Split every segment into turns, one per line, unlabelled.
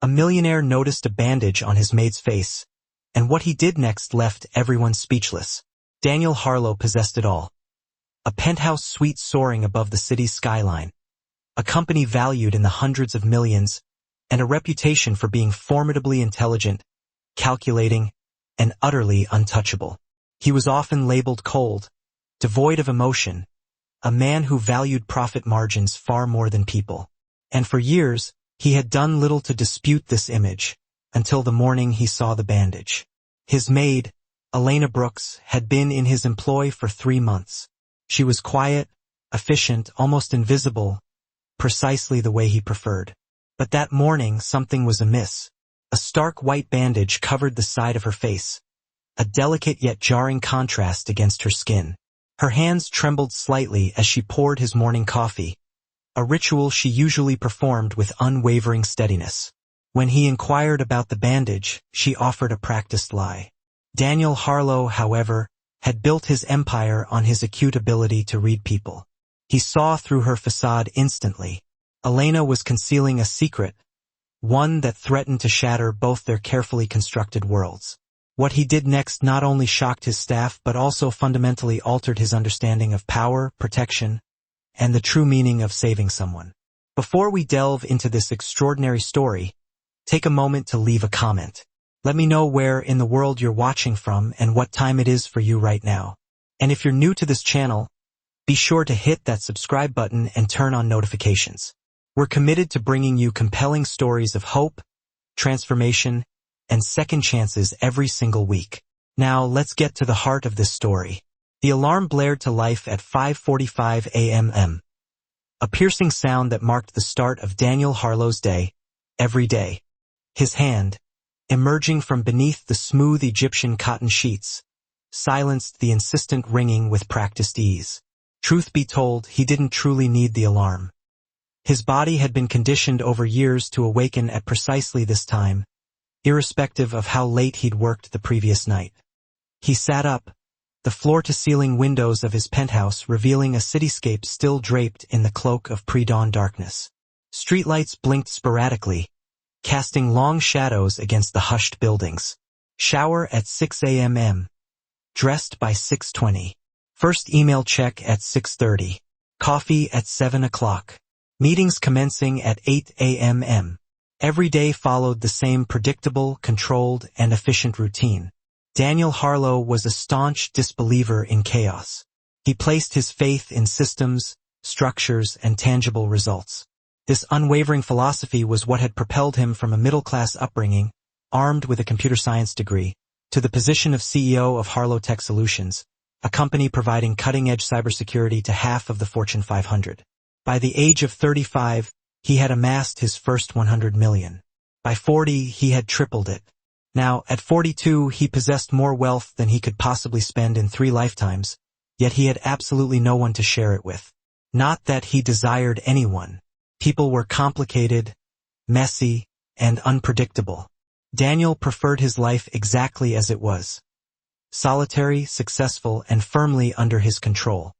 A millionaire noticed a bandage on his maid's face, and what he did next left everyone speechless. Daniel Harlow possessed it all. A penthouse suite soaring above the city's skyline, a company valued in the hundreds of millions, and a reputation for being formidably intelligent, calculating, and utterly untouchable. He was often labeled cold, devoid of emotion, a man who valued profit margins far more than people. And for years, he had done little to dispute this image, until the morning he saw the bandage. His maid, Elena Brooks, had been in his employ for 3 months. She was quiet, efficient, almost invisible, precisely the way he preferred. But that morning something was amiss. A stark white bandage covered the side of her face, a delicate yet jarring contrast against her skin. Her hands trembled slightly as she poured his morning coffee, a ritual she usually performed with unwavering steadiness. When he inquired about the bandage, she offered a practiced lie. Daniel Harlow, however, had built his empire on his acute ability to read people. He saw through her facade instantly. Elena was concealing a secret, one that threatened to shatter both their carefully constructed worlds. What he did next not only shocked his staff but also fundamentally altered his understanding of power, protection, and the true meaning of saving someone. Before we delve into this extraordinary story, take a moment to leave a comment. Let me know where in the world you're watching from and what time it is for you right now. And if you're new to this channel, be sure to hit that subscribe button and turn on notifications. We're committed to bringing you compelling stories of hope, transformation, and second chances every single week. Now, let's get to the heart of this story. The alarm blared to life at 5:45 a.m. A piercing sound that marked the start of Daniel Harlow's day, every day. His hand, emerging from beneath the smooth Egyptian cotton sheets, silenced the insistent ringing with practiced ease. Truth be told, he didn't truly need the alarm. His body had been conditioned over years to awaken at precisely this time, irrespective of how late he'd worked the previous night. He sat up, the floor-to-ceiling windows of his penthouse revealing a cityscape still draped in the cloak of pre-dawn darkness. Streetlights blinked sporadically, casting long shadows against the hushed buildings. Shower at 6 a.m. Dressed by 6:20. First email check at 6:30. Coffee at 7 o'clock. Meetings commencing at 8 a.m. Every day followed the same predictable, controlled, and efficient routine. Daniel Harlow was a staunch disbeliever in chaos. He placed his faith in systems, structures, and tangible results. This unwavering philosophy was what had propelled him from a middle-class upbringing, armed with a computer science degree, to the position of CEO of Harlow Tech Solutions, a company providing cutting-edge cybersecurity to half of the Fortune 500. By the age of 35, he had amassed his first 100 million. By 40, he had tripled it. Now, at 42, he possessed more wealth than he could possibly spend in 3 lifetimes, yet he had absolutely no one to share it with. Not that he desired anyone. People were complicated, messy, and unpredictable. Daniel preferred his life exactly as it was. Solitary, successful, and firmly under his control.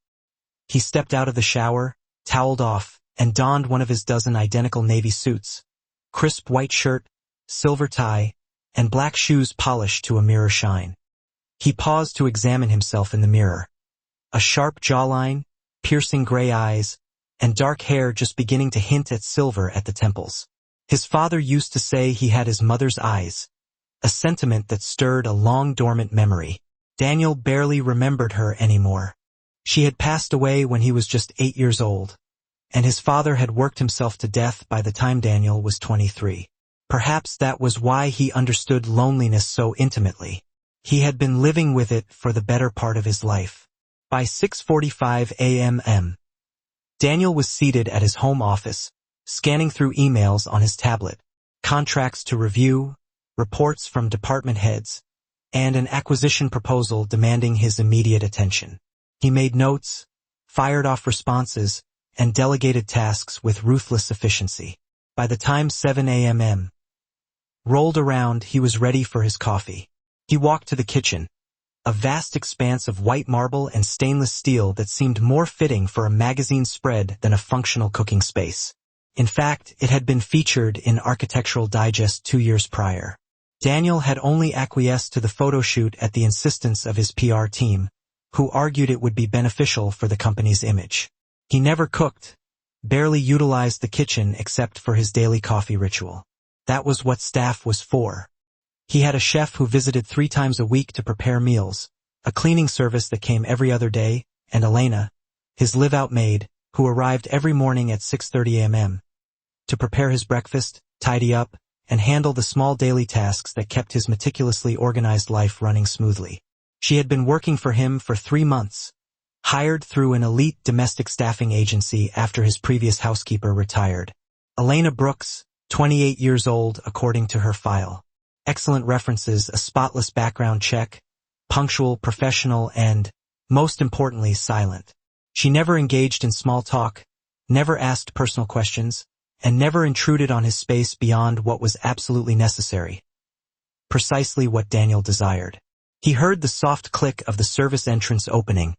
He stepped out of the shower, toweled off, and donned one of his dozen identical navy suits. Crisp white shirt, silver tie, and black shoes polished to a mirror shine. He paused to examine himself in the mirror. A sharp jawline, piercing gray eyes, and dark hair just beginning to hint at silver at the temples. His father used to say he had his mother's eyes, a sentiment that stirred a long-dormant memory. Daniel barely remembered her anymore. She had passed away when he was just 8 years old, and his father had worked himself to death by the time Daniel was 23. Perhaps that was why he understood loneliness so intimately. He had been living with it for the better part of his life. By 6:45 a.m., Daniel was seated at his home office, scanning through emails on his tablet, contracts to review, reports from department heads, and an acquisition proposal demanding his immediate attention. He made notes, fired off responses, and delegated tasks with ruthless efficiency. By the time 7 a.m. rolled around, he was ready for his coffee. He walked to the kitchen, a vast expanse of white marble and stainless steel that seemed more fitting for a magazine spread than a functional cooking space. In fact, it had been featured in Architectural Digest 2 years prior. Daniel had only acquiesced to the photo shoot at the insistence of his PR team, who argued it would be beneficial for the company's image. He never cooked, barely utilized the kitchen except for his daily coffee ritual. That was what staff was for. He had a chef who visited 3 times a week to prepare meals, a cleaning service that came every other day, and Elena, his live-out maid, who arrived every morning at 6:30 a.m. to prepare his breakfast, tidy up, and handle the small daily tasks that kept his meticulously organized life running smoothly. She had been working for him for 3 months, hired through an elite domestic staffing agency after his previous housekeeper retired. Elena Brooks, 28 years old according to her file. Excellent references, a spotless background check, punctual, professional, and, most importantly, silent. She never engaged in small talk, never asked personal questions, and never intruded on his space beyond what was absolutely necessary. Precisely what Daniel desired. He heard the soft click of the service entrance opening,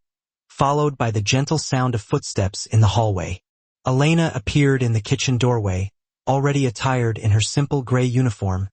followed by the gentle sound of footsteps in the hallway. Elena appeared in the kitchen doorway, already attired in her simple gray uniform,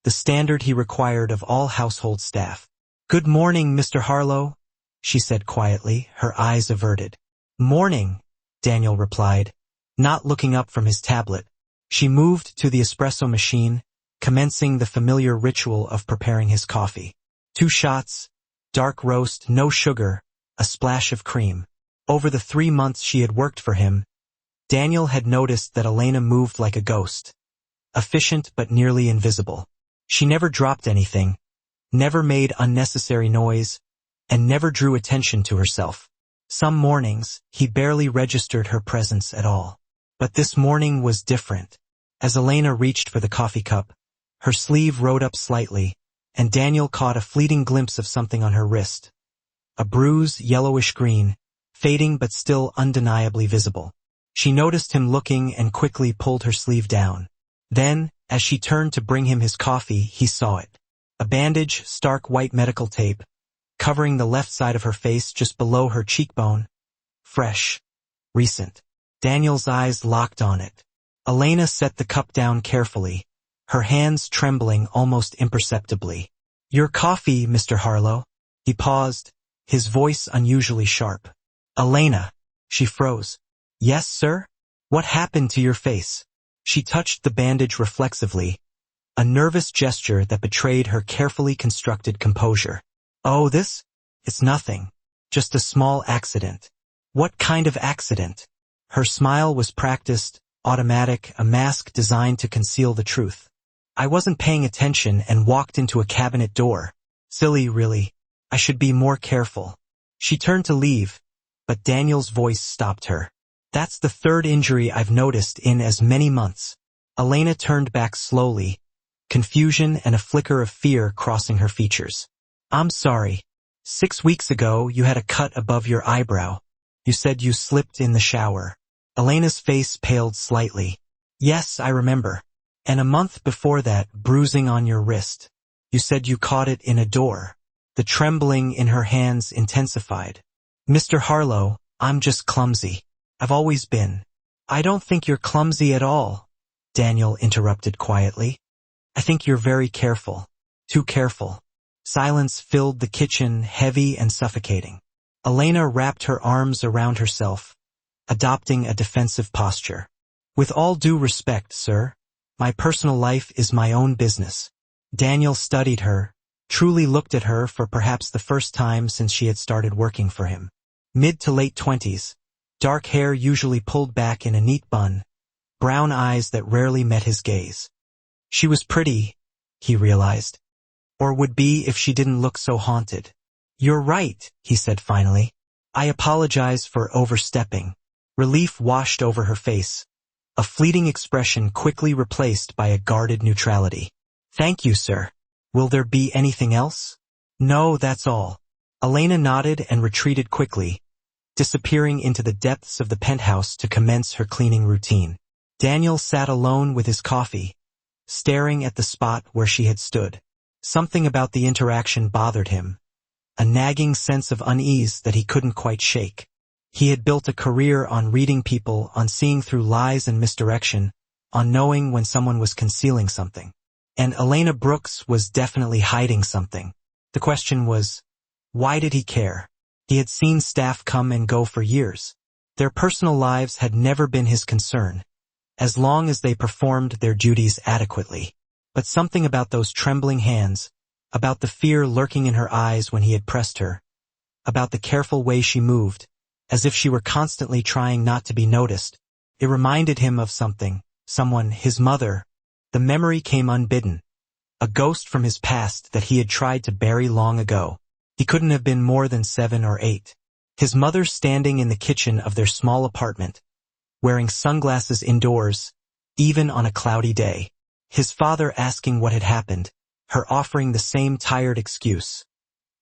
the standard he required of all household staff. "Good morning, Mr. Harlow," she said quietly, her eyes averted. "Morning," Daniel replied, not looking up from his tablet. She moved to the espresso machine, commencing the familiar ritual of preparing his coffee. 2 shots, dark roast, no sugar, a splash of cream. Over the 3 months she had worked for him, Daniel had noticed that Elena moved like a ghost, efficient but nearly invisible. She never dropped anything, never made unnecessary noise, and never drew attention to herself. Some mornings, he barely registered her presence at all. But this morning was different. As Elena reached for the coffee cup, her sleeve rode up slightly, and Daniel caught a fleeting glimpse of something on her wrist. A bruise, yellowish green, fading but still undeniably visible. She noticed him looking and quickly pulled her sleeve down. Then, as she turned to bring him his coffee, he saw it. A bandage, stark white medical tape, covering the left side of her face just below her cheekbone. Fresh. Recent. Daniel's eyes locked on it. Elena set the cup down carefully, her hands trembling almost imperceptibly. "Your coffee, Mr. Harlow." He paused, his voice unusually sharp. "Elena." She froze. "Yes, sir? What happened to your face?" She touched the bandage reflexively, a nervous gesture that betrayed her carefully constructed composure. "Oh, this? It's nothing. Just a small accident." "What kind of accident?" Her smile was practiced, automatic, a mask designed to conceal the truth. "I wasn't paying attention and walked into a cabinet door. Silly, really. I should be more careful." She turned to leave, but Daniel's voice stopped her. "That's the 3rd injury I've noticed in as many months." Elena turned back slowly, confusion and a flicker of fear crossing her features. "I'm sorry. 6 weeks ago you had a cut above your eyebrow. You said you slipped in the shower." Elena's face paled slightly. "Yes, I remember. And a month before that, bruising on your wrist. You said you caught it in a door." The trembling in her hands intensified. "Mr. Harlow, I'm just clumsy. I've always been." "I don't think you're clumsy at all," Daniel interrupted quietly. "I think you're very careful. Too careful." Silence filled the kitchen, heavy and suffocating. Elena wrapped her arms around herself, adopting a defensive posture. "With all due respect, sir, my personal life is my own business." Daniel studied her, truly looked at her for perhaps the first time since she had started working for him. Mid to late 20s, dark hair usually pulled back in a neat bun, brown eyes that rarely met his gaze. She was pretty, he realized, or would be if she didn't look so haunted. "You're right," he said finally. "I apologize for overstepping." Relief washed over her face, a fleeting expression quickly replaced by a guarded neutrality. "Thank you, sir. Will there be anything else?" "No, that's all." Elena nodded and retreated quickly, disappearing into the depths of the penthouse to commence her cleaning routine. Daniel sat alone with his coffee, staring at the spot where she had stood. Something about the interaction bothered him, a nagging sense of unease that he couldn't quite shake. He had built a career on reading people, on seeing through lies and misdirection, on knowing when someone was concealing something. And Elena Brooks was definitely hiding something. The question was, why did he care? He had seen staff come and go for years. Their personal lives had never been his concern, as long as they performed their duties adequately. But something about those trembling hands, about the fear lurking in her eyes when he had pressed her, about the careful way she moved, as if she were constantly trying not to be noticed, it reminded him of something, someone, his mother. The memory came unbidden, a ghost from his past that he had tried to bury long ago. He couldn't have been more than 7 or 8. His mother standing in the kitchen of their small apartment, wearing sunglasses indoors, even on a cloudy day. His father asking what had happened, her offering the same tired excuse.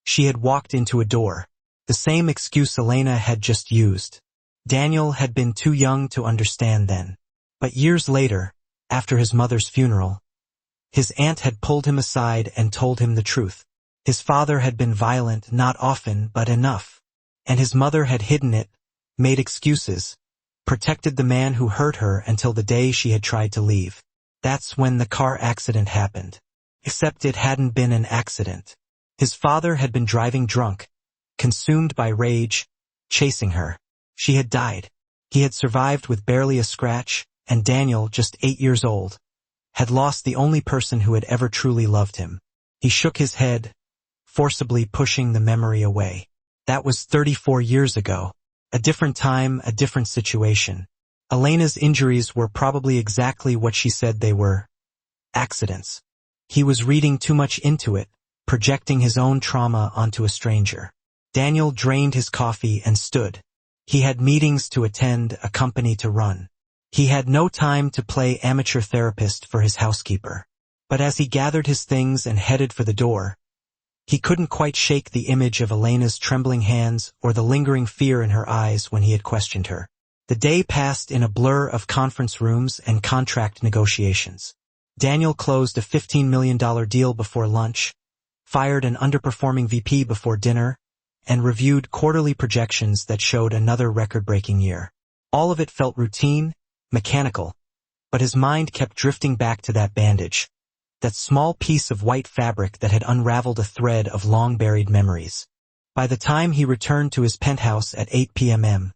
She had walked into a door, the same excuse Elena had just used. Daniel had been too young to understand then. But years later, after his mother's funeral, his aunt had pulled him aside and told him the truth. His father had been violent, not often, but enough. And his mother had hidden it, made excuses, protected the man who hurt her until the day she had tried to leave. That's when the car accident happened. Except it hadn't been an accident. His father had been driving drunk, consumed by rage, chasing her. She had died. He had survived with barely a scratch, and Daniel, just 8 years old, had lost the only person who had ever truly loved him. He shook his head, forcibly pushing the memory away. That was 34 years ago. A different time, a different situation. Elena's injuries were probably exactly what she said they were. Accidents. He was reading too much into it, projecting his own trauma onto a stranger. Daniel drained his coffee and stood. He had meetings to attend, a company to run. He had no time to play amateur therapist for his housekeeper. But as he gathered his things and headed for the door, he couldn't quite shake the image of Elena's trembling hands or the lingering fear in her eyes when he had questioned her. The day passed in a blur of conference rooms and contract negotiations. Daniel closed a $15 million deal before lunch, fired an underperforming VP before dinner, and reviewed quarterly projections that showed another record-breaking year. All of it felt routine, mechanical, but his mind kept drifting back to that bandage, that small piece of white fabric that had unraveled a thread of long-buried memories. By the time he returned to his penthouse at 8 p.m.,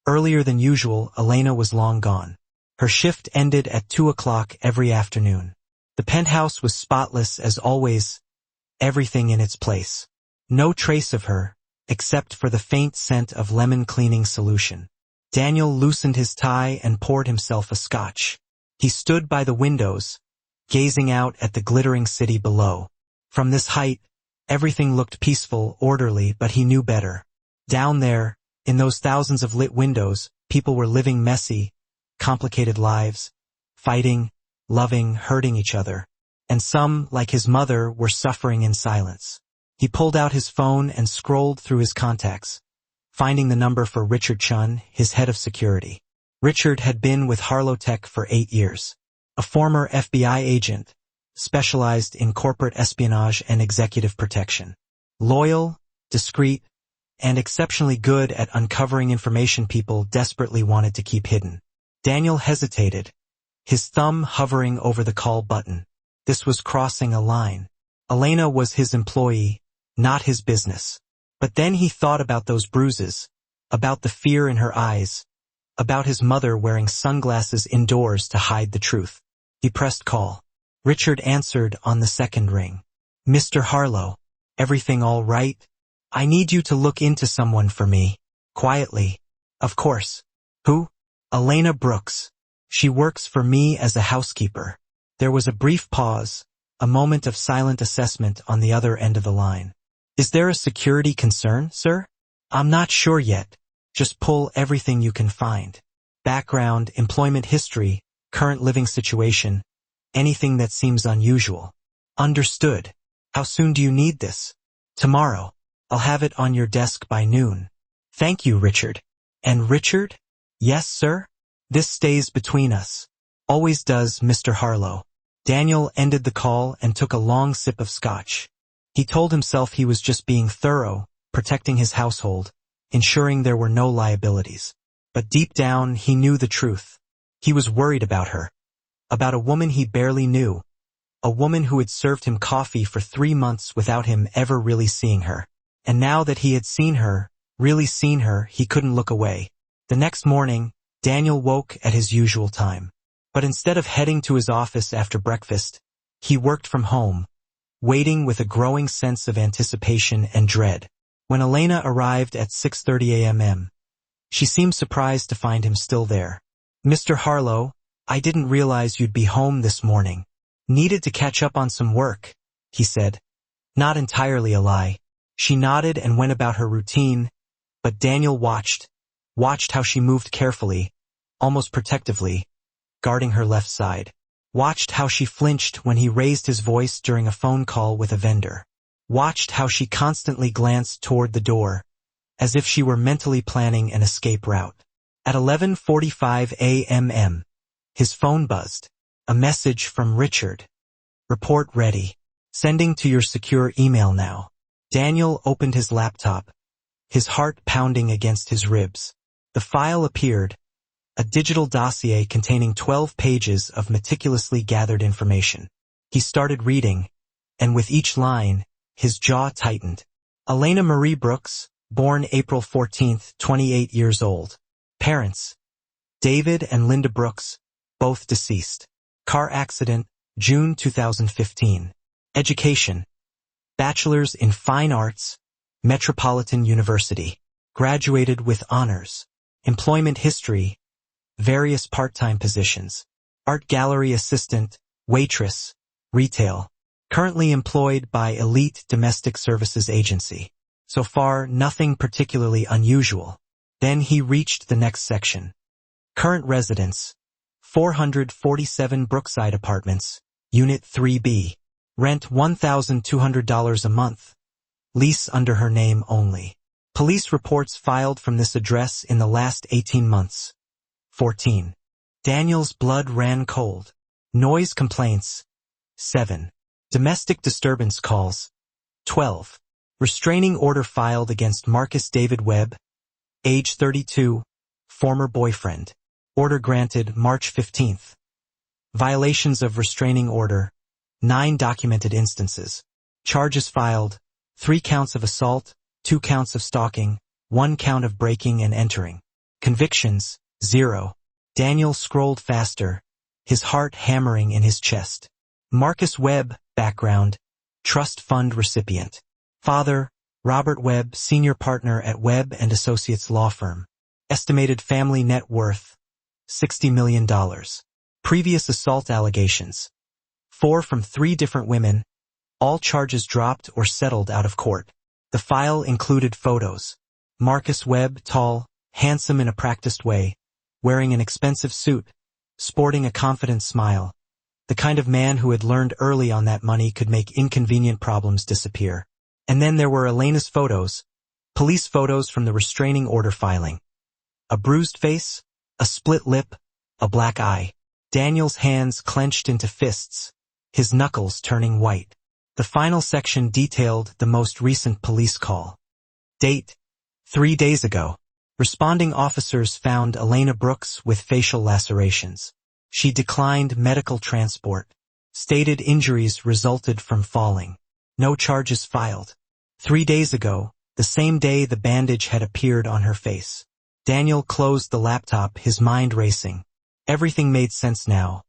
earlier than usual, Elena was long gone. Her shift ended at 2 o'clock every afternoon. The penthouse was spotless as always, everything in its place. No trace of her, except for the faint scent of lemon cleaning solution. Daniel loosened his tie and poured himself a scotch. He stood by the windows, gazing out at the glittering city below. From this height, everything looked peaceful, orderly, but he knew better. Down there, in those thousands of lit windows, people were living messy, complicated lives, fighting, loving, hurting each other. And some, like his mother, were suffering in silence. He pulled out his phone and scrolled through his contacts, finding the number for Richard Chun, his head of security. Richard had been with Harlow Tech for 8 years. A former FBI agent, specialized in corporate espionage and executive protection. Loyal, discreet, and exceptionally good at uncovering information people desperately wanted to keep hidden. Daniel hesitated, his thumb hovering over the call button. This was crossing a line. Elena was his employee, not his business. But then he thought about those bruises, about the fear in her eyes, about his mother wearing sunglasses indoors to hide the truth. He pressed call. Richard answered on the second ring. Mr. Harlow, everything all right? I need you to look into someone for me. Quietly. Of course. Who? Elena Brooks. She works for me as a housekeeper. There was a brief pause, a moment of silent assessment on the other end of the line. Is there a security concern, sir? I'm not sure yet. Just pull everything you can find. Background, employment history, current living situation, anything that seems unusual. Understood. How soon do you need this? Tomorrow. I'll have it on your desk by noon. Thank you, Richard. And Richard? Yes, sir? This stays between us. Always does, Mr. Harlow. Daniel ended the call and took a long sip of scotch. He told himself he was just being thorough, protecting his household, ensuring there were no liabilities. But deep down, he knew the truth. He was worried about her. About a woman he barely knew. A woman who had served him coffee for 3 months without him ever really seeing her. And now that he had seen her, really seen her, he couldn't look away. The next morning, Daniel woke at his usual time. But instead of heading to his office after breakfast, he worked from home, waiting with a growing sense of anticipation and dread. When Elena arrived at 6:30 a.m., she seemed surprised to find him still there. "Mr. Harlow, I didn't realize you'd be home this morning. Needed to catch up on some work," he said. Not entirely a lie. She nodded and went about her routine, but Daniel watched how she moved carefully, almost protectively, guarding her left side. Watched how she flinched when he raised his voice during a phone call with a vendor. Watched how she constantly glanced toward the door, as if she were mentally planning an escape route. At 11:45 a.m., his phone buzzed. A message from Richard. "Report ready. Sending to your secure email now." Daniel opened his laptop, his heart pounding against his ribs. The file appeared, a digital dossier containing 12 pages of meticulously gathered information. He started reading, and with each line, his jaw tightened. Elena Marie Brooks, born April 14, 28 years old. Parents: David and Linda Brooks, both deceased. Car accident, June 2015. Education: Bachelor's in Fine Arts, Metropolitan University. Graduated with honors. Employment history: various part-time positions. Art gallery assistant, waitress, retail. Currently employed by Elite Domestic Services Agency. So far, nothing particularly unusual. Then he reached the next section. Current residence: 447 Brookside Apartments, Unit 3B. Rent $1,200 a month. Lease under her name only. Police reports filed from this address in the last 18 months. 14. Daniel's blood ran cold. Noise complaints: 7. Domestic disturbance calls: 12. Restraining order filed against Marcus David Webb, age 32, former boyfriend. Order granted March 15. Violations of restraining order: 9 documented instances. Charges filed: 3 counts of assault, 2 counts of stalking, 1 count of breaking and entering. Convictions: 0. Daniel scrolled faster, his heart hammering in his chest. Marcus Webb, background: trust fund recipient. Father: Robert Webb, senior partner at Webb & Associates law firm. Estimated family net worth: $60 million. Previous assault allegations: 4 from 3 different women, all charges dropped or settled out of court. The file included photos. Marcus Webb, tall, handsome in a practiced way, wearing an expensive suit, sporting a confident smile. The kind of man who had learned early on that money could make inconvenient problems disappear. And then there were Elena's photos, police photos from the restraining order filing. A bruised face, a split lip, a black eye. Daniel's hands clenched into fists, his knuckles turning white. The final section detailed the most recent police call. Date: 3 days ago. Responding officers found Elena Brooks with facial lacerations. She declined medical transport. Stated injuries resulted from falling. No charges filed. 3 days ago, the same day the bandage had appeared on her face. Daniel closed the laptop, his mind racing. Everything made sense now.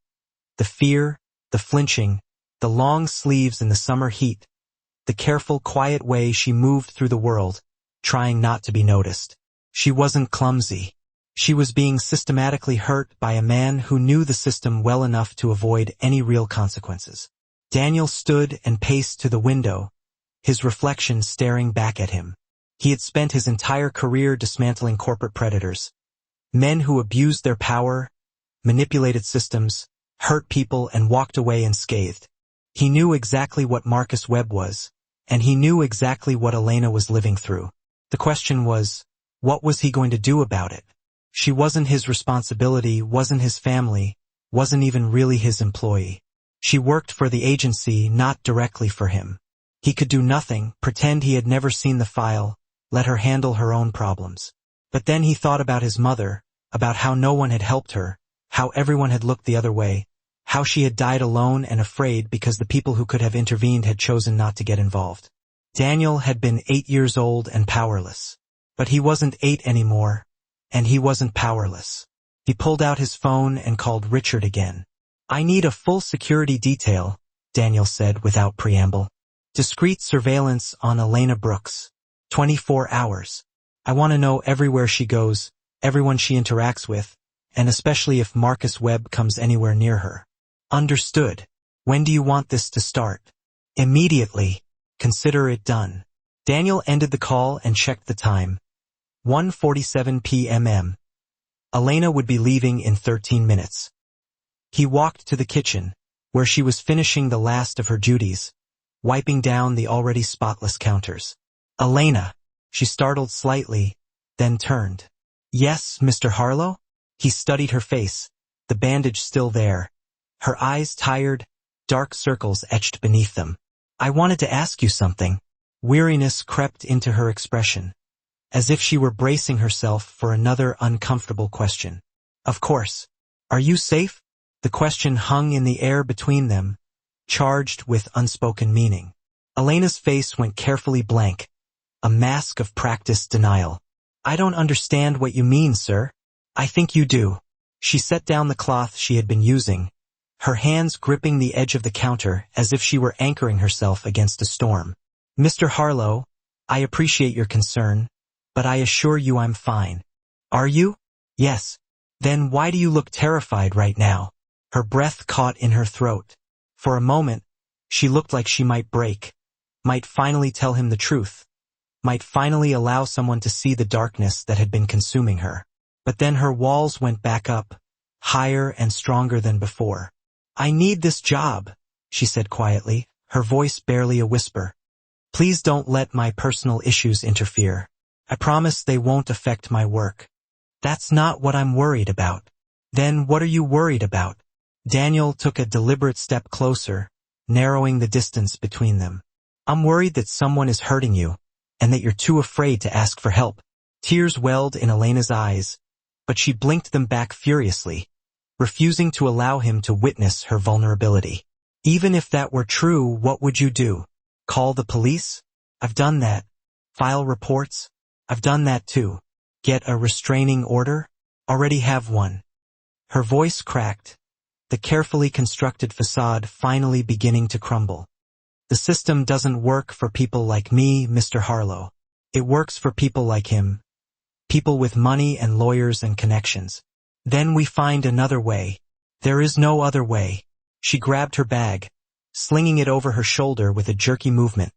The fear, the flinching, the long sleeves in the summer heat, the careful, quiet way she moved through the world, trying not to be noticed. She wasn't clumsy. She was being systematically hurt by a man who knew the system well enough to avoid any real consequences. Daniel stood and paced to the window, his reflection staring back at him. He had spent his entire career dismantling corporate predators. Men who abused their power, manipulated systems, hurt people, and walked away unscathed. He knew exactly what Marcus Webb was, and he knew exactly what Elena was living through. The question was, what was he going to do about it? She wasn't his responsibility, wasn't his family, wasn't even really his employee. She worked for the agency, not directly for him. He could do nothing, pretend he had never seen the file, let her handle her own problems. But then he thought about his mother, about how no one had helped her, how everyone had looked the other way, how she had died alone and afraid because the people who could have intervened had chosen not to get involved. Daniel had been 8 years old and powerless. But he wasn't 8 anymore, and he wasn't powerless. He pulled out his phone and called Richard again. "I need a full security detail," Daniel said without preamble. "Discreet surveillance on Elena Brooks. 24 hours. I want to know everywhere she goes, everyone she interacts with, and especially if Marcus Webb comes anywhere near her." "Understood. When do you want this to start?" "Immediately. Consider it done." Daniel ended the call and checked the time. 1:47 p.m. Elena would be leaving in 13 minutes. He walked to the kitchen, where she was finishing the last of her duties, wiping down the already spotless counters. "Elena," she startled slightly, then turned. "Yes, Mr. Harlow?" He studied her face, the bandage still there, her eyes tired, dark circles etched beneath them. "I wanted to ask you something." Weariness crept into her expression, as if she were bracing herself for another uncomfortable question. "Of course. Are you safe?" The question hung in the air between them, charged with unspoken meaning. Elena's face went carefully blank, a mask of practiced denial. "I don't understand what you mean, sir." "I think you do." She set down the cloth she had been using, her hands gripping the edge of the counter as if she were anchoring herself against a storm. "Mr. Harlow, I appreciate your concern, but I assure you I'm fine." "Are you?" "Yes." "Then why do you look terrified right now?" Her breath caught in her throat. For a moment, she looked like she might break, might finally tell him the truth, might finally allow someone to see the darkness that had been consuming her. But then her walls went back up, higher and stronger than before. "I need this job," she said quietly, her voice barely a whisper. "Please don't let my personal issues interfere. I promise they won't affect my work." "That's not what I'm worried about." "Then what are you worried about?" Daniel took a deliberate step closer, narrowing the distance between them. "I'm worried that someone is hurting you, and that you're too afraid to ask for help." Tears welled in Elena's eyes, but she blinked them back furiously, refusing to allow him to witness her vulnerability. "Even if that were true, what would you do? Call the police?" "I've done that." "File reports?" "I've done that too." "Get a restraining order?" "Already have one." Her voice cracked, the carefully constructed facade finally beginning to crumble. "The system doesn't work for people like me, Mr. Harlow. It works for people like him. People with money and lawyers and connections. Then we find another way." "There is no other way." She grabbed her bag, slinging it over her shoulder with a jerky movement,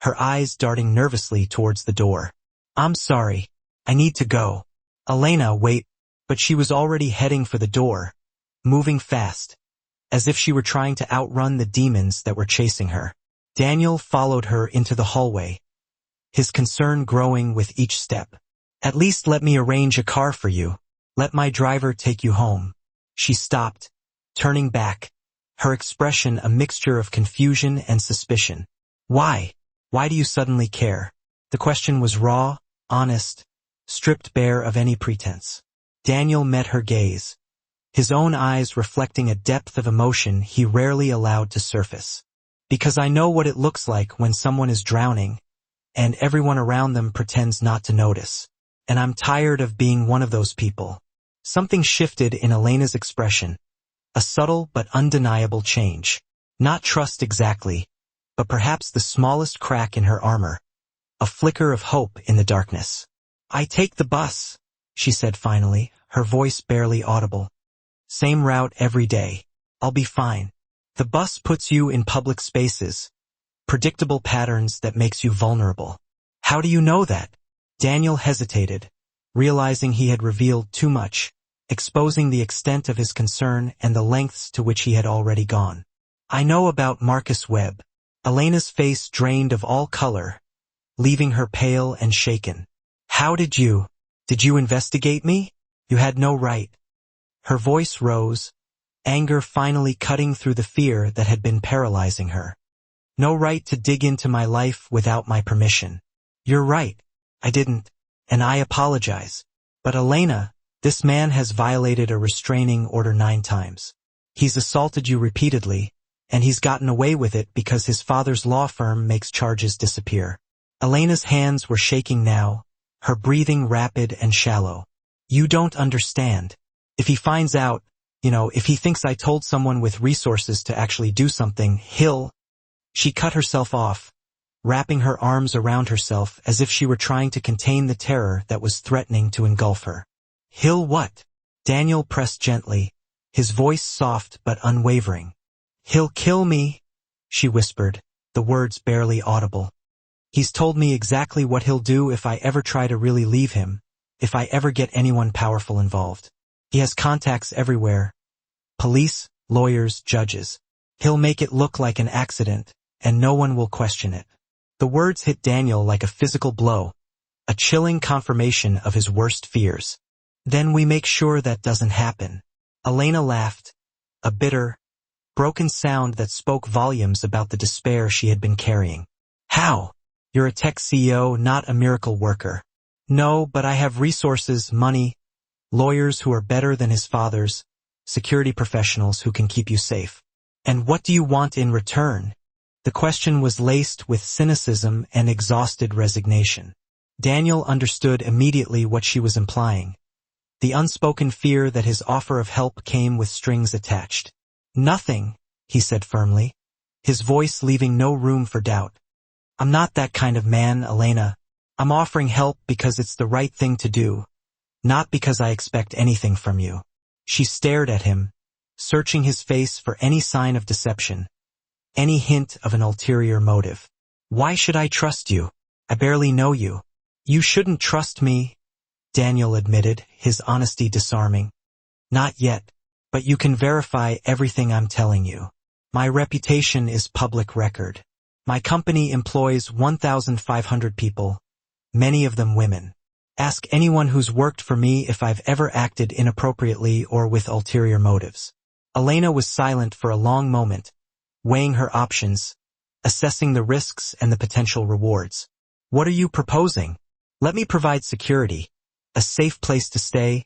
her eyes darting nervously towards the door. "I'm sorry. I need to go." "Elena, wait." But she was already heading for the door, moving fast, as if she were trying to outrun the demons that were chasing her. Daniel followed her into the hallway, his concern growing with each step. "At least let me arrange a car for you. Let my driver take you home." She stopped, turning back, her expression a mixture of confusion and suspicion. "Why? Why do you suddenly care?" The question was raw, honest, stripped bare of any pretense. Daniel met her gaze, his own eyes reflecting a depth of emotion he rarely allowed to surface. "Because I know what it looks like when someone is drowning, and everyone around them pretends not to notice. And I'm tired of being one of those people." Something shifted in Elena's expression, a subtle but undeniable change. Not trust exactly, but perhaps the smallest crack in her armor, a flicker of hope in the darkness. "I take the bus," she said finally, her voice barely audible. "Same route every day. I'll be fine." "The bus puts you in public spaces, predictable patterns that makes you vulnerable." "How do you know that?" Daniel hesitated, realizing he had revealed too much, exposing the extent of his concern and the lengths to which he had already gone. "I know about Marcus Webb." Elena's face drained of all color, leaving her pale and shaken. "How did you investigate me? You had no right." Her voice rose, anger finally cutting through the fear that had been paralyzing her. "No right to dig into my life without my permission." "You're right. I didn't, and I apologize. But Elena, this man has violated a restraining order 9 times. He's assaulted you repeatedly, and he's gotten away with it because his father's law firm makes charges disappear. Elena's hands were shaking now, her breathing rapid and shallow. You don't understand. If he finds out, if he thinks I told someone with resources to actually do something, he'll... She cut herself off, wrapping her arms around herself as if she were trying to contain the terror that was threatening to engulf her. He'll what? Daniel pressed gently, his voice soft but unwavering. He'll kill me, she whispered, the words barely audible. He's told me exactly what he'll do if I ever try to really leave him, if I ever get anyone powerful involved. He has contacts everywhere. Police, lawyers, judges. He'll make it look like an accident, and no one will question it. The words hit Daniel like a physical blow, a chilling confirmation of his worst fears. Then we make sure that doesn't happen. Elena laughed, a bitter, broken sound that spoke volumes about the despair she had been carrying. How? You're a tech CEO, not a miracle worker. No, but I have resources, money, lawyers who are better than his father's, security professionals who can keep you safe. And what do you want in return? The question was laced with cynicism and exhausted resignation. Daniel understood immediately what she was implying. The unspoken fear that his offer of help came with strings attached. Nothing, he said firmly, his voice leaving no room for doubt. I'm not that kind of man, Elena. I'm offering help because it's the right thing to do, not because I expect anything from you. She stared at him, searching his face for any sign of deception, any hint of an ulterior motive. Why should I trust you? I barely know you. You shouldn't trust me, Daniel admitted, his honesty disarming. Not yet, but you can verify everything I'm telling you. My reputation is public record. My company employs 1,500 people, many of them women. Ask anyone who's worked for me if I've ever acted inappropriately or with ulterior motives. Elena was silent for a long moment, weighing her options, assessing the risks and the potential rewards. What are you proposing? Let me provide security, a safe place to stay,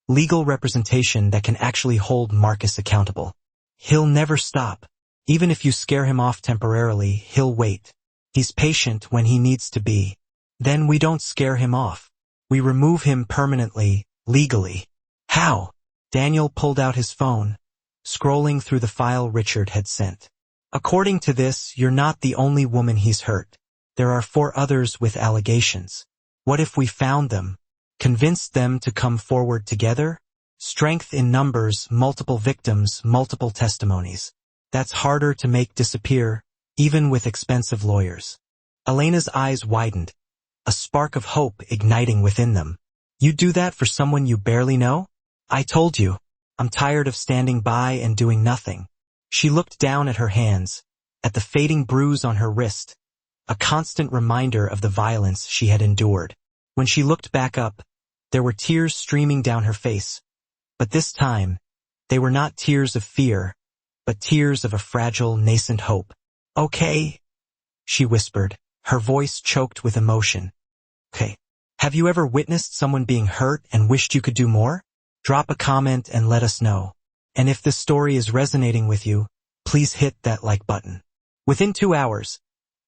legal representation that can actually hold Marcus accountable. He'll never stop. Even if you scare him off temporarily, he'll wait. He's patient when he needs to be. Then we don't scare him off. We remove him permanently, legally. How? Daniel pulled out his phone, scrolling through the file Richard had sent. According to this, you're not the only woman he's hurt. There are 4 others with allegations. What if we found them? Convinced them to come forward together? Strength in numbers, multiple victims, multiple testimonies. That's harder to make disappear, even with expensive lawyers. Elena's eyes widened, a spark of hope igniting within them. You'd do that for someone you barely know? I told you. I'm tired of standing by and doing nothing. She looked down at her hands, at the fading bruise on her wrist, a constant reminder of the violence she had endured. When she looked back up, there were tears streaming down her face. But this time, they were not tears of fear, but tears of a fragile, nascent hope. Okay, she whispered, her voice choked with emotion. Okay. Have you ever witnessed someone being hurt and wished you could do more? Drop a comment and let us know. And if this story is resonating with you, please hit that like button. Within 2 hours,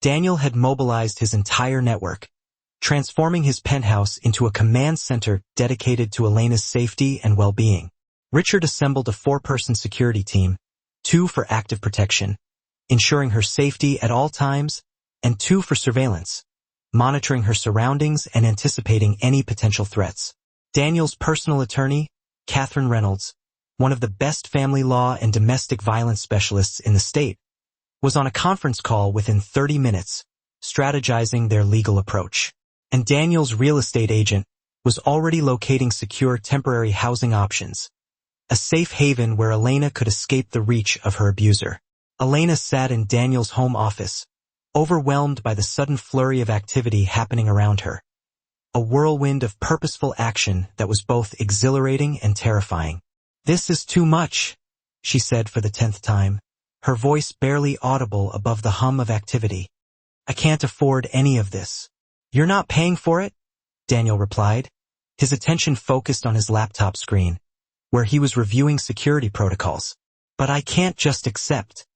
Daniel had mobilized his entire network, transforming his penthouse into a command center dedicated to Elena's safety and well-being. Richard assembled a 4-person security team, 2 for active protection, ensuring her safety at all times, and 2 for surveillance, monitoring her surroundings and anticipating any potential threats. Daniel's personal attorney, Catherine Reynolds, one of the best family law and domestic violence specialists in the state, was on a conference call within 30 minutes, strategizing their legal approach. And Daniel's real estate agent was already locating secure temporary housing options, a safe haven where Elena could escape the reach of her abuser. Elena sat in Daniel's home office, overwhelmed by the sudden flurry of activity happening around her. A whirlwind of purposeful action that was both exhilarating and terrifying. This is too much, she said for the 10th time, her voice barely audible above the hum of activity. I can't afford any of this. You're not paying for it? Daniel replied, his attention focused on his laptop screen, where he was reviewing security protocols. But I can't just accept.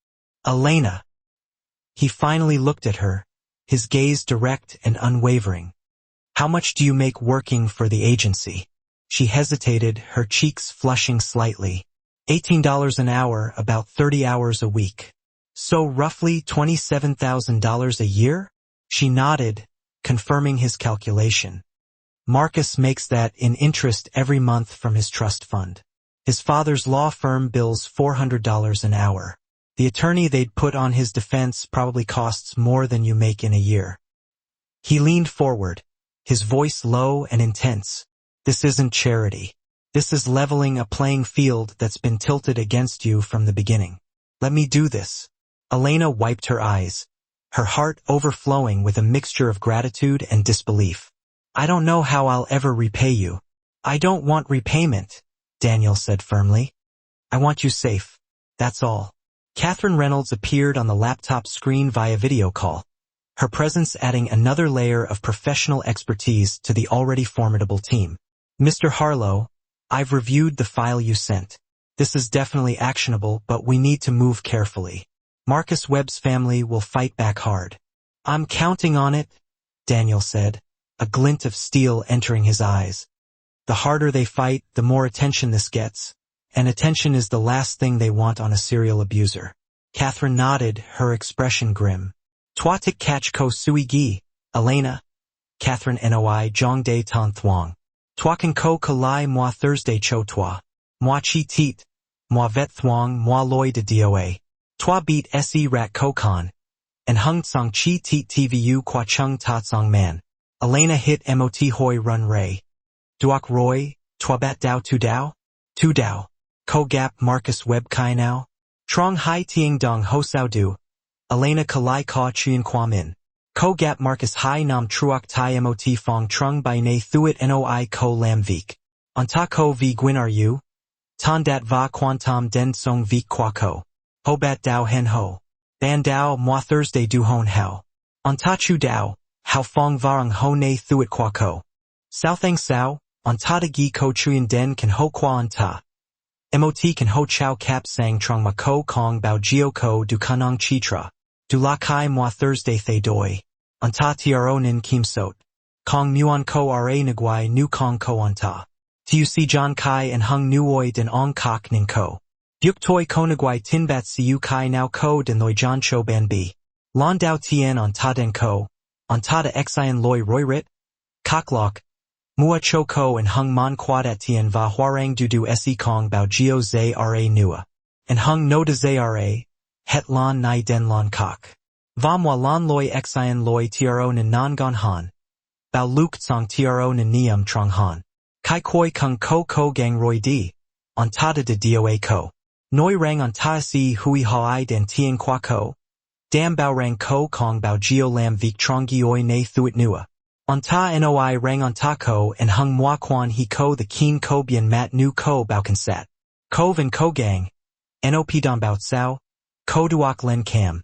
Elena. He finally looked at her, his gaze direct and unwavering. How much do you make working for the agency? She hesitated, her cheeks flushing slightly. $18 an hour, about 30 hours a week. So roughly $27,000 a year? She nodded, confirming his calculation. Marcus makes that in interest every month from his trust fund. His father's law firm bills $400 an hour. The attorney they'd put on his defense probably costs more than you make in a year. He leaned forward, his voice low and intense. This isn't charity. This is leveling a playing field that's been tilted against you from the beginning. Let me do this. Elena wiped her eyes, her heart overflowing with a mixture of gratitude and disbelief. I don't know how I'll ever repay you. I don't want repayment, Daniel said firmly. I want you safe. That's all. Catherine Reynolds appeared on the laptop screen via video call, her presence adding another layer of professional expertise to the already formidable team. Mr. Harlow, I've reviewed the file you sent. This is definitely actionable, but we need to move carefully. Marcus Webb's family will fight back hard. I'm counting on it, Daniel said, a glint of steel entering his eyes. The harder they fight, the more attention this gets, and attention is the last thing they want on a serial abuser. Catherine nodded, her expression grim. Toi tik catch ko sui gi, Elena. Catherine Noi jong de ton thuong. Toi kan ko kalai moi Thursday cho toi. Moi chi tit. Moi vet thuong moi loi de doa. Toi beat se rat ko kan. And hung tsong chi tit tvu qua chung ta tsong man. Elena hit mot hoi run ray. Duok roy, toi bat dao tu dao? Tu dao. Ko gap Marcus Webb kai now? Trong hai tieng dong ho sao du. Elena kalai ka chien qua min. Ko gap Marcus hai nam truok tai mot fong trung by ne thuit noi ko lam vik. On ta ko vi gwin are you? Ton dat va quantam den song vik qua ko. Ho bat dao hen ho. Ban dao moi Thursday du hon hao. On ta chu dao, how fong varang ho ne thuit qua ko. Sao thang sao, on ta de gi ko chuyen den kan ho qua on ta. Mot kan ho chow cap sang trong ma ko kong bao gio ko du kanong chitra. Du la kai moi Thursday thay doi. On ta tro nin kim sot. Kong muon ko ra nagwai nu kong ko on ta. Tu si john kai and hung nuoi den ong kok nin ko. Buk toi ko nagwai tin bat siu kai now ko den loi john cho ban bi. Lon dao tien on ta den ko. On ta de xian loi roy rit. Kok lok. Mua cho ko and hung mon quad at tien va huarang du se kong bao gio zay ra nua. And hung no de zay ra. Het lon nai den lon kok. Va moi lon loi xian loi tro nin non gon han. Bao luk tsong tro nin nium trong han. Kai koi kung ko gang roi di. On ta de doa ko. Noi rang on ta si hui hai den tien qua ko. Dam bao rang ko kong bao gio lam vik trong gioi ne thuit nua. On ta noi rang on ta ko and hung moi quan he ko the keen ko bien mat nu ko bao consat. Kov and ko gang. Nop don bao sao. Ko duok len cam.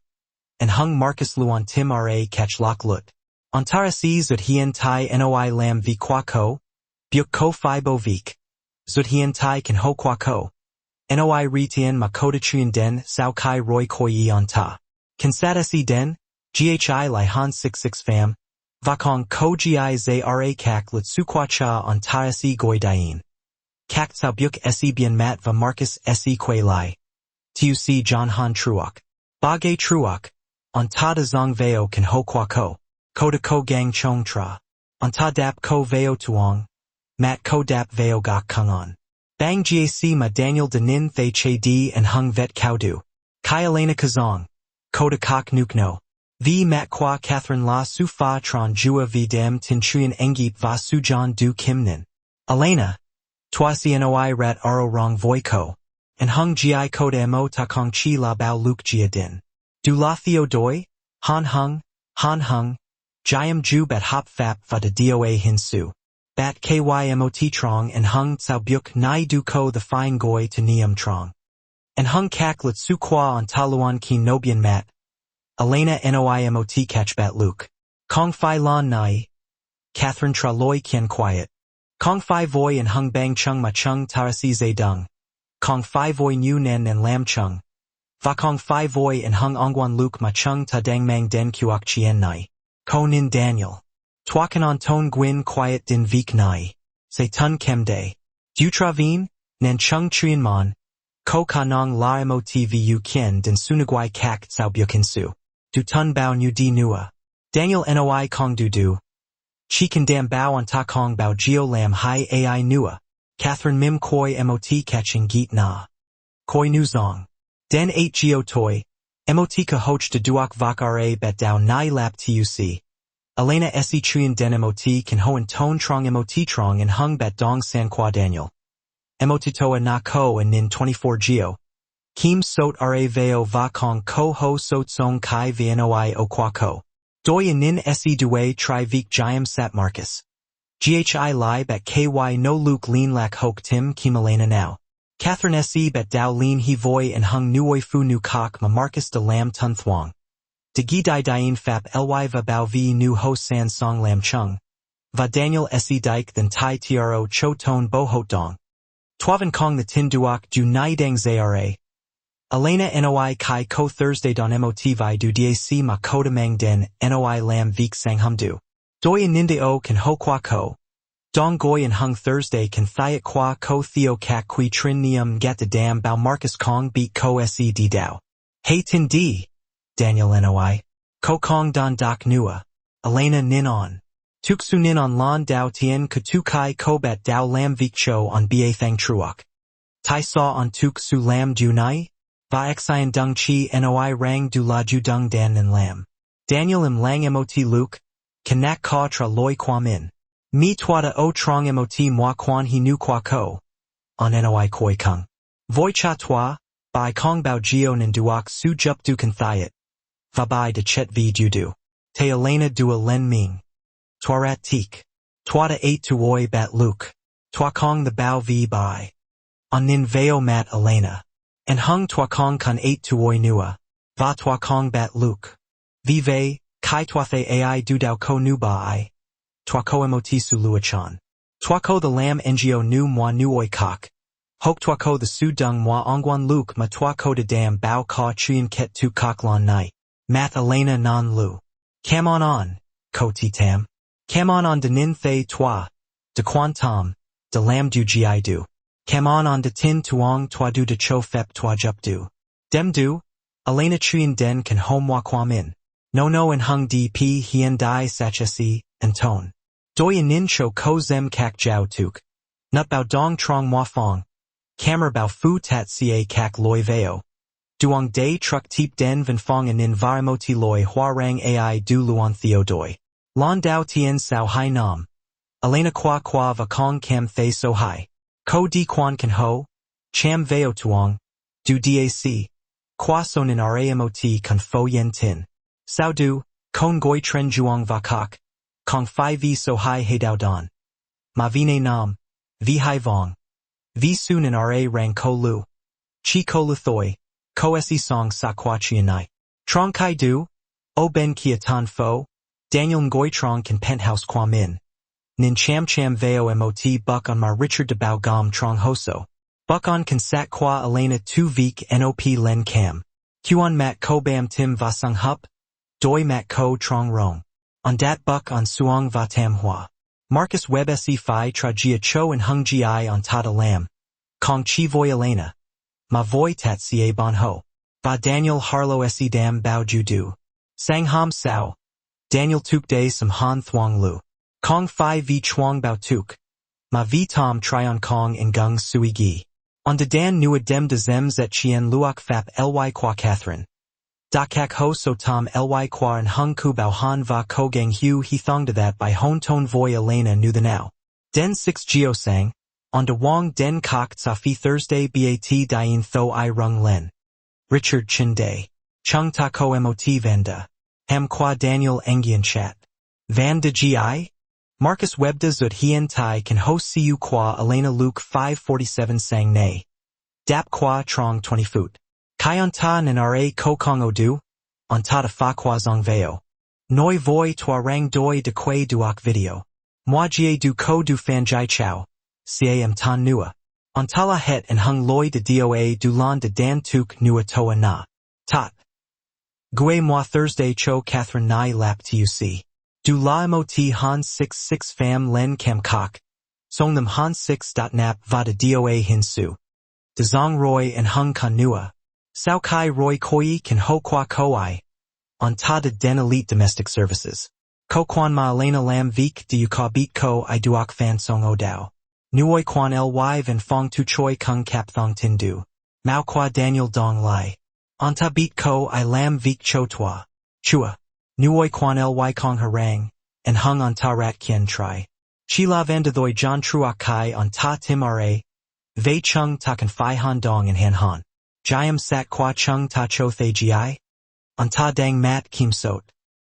And hung Marcus luon tim ra catch lok lut. On tara si zut hien tai noi lam vi qua ko. Buk ko fi bo vik. Zut hien tai kan ho qua ko. Noi retien ma koda chuen den sao kai roi koi on ta. Consat se den. Ghi li han 66 fam. Vakong ko gi zay ra kak lut su qua cha on tara si goi dien. Kak sao buk se bien mat va Marcus se quay lai. Tu si John Han truok. Bagay truok. On ta de zong veo kan ho qua ko. Ko de ko gang chong tra. On ta dap ko veo tuong. Mat ko dap veo gok kung on. Bang gac ma Daniel de nin thay che di and hung vet kao du. Kai Elena kazong. Ko de kok nuk no. V mat qua Catherine la su fa tron jua v dem tin chuyen engip va su john du kimnin. Elena. Toi si noi rat aro rong voi ko. And hung gi ko de mo ta kong chi la bao luk gia din. Du la theo doi, han hung, jiam ju bat hop fap va de doa hin su. Bat kymot trong and hung tsao buk nai du ko the fine goi to nium trong. And hung kak lut su qua on taluan ki nobian mat. Elena noimot catch bat luke. Kong fi lon nai. Catherine tra loi kien quiet. Kong Phi Voi and Hung Bang Chung Ma Chung Tarasi Zay Dung. Kong Phi Voi Nu Nen and Lam Chung. Va Kong Phi Voi and Hung Ongwan Luke Ma Chung Ta Dang Mang Den Kuok Chien Nai. Ko Nin Daniel. Twakan on Ton Gwyn Quiet Din Vik Nai. Say Tun Kem Day. Du Traveen, Nen Chung Trien Mon. Ko Ka Nong La Motvu Kien Din Sunagwai Kak Tsao Byokin Su. Du Tun Bao Nu Di Nua. Daniel Noi Kong Du Du. Chi Kan Dam Bao on Ta Kong Bao Geo Lam Hai Ai Nua. Catherine Mim Koi Mot Catching Geet Na. Koi Nu Zong. Den 8 Geo Toy. Mot Ka Hoch de Duok Vok Ra Bet Dao Nai Lap Tuc. Elena Se Trien Den Mot Kan Hoen Ton Trong Mot Trong and Hung Bet Dong San Qua Daniel. Motitoa Na Ko and Nin 24 Geo. Kim Sot Ra Veo Va Kong Ko Ho Sot Song Kai Vnoi O Qua Ko. Doi and Nin Se Due Tri Vik Jiam Sat Marcus. Ghi Lai Bet Ky No Luke Lean Lak Hok Tim Kim Elena Now. Catherine Se Bet Dao Lean He Voi and Hung Nuoi Fu Nu Kok Ma Marcus de Lam Tun Thuong. De Gi Dai Dien Fap Ly Va Bao Vi Nu Ho San Song Lam Chung. Va Daniel Se Dike Then Tai Tro Cho Ton Bo Hot Dong. Tuavan Kong the Tin Duok Du Nai Dang Zara. Elena Noi Kai Ko Thursday Don Mot Vi Du Dac Ma Koda Mang Den Noi Lam Vik Sang Hum Du. Doi and Ninde O Kan Ho Qua Ko. Dong Goi and Hung Thursday Kan Thiat Qua Ko Theo Kak Qui Trin Nium Gat the Dam Bao Marcus Kong Beat Ko Se D Dao. Hey Tin D. Daniel Noi. Ko Kong Don Doc Nua. Elena Nin On. Tuk Su Nin On Lon Dao Tien Katu Kai Ko Bet Dao Lam Vik Cho on Ba Thang Truok. Tai Saw on Tuk Su Lam Du Nai. Va Xian Dung Chi Noi Rang Du La Ju Dung Dan Nin Lam. Daniel Im Lang Mot Luke. Kanak Ka Tra Loi Qua Min. Mi Twada O Trong Mot Moi Quan He Nu Qua Ko. On Noi Koi Kung. Voi Cha Twa. Bai Kong Bao Geo Nin Duok Su Jup Du Kan Thiat. Va Bai De Chet Vi Du Du. Te Elena Dua Len Ming. Twarat Teek. Twada 8 Tuoi Bat Luke. Twa Kong the Bao Vi Bai. On Nin Veo Mat Elena. And Hung Twa Kong Kan 8 Tuoi Nua. Va Twa Kong Bat Luke. Vive, Kai Twathe Ai Du Dao Ko Nu Bai. Twa Ko Mot Su Luachan. Twa Ko the Lam Ngo Nu Moi Nuoi Kok. Hok Twa Ko the Su Dung Moi Ongwan Luke Ma Twa Ko de Dam Bao Ka Chien Ket Tu Kok Lon Nai. Mat Elena Non Lu. Cam on, Ko Ti Tam. Cam on de Nin Thay Twa. De Quan Tom. De Lam Du Gi Du. Cam on de Tin Tuong Twa Du de Cho Fep Twa Jup Du. Dem Du. Elena Trien Den Kan Hom Wa Qua Min. No and Hung DP Hien Dai Sachasi, and Tone. Doi Nin Cho Ko Zem Kak Jiao Tuk. Nut Bao Dong Trong Moi Fong. Kamer Bao Fu Tat Ca Kak Loi Veo. Duong Day Truck Teep Den Van Fong and Nin Varimoti Loi Hua Rang Ai Du Luon Theo Doi. Lon Dao Tien Sao Hai Nam. Elena Qua Qua Va Kong Cam Thay So Hai. Ko Di Quan Kan Ho. Cham Veo Tuong. Du Dac. Qua Son in Ramot Kan Fo Yen Tin. Sao Du. Kon Goi Tren Juong Va Kok. Kong Phi Vi So Hai He Dao Don. Ma Vine Nam. Vi Hai Vong. Vi Sun in Ra Rang Ko Lu. Chi Ko Lu Thoi. Ko Se Song Sa Qua Chianai. Trong Kai Du. O Ben Kia Tan Fo. Daniel Ngoi Trong Kan Penthouse Qua Min. Nin Cham Veo Mot Buck on Mar Richard de Bao Gam Trong Hoso. Buck on Kan Sat Qua Elena Tu Vik Nop Len Cam. Kuan Mat Ko Bam Tim Va Sung Hup. Doi Mat Ko Trong Rong. On Dat Buck on Suong Va Tam Hua. Marcus Web Se Phi Tra Gia Cho and Hung Gi on Tata Lam. Kong Chi Voi Elena. Ma Voi Tat Ca Bon Ho. Va Daniel Harlo Se Dam Bao Ju Du. Sang Ham Sao. Daniel Tuk Day Sam Han Thuong Lu. Kong Phi Vi Chuang Bao Tuk. Ma Vi Tom Tryon Kong and Gung Sui Gi. On de Dan Nua Dem de Zem Zet Chien Luok Fap Ly Qua Catherine. Da Kak Ho So Tom Ly Qua and Hung Ku Bao Han Va Ko Gang Hu He Thong de That by Hon Ton Voi Elena Nu the Now. Den 6 Geo Sang. On de Wong Den Kok Tsa Phi Thursday Bat Dien Tho I Rung Len. Richard Chin Day. Chung Ta Ko Mot Vanda. Ham Qua Daniel Engian Chat. Van de Gi? Marcus Webda Zut Hien Tai Kan Ho Siu Qua Elena Luke 547 Sang Nay. Dap Qua Trong 20 Foot. Kai Ta Nan Ra Ko Kong Odu. On Ta de Fa Qua Zong Veo. Noi Voi Twa Rang Doi de Quay Duok Video. Moi jie du ko du fan jai chow, cam tan nua. On ta la het and hung loi de doa du lan de dan tuk nua toa na. Tot. Gue moi Thursday cho Catherine nai lap tuc. Du la mot han 66 fam len cam kok. Song them han 6.nap va de doa hin su. De zong roy and hung kan nua. Sao kai roy koi kan ho kwa koi. On ta de den elite domestic services. Ko kwan ma Elena lam vik de ka beat ko I duok fan song o dao. Nuoi kwan ly van fong tu choi kung kap thong tin du. Mao kwa Daniel dong lai. On ta beat ko I lam vik cho tua. Chua. Nuoi kwan ly kong harang. And hung on ta rat kien try. Chi la van de thoi John truok kai on ta tim ra. Vei chung ta kan fi han dong and han han. Jiam sat kwa chung ta cho thay gi. On ta dang mat kim sot.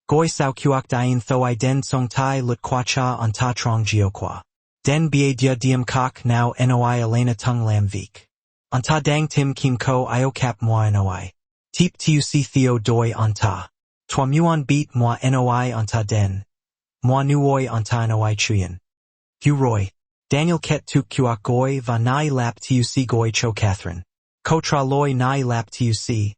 Goi sao kuok dien tho I den song tai lut kwa cha on ta trong gio kwa. Den ba dia diem kok now noi Elena tung lam vik. On ta dang tim kim ko io cap moi noi. Teep tuc theo doi on ta. Twa muon beat moi noi on ta den. Moi nuoi on ta noi chuyen. Hu roy. Daniel ket tuk kuok goi va nai lap tuc goi cho Catherine. Ko tra loi nai lap tuc.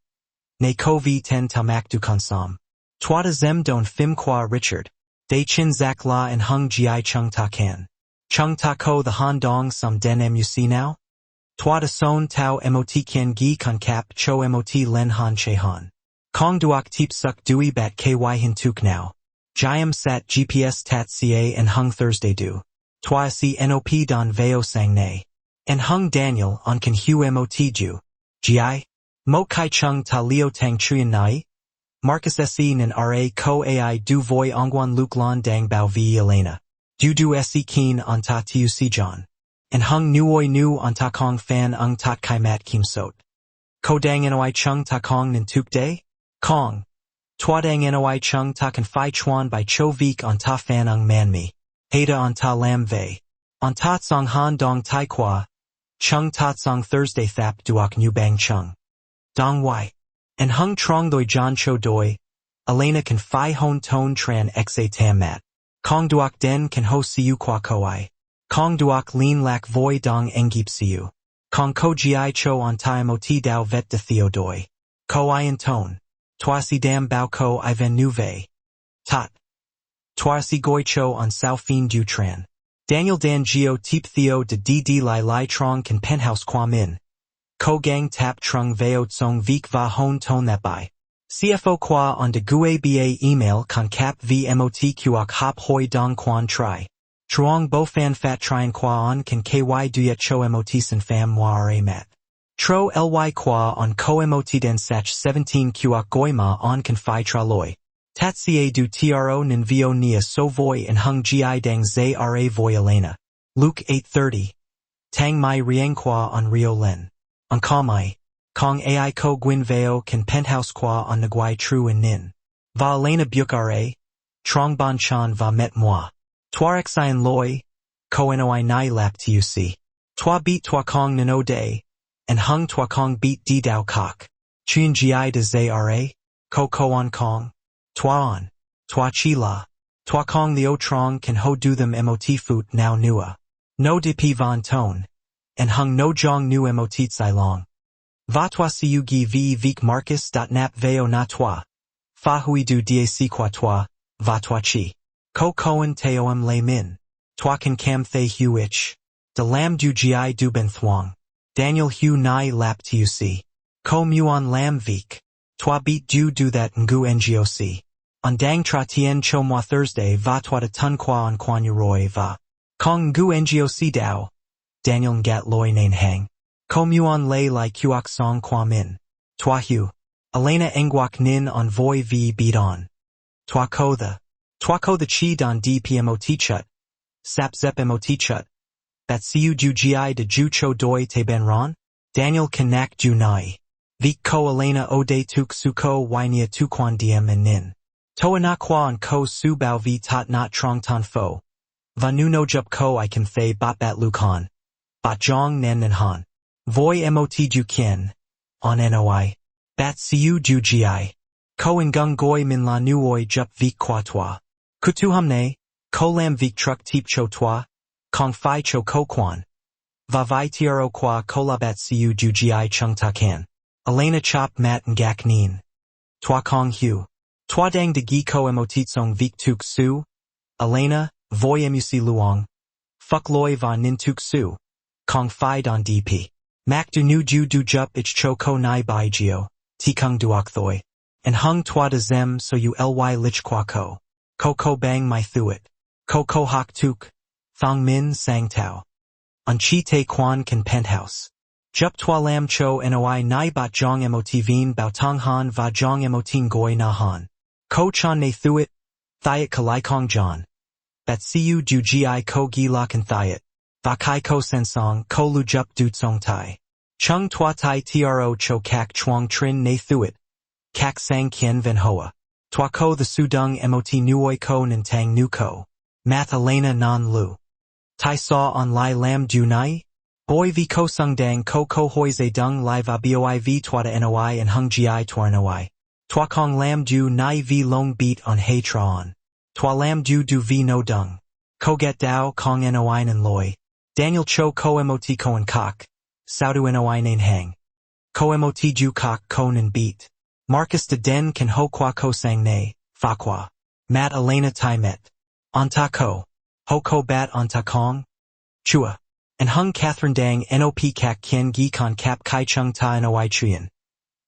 Ne ko vi ten tamak du konsam. Twada zem don fim qua Richard. They chin zak la and hung gi chung ta kan. Chung ta ko the han dong some den muc now? Twada son tau mot kien gi kan kap cho mot len han che han. Kong duok teep suk dui bat ky hin tuk now. Jiam sat GPS tat ca and hung Thursday du. Twa si nop don veo sang ne. And hung Daniel on kan hu mot ju. Gi? Mo kai chung ta leo tang chuyen nai? Marcus se nan ra ko ai du voi ongwan luk lan dang bao vi Elena. Du se keen on ta tuc John. And hung nuoi nu on ta kong fan ung tot kai mat kim sot. Ko dang noi chung ta kong nin tuk day? Kong. Twa dang noi chung ta kan fi chuan by cho vik on ta fan ung man me. Hada on ta lam vei. On ta song han dong tai kwa. Chung ta song Thursday thap duok nu bang chung. Dong wai. And hung trong doi John cho doi. Elena kan fi hon ton tran xa tam mat. Kong duok den kan ho siu kwa koi. Kong duok lean lak voi dong engip siu. Kong ko gi cho on ta mot dao vet de theo doi. Ko I in ton. Twa si dam bao ko I ven nu vei. Tot. Twa si goi cho on sao fin du tran. Daniel dan geo teep theo de dd lai trong kan penthouse kwa min. Ko gang tap trung veo tsong vik va hon ton that by. CFO qua on de gue ba email con cap vmot kuok hop hoi dong quan tri. Truong bo fan fat trien qua on can ky duyet cho mot sin fam moi ra mat. Tro ly qua on ko mot den sach 17 kuok goima on can fi tra loi. Tat ca du tro nin vio nia so voi and hung gi dang zay ra voi Elena. Luke 8:30. Tang mai rieng qua on rio len. On kamai. Kong ai ko gwin veo kan penthouse qua on nguai tru in nin. Va Elena byuk ra. Trong ban chan va met moi. Twarek xian loi. Ko noi nai lap tuc. Twa beat twa kong nano day. And hung twa kong beat di dao kok. Chun gi de zay ra. Ko on kong. Twa on. Twa chi la. Twa kong the o trong can ho do them mot foot now nua. No de pi van tone. And hung no jong nu mot tsai long. Va toi siu gi v vik marcus.nap veo na toi. Fa hui du dac qua toi, va toi chi. Ko koen teoem lay min. Toi kan cam thay hu ich. De lam du gi du ben thwang. Daniel hu nai lap tuc. Ko muon lam vik. Toi beat do that ngu ngoc. On dang tra tien cho moi Thursday va toi de tun qua on quan roy va. Kong ngu ngoc dao. Daniel ngat loy nain hang. Ko muon lay lai kuok song kwa min. Twa hu. Elena engwak nin on voi v beat on. Twa ko the chi don dpmot chut. Sap zep mot chut. That siu ju gi de ju cho doi te ben ron? Daniel kanak ju nai. Vik ko Elena o de tuk su ko wainia tu quan diem and nin. Toa na kwa on ko su bao vi tot not trong ton fo. Va nu no jup ko I can thay bat bat lukan. Bat jong nen and han. Voi mot ju kien. On noi. Bat siu ju gi. Ko and gung goi min la nuoi jup vik kwa toa. Kutu humne. Ko lam vik truk tip cho toi, kong fi cho ko quan. Va vi tro qua kolabat siu ju gi chung ta kan. Elena chop mat ngak neen. Toi kong hu. Toi dang de gi ko emotsong vik tuk su. Elena, voi muc luong. Fuck loi va nin tuk su. Kong fi don dp. Mak du nu ju du jup ich cho ko nai bai geo. Ti kung duok thoi. And hung toi de zem so you ly lich qua ko. Ko bang my thuit. Ko hok tuk. Thong min sang tau. On chi te quan kan penthouse. Jup toi lam cho noi nai bat jong mot veen bao tong han va jong motin goi na han. Ko chan ne thuit. Thiat kalai kong john. Bat siu ju gi ko gi la kan thiat. Va kai ko sen song ko lu jup du tsong tai. Chung toi tai tro cho kak chuang trin ne thuit. Kak sang kien ven hoa. Toi ko the sudung mot nuoi ko nan tang nu ko. Math Elena non lu. Tai saw on lai lam du nai? Boy vi ko sung dang ko hoi ze dung lai va boi v twada noi and hung gi twar noi. Twa kong lam du nai v long beat on hei traon. Twa lam du v no dung. Ko get dao kong noi nan loi. Daniel cho ko mot ko en kok. Sao du noi nan hang. Ko mot ju kok ko nan beat. Marcus de den kan ho qua ko sang ne, fa qua. Mat Elena tai met. On ta ko. Ho ko bat on ta kong. Chua. And hung Catherine dang nop kak kien gi con kap kai chung ta noi chuyen.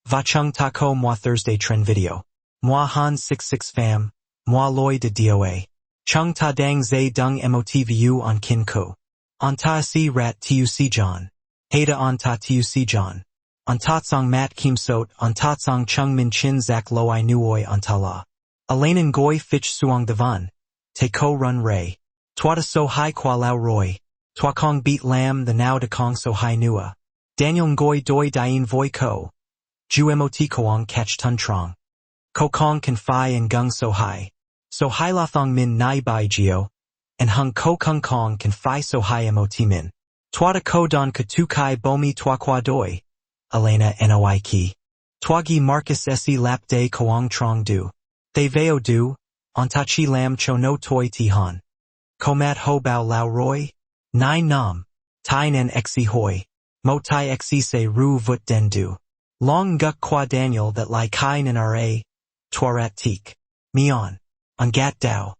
Va chung ta ko moi Thursday trend video. Moi han 66 fam. Moi loi de doa. Chung ta dang zay dung mot vu on kin ko. On ta si rat tuc john. Hada on ta tuc john. On ta tsong mat kim sot on ta tsong chung min chin zak loi nuoi on ta la. Elaine goi fich suong devan. Te ko run ray. Twada so hai qua lao roy. Twa kong beat lam the now de kong so hai nua. Daniel ngoi doi dien voi ko. Ju mot koong catch tun trong. Ko kong kan fi and gung so hai. So hai la thong min nai bai geo. And hung ko kung kong kan fi so hai mot min. Twada ko don katu kai bomi twa qua doi. Elena noi ki. Twagi Marcus se lap de koong trong du. They veo du. On ta chi lam cho no toi ti han. Komat ho bao lao roy. Nai nam. Tai nen xi hoi. Mo tai xi se ru vut den du. Long guk qua Daniel that lai kai nen ra. Twarat teak. Mion. On gat dao.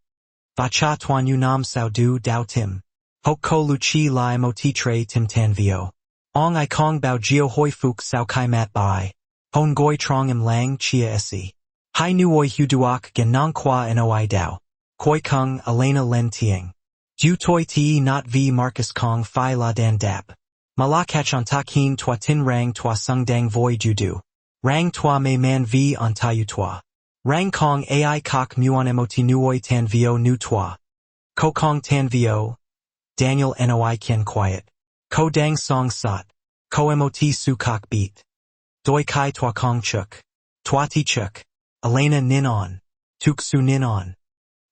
Va cha tuan yu nam sao du dao tim. Hok ko lu chi lai mo ti tre tim tan vio. Ong I kong bao geo hoi fuk sao kai mat bai. Hon goi trong im lang chia se. Hai nuoi hu duok gen nong qua noi dao. Koi kung Elena len tieng. Du toi ti not v Marcus kong fi la dan dap. Mala catch on ta keen twa tin rang twa sung dang voi ju du. Rang twa me man v on ta yu twa. Rang kong ai kok muon mot nuoi tan vio nu twa. Ko kong tan vio. Daniel noi kien quiet. Ko dang song sot. Ko mot su kok beat. Doi kai twa kong chuk. Twa ti chuk. Elena nin on. Tuk su nin on.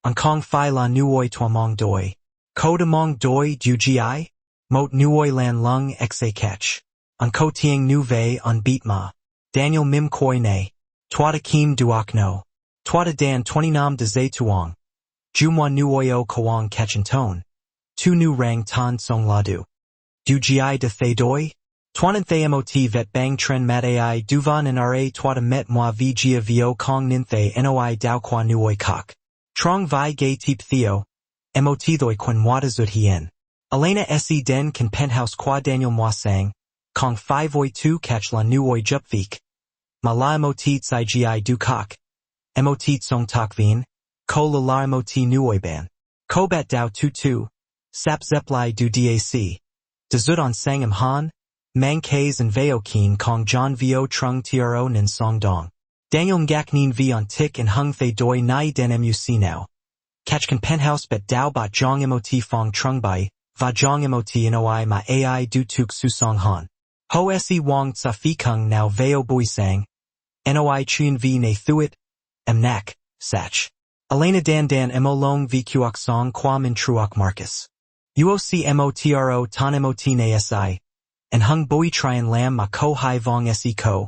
On kong fi la nuoi twa mong doi. Ko de mong doi ju gi? Mot nuoi lan lung xa catch. On ko tieng nu vei on beat ma. Daniel mim koi ne. Twada kim duok no. Twada dan 20 nam de zay tuong. Jumwa nuoi o koong catch and tone. Tu nu rang tan song la du. Du gi de thay doi? Twanan thay mot vet bang tren mat ai duvan and ra twada met moi v gia vio kong nin thay noi dao qua nuoi kok. Trong vi gay tip theo. Mot thoi quan wada zut hien. Elena se den kan penthouse qua Daniel moi sang. Kong 5 voi 2 catch la nuoi jup vik. Ma la mot tsai gi du kok. Mot song tok vien. Ko la la mot nuoi ban. Ko bat dao tu tu. Sap zeplai du dac. De zut on sang im han. Mang kays and veo keen kong john vio trung tro nin song dong. Daniel ngak nin v on tik and hung thay doi nai den muc now. Catch kan penthouse bet dao bat jong mot fong trung bai, va jong mot noi ma ai du tuk su song han. Ho se wong tsa fi kung now veo bui sang. Noi chun v ne thuit. Nak, sach. Elena dan mo long v kuok song qua min truok Marcus. Uoc motro tan mot na si. And hung bui trien lam ma ko hai vong se ko.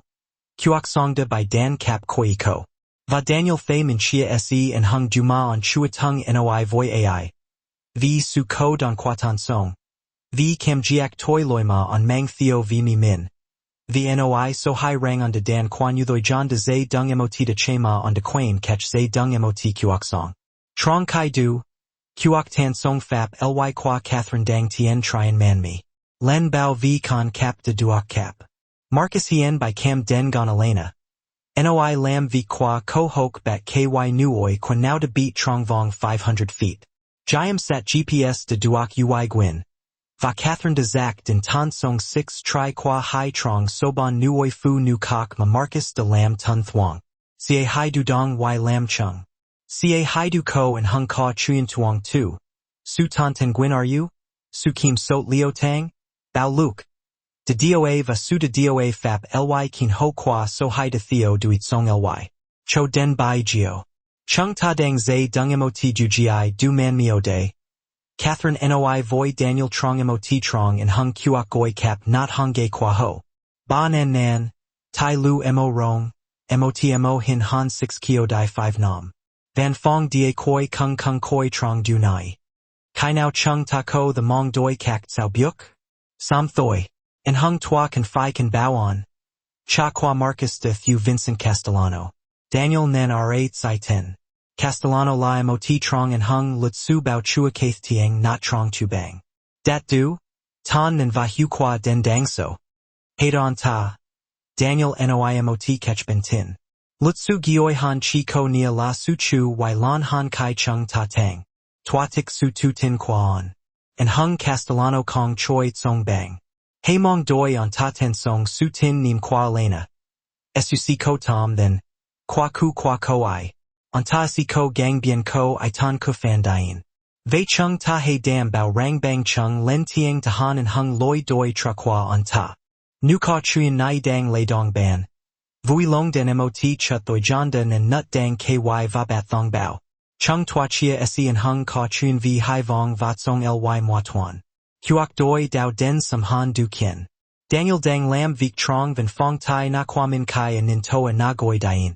Kuok song de by dan kap koi ko. Va Daniel thay min chia se and hung juma on chuatung noi voi ai. V su ko don qua tan song. V kam jiak toi loima on mang theo v mi min. V noi so hai rang on de dan quan yu thoi john de zay dung mot de chema on de quain catch zay dung mot kuok song. Trong kai du. Kuok tan song fap ly qua Catherine dang tien trien man me. Len bao v con cap de duok cap. Marcus hien by cam den gon Elena. Noi lam v qua ko hok bat ky nuoi quan now to beat trong vong 500 feet. Jiam sat GPS de duok ui gwin. Va Catherine de Zac din tan song 6 tri qua hai trong soban nuoi fu nu kok ma Marcus de lam tun thuong. Ca hai du dong y lam chung. Ca hai du ko and hung ka chuyen tuong tu. Su tan ten gwin are you? Su kim sot leo tang? Bao luke. De doa va su de doa fap ly kin ho qua so hai de theo duit song ly. Cho den bai geo. Chung ta dang zay dung mot du gi du man mio de. Catherine noi voi Daniel trong mot trong and hung kuok goi cap not hung gay qua ho. Ba nan nan. Tai lu mo rong. Motmo hin han 6 kio di 5 nam. Van fong da koi kung koi trong du nai. Kai now chung ta ko the mong doi kak sao byuk. Sam thoi. And hung tua can fi can bow on. Cha qua Marcus de Thu Vincent Castellano. Daniel nen ra tsai ten. Castellano la mot trong and hung lutsu bao chua kaith tiang not trong tu bang. Dat du? Tan nen va hu qua den dang so. Hadon ta. Daniel noi mot catch ben tin. Lutsu gioi han chi ko nia la su chu y lan han kai chung ta tang. Tua tik su tu tin qua on. And hung Castellano kong choi tsong bang. Hey mong doi on ta ten song su tin nim qua Elena. Suc ko tom then. Qua ko I. On ta si ko gang bien ko I tan ko fan dien. Vei chung ta hey dam bao rang bang chung len tiang ta han and hung loi doi tra qua on ta. Nu ka chuyen nai dang lay dong ban. Vui long den mot chut thoi jondan and nut dang ky va bat thong bao. Chung tua chia se and hung ka chuyen v hai vong vat song ly moi tuan. Kuok doi dao den sam han du kien. Daniel dang lam vik trong van fong tai na kwa min kai and nin toa na goi dien.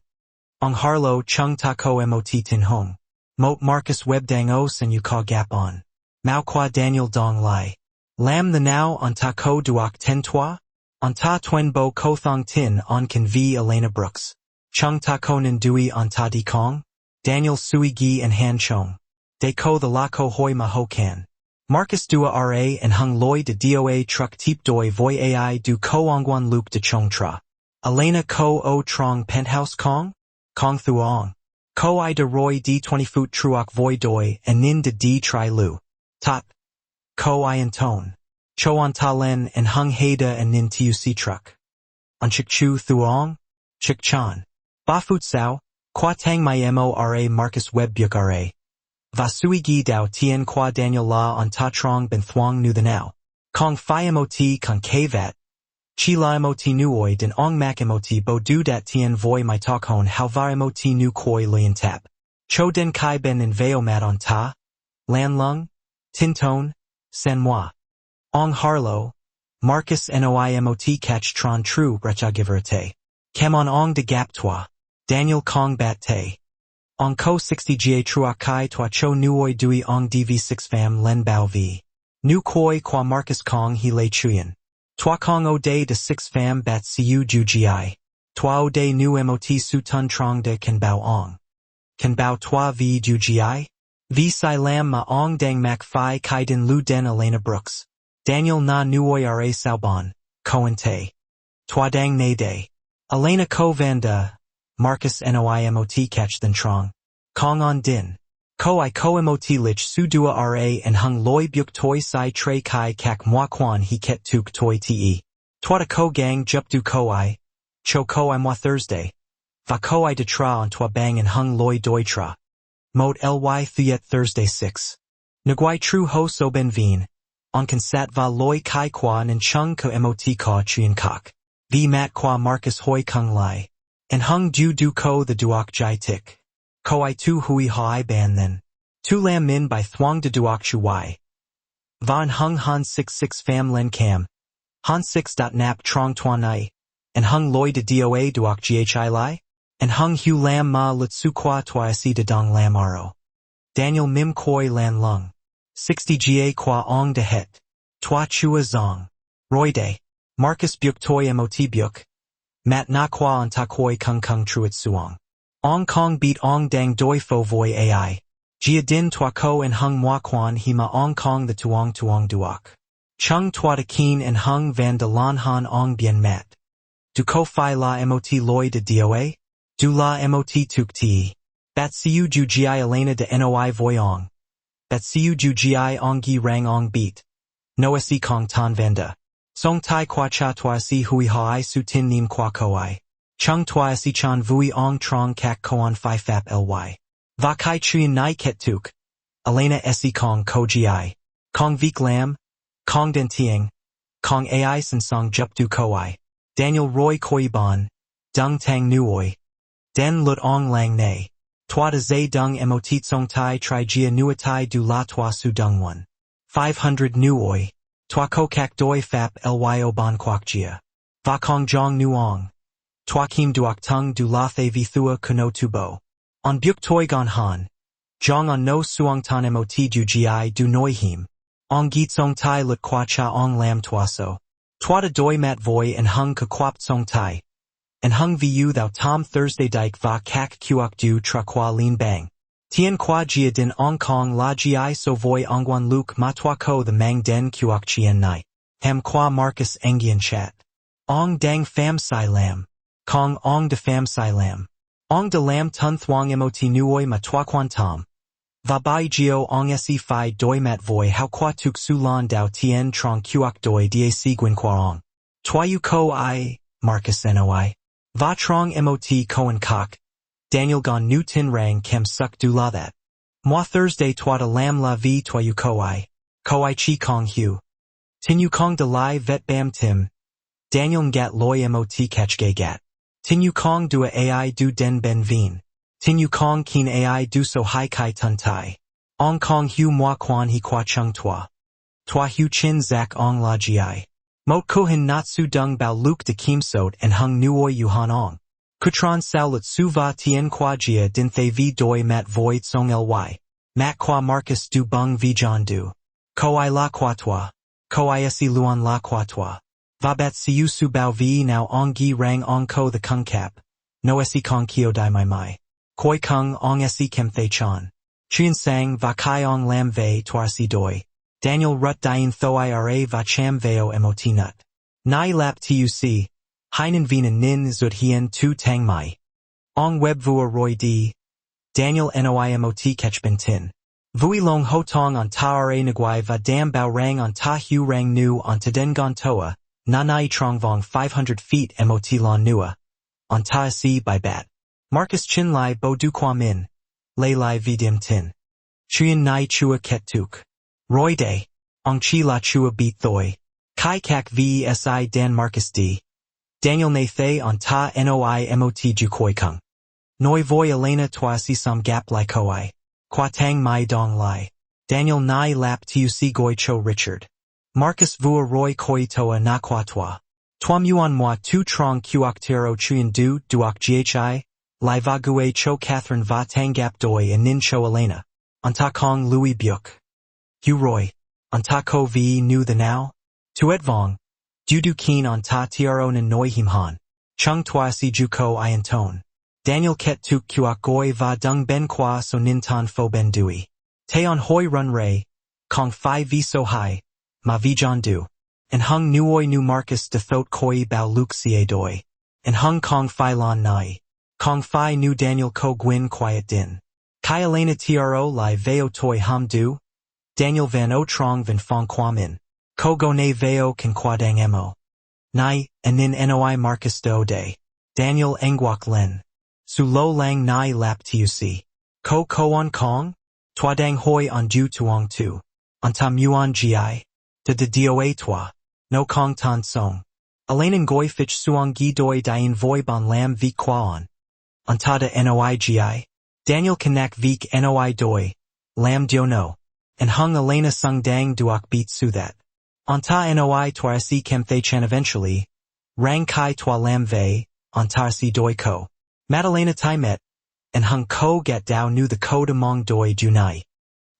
Ong harlo chung ta ko mot tin hong. Mot Marcus web dang os and you ka gap on. Mao qua Daniel dong lai. Lam the now on ta ko duok ten toa? On ta twen bo ko thong tin on can v Elena Brooks. Chung ta ko nin dui on ta di kong? Daniel sui gi and han chong. De ko the la ko hoi ma ho can. Marcus dua ra and hung loi de doa truck teep doi voi ai du ko ongwan luke de chong tra. Elena ko o trong penthouse kong? Kong thuong. Ko I de roy d 20 foot truok voi doi and nin de d tri lu. Tot. Ko I and tone. Cho on ta len and hung heda and nin tuc truck. On chik chu thuong? Chik chan. Ba foot sao? Qua tang my mora Marcus web byuk ra. Va sui gi dao tien qua Daniel la on ta trong ben thuong nu the now. Kong fi mot con k vat. Chi la mot nuoi den ong mak mot bo du dat tien voi my talk hon how va mot nu koi lian tap. Cho den kai ben in veo mat on ta. Lan lung. Tin tone. Sen moi. Ong harlo. Marcus noi mot catch tron true brecha giverate. Kem on ong de gap toi. Daniel kong bat te. Ong ko 60 ga trua kai tua cho nuoi dui ong dv6 fam len bao v. Nu koi qua Marcus kong he lay chuyen. Tua kong o day de 6 fam bat siu ju gi. Tua o day nu mot su tun trong de kan bao ong. Kan bao tua v ju gi? V si lam ma ong dang mak fi kai din lu den Elena Brooks. Daniel na nuoi ra saubon. Koen te. Tua dang ne day. Elena ko vanda. Marcus noi mot catch then trong. Kong on din. Ko I ko mot lich su dua ra and hung loi byuk toi sai tre kai kak moi quan he ket tuk toi te. Twata ko gang jup du ko I. Cho ko I moi Thursday. Va ko I de tra on twa bang and hung loi doi tra. Mot ly thuyet Thursday 6. Nguai tru ho so ben veen. On kan sat va loi kai quan and chung ko mot ka chien kak. V mat qua Marcus hoi kung lai. And hung du ko the duok jai tik. Ko I tu hui hai ban then. Tu lam min by thuang de duok chu y. Van hung han 66 fam len cam. Han 6 dot nap trong tuan I. And hung loi de doa duok ghi lai. And hung hu lam ma lutsu qua twi si de dong lam aro. Daniel mim koi lan lung. 60 ga qua ong de het. Tua chua zong. Roy de. Marcus Buk toi mot Buk. Mat na qua on ta koi kung kung truit suong. Ong kong beat ong dang doi fo voi ai. Jia din tua ko and hung moi quan hima ong kong the tuong duok. Chung tua de keen and hung van de lan han ong bien mat. Du ko fi la mot loi de doa? Du la mot tuk ti. Bat siu ju gi elena de noi voyong. Bat siu ju gi ong gi rang ong beat. Noa si kong tan vanda. Song tai qua cha tua si hui hai su tin nim qua koi. Chung tua si chan vui ong trong kak koan fi fap ly. Va kai chien nai ket tuk. Elena si kong ko gi. Kong vik lam. Kong den tieng. Kong ai san song jup du koi. Daniel Roy Koi Bon, Dung Tang Nuoi. Den Lut Ong Lang Ne. Tua de Zay Dung Motit Song Tai Tri Jia Nuatai Du La Tua Su Dung 1. 500 Nuoi. Tua Ko Kak Doi Fap Lyo Bon Kwak Jia. Va Kong Jong Nuong. Tua Kim Duok Tung Du La Thay Vi Thua Kuno Tubo. On Buk Toi Gon Han. Jong On No Suong Tan Mot Ju Gi Du Noi Him. Ong Git Song Tai Lut Kwa Cha Ong Lam Tuaso. Tua de Doi Mat Voi and Hung Ka Kwap Song Tai. And Hung Vu Thou Tom Thursday Dike Va Kak Kuok Du Tra Kwa Lin Bang. Tien Kwa Jia Din Ong Kong La Gi So Voi Ongwan Luke Ma Tua Ko the Mang Den Kuok Chien Nai. Ham Kwa Marcus Engian Chat. Ong Dang Pham Sai Lam. Kong Ong de Pham Sai Lam. Ong de Lam Tun Thuong Mot Nuoi Ma Tua Quan Tom. Va Bai Gio Ong Se Phi Doi Mat Voi How Qua Tuk Su Lan Dao Tien Trong Kuok Doi Dac Gwin Kwa Ong. Tuayu Ko I, Marcus Noi. Va Trong Mot Koan Kok. Daniel Gon Nu Tin Rang Kem Suk Du La That. Moi Thursday Tua de Lam La Vi Tuayu Ko I. Ko I Chi Kong Hu. Tinu Kong de Lai Vet Bam Tim. Daniel Ngat Loi Mot Catch Gay Gat. Tinu Kong Dua Ai Du Den Ben Veen. Tinu Kong Keen Ai Du So Hai Kai Tun Tai. Ong Kong Hu Moi Quan He Qua Chung Tua. Tua Hu Chin Zak Ong La Gi. Mot Kohin Natsu Dung Bao Luke de Kim Sot and Hung Nuoi Yuhan Ong. Kutran Salut Su Va Tien Qua Jia Din Thay Vi Doi Mat Void Song Ly. Mat Qua Marcus Du Bung Vi John Du. Ko I La Qua Tua. Ko I Si Luan La Qua Tua. Va Bat Siu Su Bao Vi Now Ong Gi Rang Ong Ko the Kung Cap. No Si Kong Kio Dai Mai. Koi Kung Ong Se Kem Thay Chan. Chien Sang Va Kai Ong Lam Vei Tuar Si Doi. Daniel Rut Dien Thoi Ra Va Cham Veo Mot Nut. Nai Lap Tuc. Hainan Vina Nin Zut Hien Tu Tang Mai. Ong Web Vua Roy D. Daniel Noi Mot Kech Ben Tin. Vui Long Ho Tong on Ta Ra Nguai Va Dam Bao Rang on Ta Hu Rang Nu on Taden Gon Toa. Nanai Trong Vong 500 feet Mot Lon Nua. On Ta Si by Bat. Marcus Chin Lai Bo Du Kwa Min. Lay Lai Vidim Tin. Chuen Nai Chua Ket Tuk. Roy Day. Ong Chi La Chua Beat Thoi. Kai Kak Vesi Dan Marcus D. Daniel Na Thay on Ta Noi Mot Ju Koi Kung. Noi Voi Elena Tua Si Sam Gap Lai Koi. Kwa Tang Mai Dong Lai. Daniel Nai Lap Tuc Goi Cho Richard. Marcus Vua Roy Koi Toa Na Kwa Tua. Tuam Yuan Moi Tu Trong Kuok Tero Chuyen Du Duok Ghi. Lai Va Gue Cho Catherine Va Tang Gap Doi and Nin Cho Elena. On Ta Kong Louis Buk. Hu Roy. On Ta Ko Vi Nu The Now. Tuet Vong. Du Du Keen on Ta Tiaro Nan Noi Him Han. Chung Tua Si Ju Ko Ian Tone. Daniel Ket Tuk Kuok Goi Va Dung Ben Kwa So Nin Tan Fo Ben Dui. Taeon Hoi Run Ray. Kong Phi Vi So Hai. Ma Vi John Du. And Hung Nuoi Nu Marcus De Thot Koi Bao Luke Sie Doi. And Hung Kong Phi Lon Nai. Kong Phi Nu Daniel Ko Gwyn Quiet Din. Kai Elena Tro Lai Veo Toi Ham Du. Daniel Van O Trong Van Fong Kwa Min. Ko Go Ne Veo Kan Kwa Dang Mo. Nai, Anin Noi Marcus Do Day. Daniel Engwak Len. Su Lo Lang Nai Lap Tuc. Ko Koan Kong. Tua Dang Hoi On Ju Tuong Tu. On Tam Yuan Gi. De Doa Tua. No Kong Tan Song. Elaine Ngoi Fich Suong Gi Doi Dien Voi Bon Lam Vi Kwaon. On Ta De Noi Gi. Daniel Kanak Vik Noi Doi. Lam Dio No. And Hung Elena Sung Dang Duok Beat Su That. On Ta Noi Tua Si Kem Thay Chan eventually. Rang Kai Tua Lam Vei. On Ta Si Doi Ko. Madalena Tai Met. And Hung Ko Get Dao Nu the Ko De Mong Doi Junai.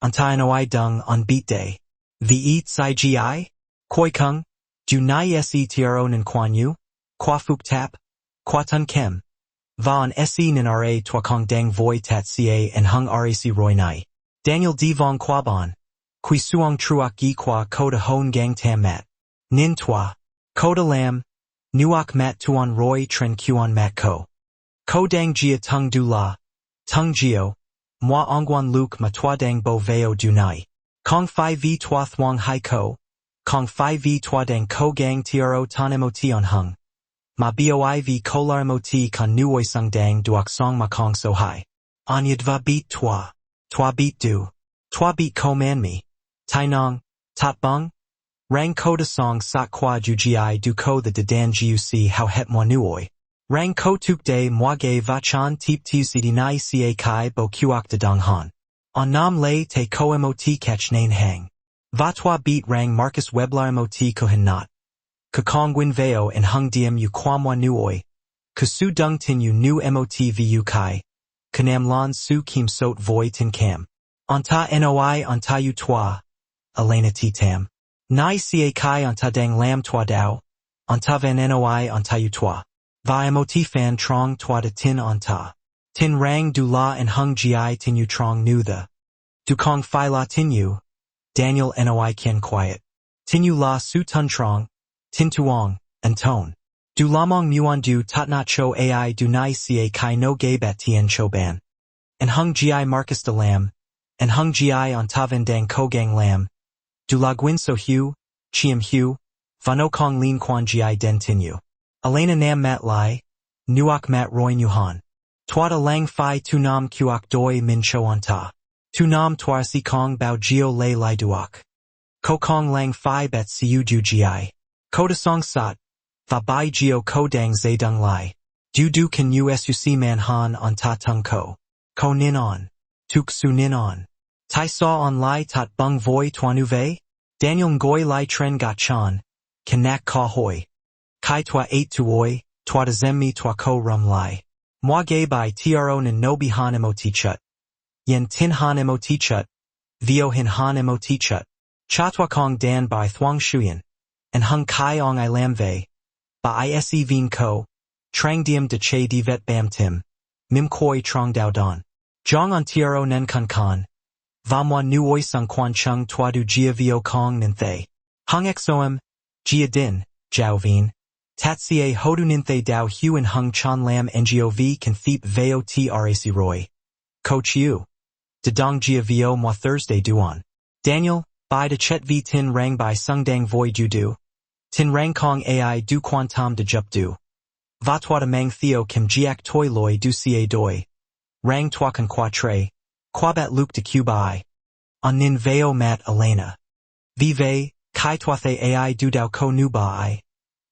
Anta noi dung on beat day. Ve tsai gi? Koi kung? Du nai se tro nin quan yu? Qua fup tap? Qua tun kem? Va on se nin ra tua kong dang voi tat ca and hung rac roi nai. Daniel di vong qua bon. Qui suong truak gi qua ko da hon gang tam mat. Nin tua. Ko da lam. Nuok mat tuon roi tren kuon mat ko. Ko dang jia tung du la. Tung gio. Moi ongwan luke ma tua dang bo veo du nai. Kong 5v tua thuong hai ko. Kong 5v tua dang ko gang tro tan mot on hung. Ma boiv kolar mot kan nuoi sung dang duok song ma kong so hai. Anya dva beat tua. Tua beat du. Tua beat ko man me. Tai nong. Tat bung. Rang ko da song sat qua ju gi du ko the dedan guc how het moi nuoi. Rang ko tuk de moi ge va chan tip tu cd nai ca kai bo kuok da dong han. On nam lay te ko mot catch nain hang. Va tua beat rang Marcus Weblar mot ko hin not. Ka kong win veo and hung diem yu qua moi nuoi. Ka su dung tin yu nu mot vu kai. Ka nam lan su kim sot voi tin cam. Anta noi anta yu tua. Elena ti tam. Nai ca kai anta dang lam tua dao. Anta van noi anta yu tua. Va mot fan trong tua de tin anta. Tin rang du la and hung gi tin yu trong nu the. Du kong phi la tin yu. Daniel noi kien quiet. Tin yu la su tun trong. Tin tuong, and tone. Du lamong muon du tat na cho ai du nai ca kai no gay bat tien cho ban. And hung gi Marcus de lam. And hung gi on tavan dang ko gang lam. Du la gwin so hu, chiem hu, vano kong lin quan gi den tin yu. Elena nam mat lai, nuok mat roi nuhan. Tuata lang phi tu nam kuok doi min cho on ta. Tu nam tua si kong bao gio lay lai duok. Ko kong lang phi bet siu ju gi. Ko da song sat. Va bai gio ko dang zay dung lai. Du kan usuc man han on ta tung ko. Ko nin on. Tuk su nin on. Tai saw on lai tat bung voi tuanu vei. Daniel ngoi lai tren ga chan. Kanak ka hoi. Kai tua 8 tuoi. Tua da zemmi tua ko rum lai. Moi gay by tro nin no bi han mot chut. Yen tin han mot chut. Vio hin han mot chut. Cha tua kong dan by thuang shuyen. And hung kai ong I lam vei. Ba ise vien ko. Trang diem de che di vet bam tim. Mim koi trong dao don. Jong on tro nen kun kan. Va moi nuoi sung quan chung tua du gia vio kong nin thay. Hung xom. Gia din, jiao vien. Tat ca hodu nin thay dao hu and hung chan lam ngov can feep veo trac roi. Ko chiu. De dong gia vio moi Thursday duon. Daniel, by de chet v tin rang by sung dang voi ju du. Tin rang kong ai du quan tam de jup du. Va tua de mang theo kim jiak toi loi du ca doi. Rang tua kan qua tre. Qua bat luke de cubai. On nin veo mat Elena. Vive, kai tua the ai du dao ko nu bai.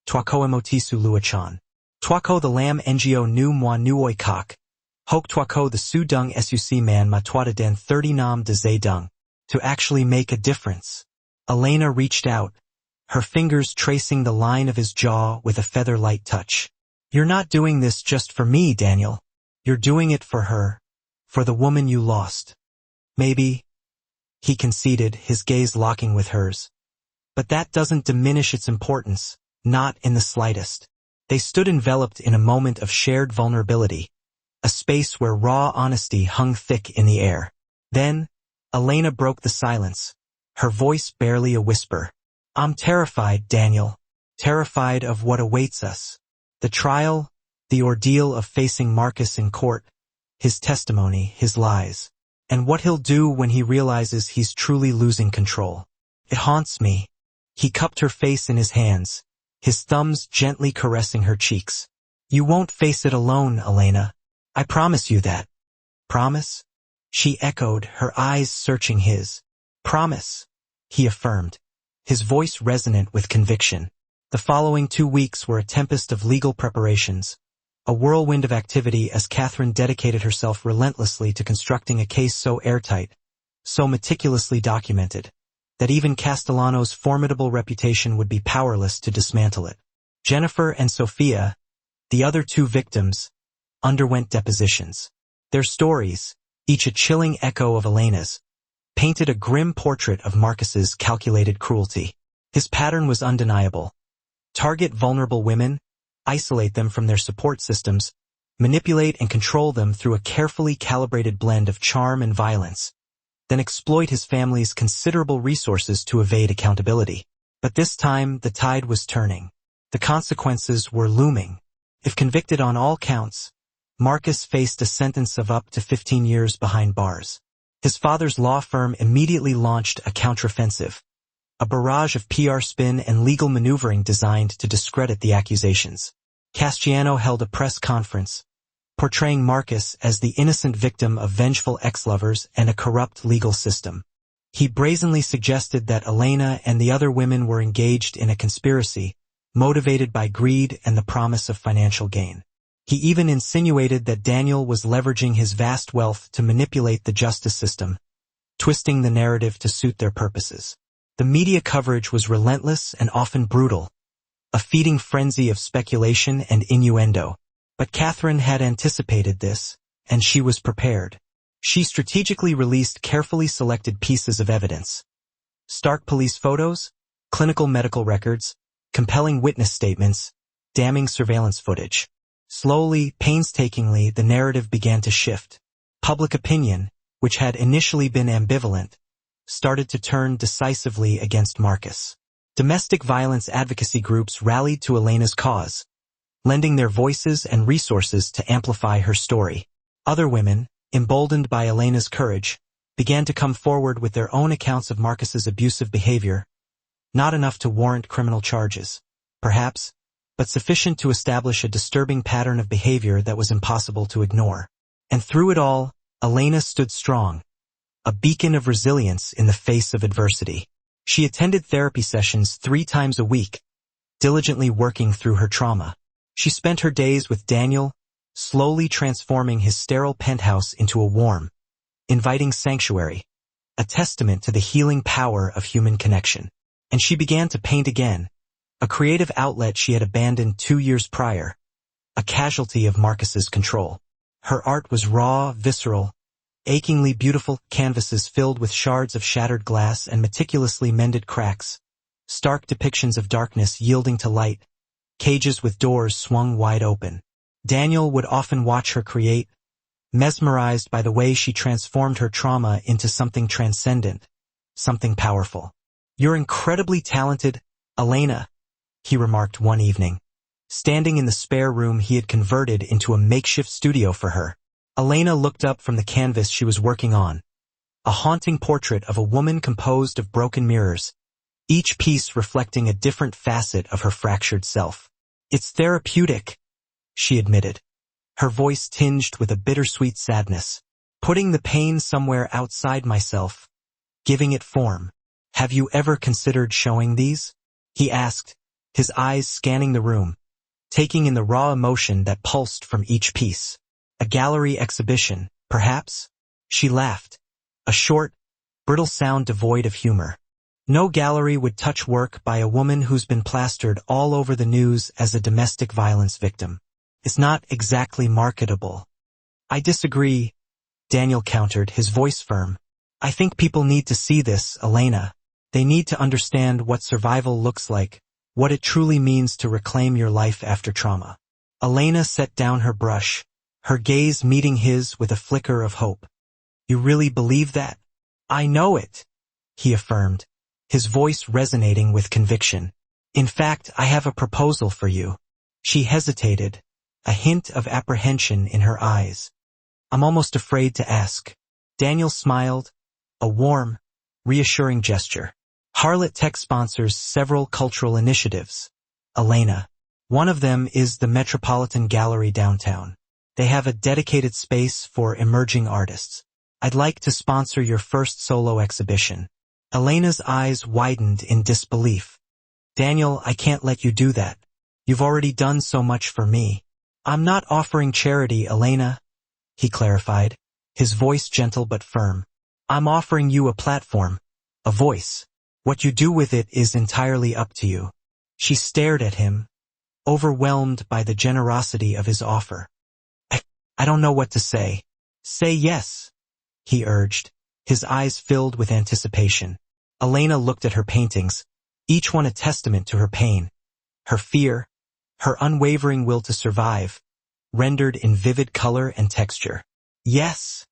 Tua ko mot su luachan. Tua ko the lam ngo nu moi nuoi kak. Hok tua ko the su dung suc man ma tua de den 30 nam de zay dung. To actually make a difference. Elena reached out, her fingers tracing the line of his jaw with a feather-light touch. You're not doing this just for me, Daniel. You're doing it for her, for the woman you lost. Maybe, he conceded, his gaze locking with hers. But that doesn't diminish its importance, not in the slightest. They stood enveloped in a moment of shared vulnerability, a space where raw honesty hung thick in the air. Then, Elena broke the silence, her voice barely a whisper. I'm terrified, Daniel. Terrified of what awaits us. The trial, the ordeal of facing Marcus in court, his testimony, his lies, and what he'll do when he realizes he's truly losing control. It haunts me. He cupped her face in his hands, his thumbs gently caressing her cheeks. You won't face it alone, Elena. I promise you that. Promise? She echoed, her eyes searching his. Promise, he affirmed, his voice resonant with conviction. The following 2 weeks were a tempest of legal preparations, a whirlwind of activity as Catherine dedicated herself relentlessly to constructing a case so airtight, so meticulously documented, that even Castellano's formidable reputation would be powerless to dismantle it. Jennifer and Sophia, the other 2 victims, underwent depositions. Their stories, each a chilling echo of Elena's, painted a grim portrait of Marcus's calculated cruelty. His pattern was undeniable. Target vulnerable women, isolate them from their support systems, manipulate and control them through a carefully calibrated blend of charm and violence, then exploit his family's considerable resources to evade accountability. But this time, the tide was turning. The consequences were looming. If convicted on all counts, Marcus faced a sentence of up to 15 years behind bars. His father's law firm immediately launched a counteroffensive, a barrage of PR spin and legal maneuvering designed to discredit the accusations. Castiano held a press conference, portraying Marcus as the innocent victim of vengeful ex-lovers and a corrupt legal system. He brazenly suggested that Elena and the other women were engaged in a conspiracy, motivated by greed and the promise of financial gain. He even insinuated that Daniel was leveraging his vast wealth to manipulate the justice system, twisting the narrative to suit their purposes. The media coverage was relentless and often brutal, a feeding frenzy of speculation and innuendo. But Catherine had anticipated this, and she was prepared. She strategically released carefully selected pieces of evidence. Stark police photos, clinical medical records, compelling witness statements, damning surveillance footage. Slowly, painstakingly, the narrative began to shift. Public opinion, which had initially been ambivalent, started to turn decisively against Marcus. Domestic violence advocacy groups rallied to Elena's cause, lending their voices and resources to amplify her story. Other women, emboldened by Elena's courage, began to come forward with their own accounts of Marcus's abusive behavior, not enough to warrant criminal charges, perhaps, but sufficient to establish a disturbing pattern of behavior that was impossible to ignore. And through it all, Elena stood strong, a beacon of resilience in the face of adversity. She attended therapy sessions 3 times a week, diligently working through her trauma. She spent her days with Daniel, slowly transforming his sterile penthouse into a warm, inviting sanctuary, a testament to the healing power of human connection. And she began to paint again, a creative outlet she had abandoned 2 years prior, a casualty of Marcus's control. Her art was raw, visceral, achingly beautiful, canvases filled with shards of shattered glass and meticulously mended cracks, stark depictions of darkness yielding to light, cages with doors swung wide open. Daniel would often watch her create, mesmerized by the way she transformed her trauma into something transcendent, something powerful. "You're incredibly talented, Elena," he remarked one evening, standing in the spare room he had converted into a makeshift studio for her. Elena looked up from the canvas she was working on, a haunting portrait of a woman composed of broken mirrors, each piece reflecting a different facet of her fractured self. "It's therapeutic," she admitted, her voice tinged with a bittersweet sadness. "Putting the pain somewhere outside myself, giving it form." "Have you ever considered showing these?" he asked, his eyes scanning the room, taking in the raw emotion that pulsed from each piece. "A gallery exhibition, perhaps?" She laughed, a short, brittle sound devoid of humor. No gallery would touch work by a woman who's been plastered all over the news as a domestic violence victim. "It's not exactly marketable." "I disagree," Daniel countered, his voice firm. "I think people need to see this, Elena. They need to understand what survival looks like, what it truly means to reclaim your life after trauma." Elena set down her brush, her gaze meeting his with a flicker of hope. "You really believe that?" "I know it," he affirmed, his voice resonating with conviction. "In fact, I have a proposal for you." She hesitated, a hint of apprehension in her eyes. "I'm almost afraid to ask." Daniel smiled, a warm, reassuring gesture. Harlot Tech sponsors several cultural initiatives, Elena. One of them is the Metropolitan Gallery downtown. They have a dedicated space for emerging artists. "I'd like to sponsor your first solo exhibition." Elena's eyes widened in disbelief. "Daniel, I can't let you do that. You've already done so much for me." "I'm not offering charity, Elena," he clarified, his voice gentle but firm. "I'm offering you a platform, a voice. What you do with it is entirely up to you." She stared at him, overwhelmed by the generosity of his offer. I don't know what to say." "Say yes," he urged, his eyes filled with anticipation. Elena looked at her paintings, each one a testament to her pain, her fear, her unwavering will to survive, rendered in vivid color and texture. "Yes,"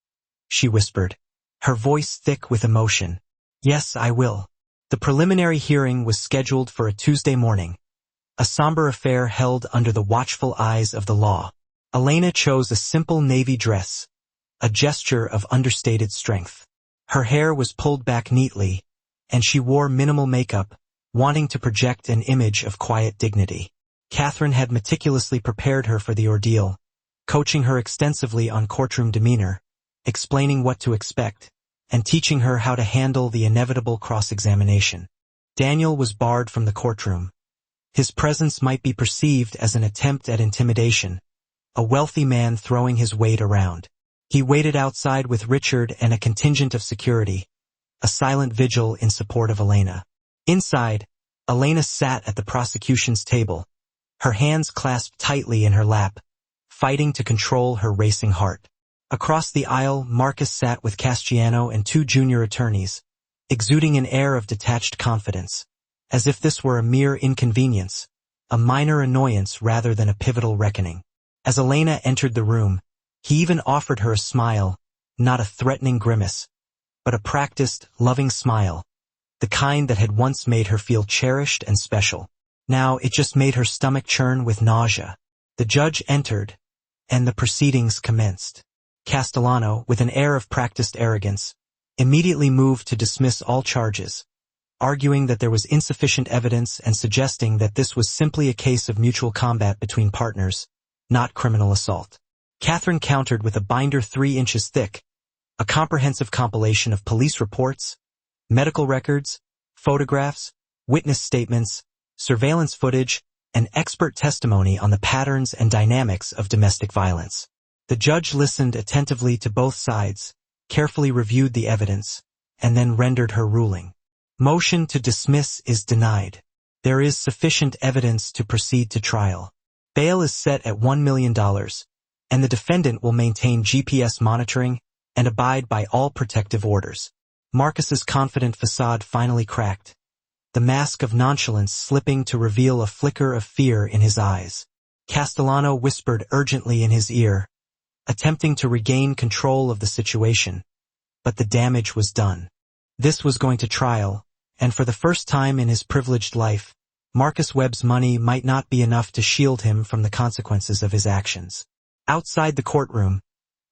she whispered, her voice thick with emotion. "Yes, I will." The preliminary hearing was scheduled for a Tuesday morning, a somber affair held under the watchful eyes of the law. Elena chose a simple navy dress, a gesture of understated strength. Her hair was pulled back neatly, and she wore minimal makeup, wanting to project an image of quiet dignity. Catherine had meticulously prepared her for the ordeal, coaching her extensively on courtroom demeanor, explaining what to expect, and teaching her how to handle the inevitable cross-examination. Daniel was barred from the courtroom. His presence might be perceived as an attempt at intimidation, a wealthy man throwing his weight around. He waited outside with Richard and a contingent of security, a silent vigil in support of Elena. Inside, Elena sat at the prosecution's table, her hands clasped tightly in her lap, fighting to control her racing heart. Across the aisle, Marcus sat with Castiano and two junior attorneys, exuding an air of detached confidence, as if this were a mere inconvenience, a minor annoyance rather than a pivotal reckoning. As Elena entered the room, he even offered her a smile, not a threatening grimace, but a practiced, loving smile, the kind that had once made her feel cherished and special. Now it just made her stomach churn with nausea. The judge entered, and the proceedings commenced. Castellano, with an air of practiced arrogance, immediately moved to dismiss all charges, arguing that there was insufficient evidence and suggesting that this was simply a case of mutual combat between partners, not criminal assault. Catherine countered with a binder 3 inches thick, a comprehensive compilation of police reports, medical records, photographs, witness statements, surveillance footage, and expert testimony on the patterns and dynamics of domestic violence. The judge listened attentively to both sides, carefully reviewed the evidence, and then rendered her ruling. Motion to dismiss is denied. There is sufficient evidence to proceed to trial. Bail is set at $1 million, and the defendant will maintain GPS monitoring and abide by all protective orders. Marcus's confident facade finally cracked, the mask of nonchalance slipping to reveal a flicker of fear in his eyes. Castellano whispered urgently in his ear, attempting to regain control of the situation, but the damage was done. This was going to trial, and for the first time in his privileged life, Marcus Webb's money might not be enough to shield him from the consequences of his actions. Outside the courtroom,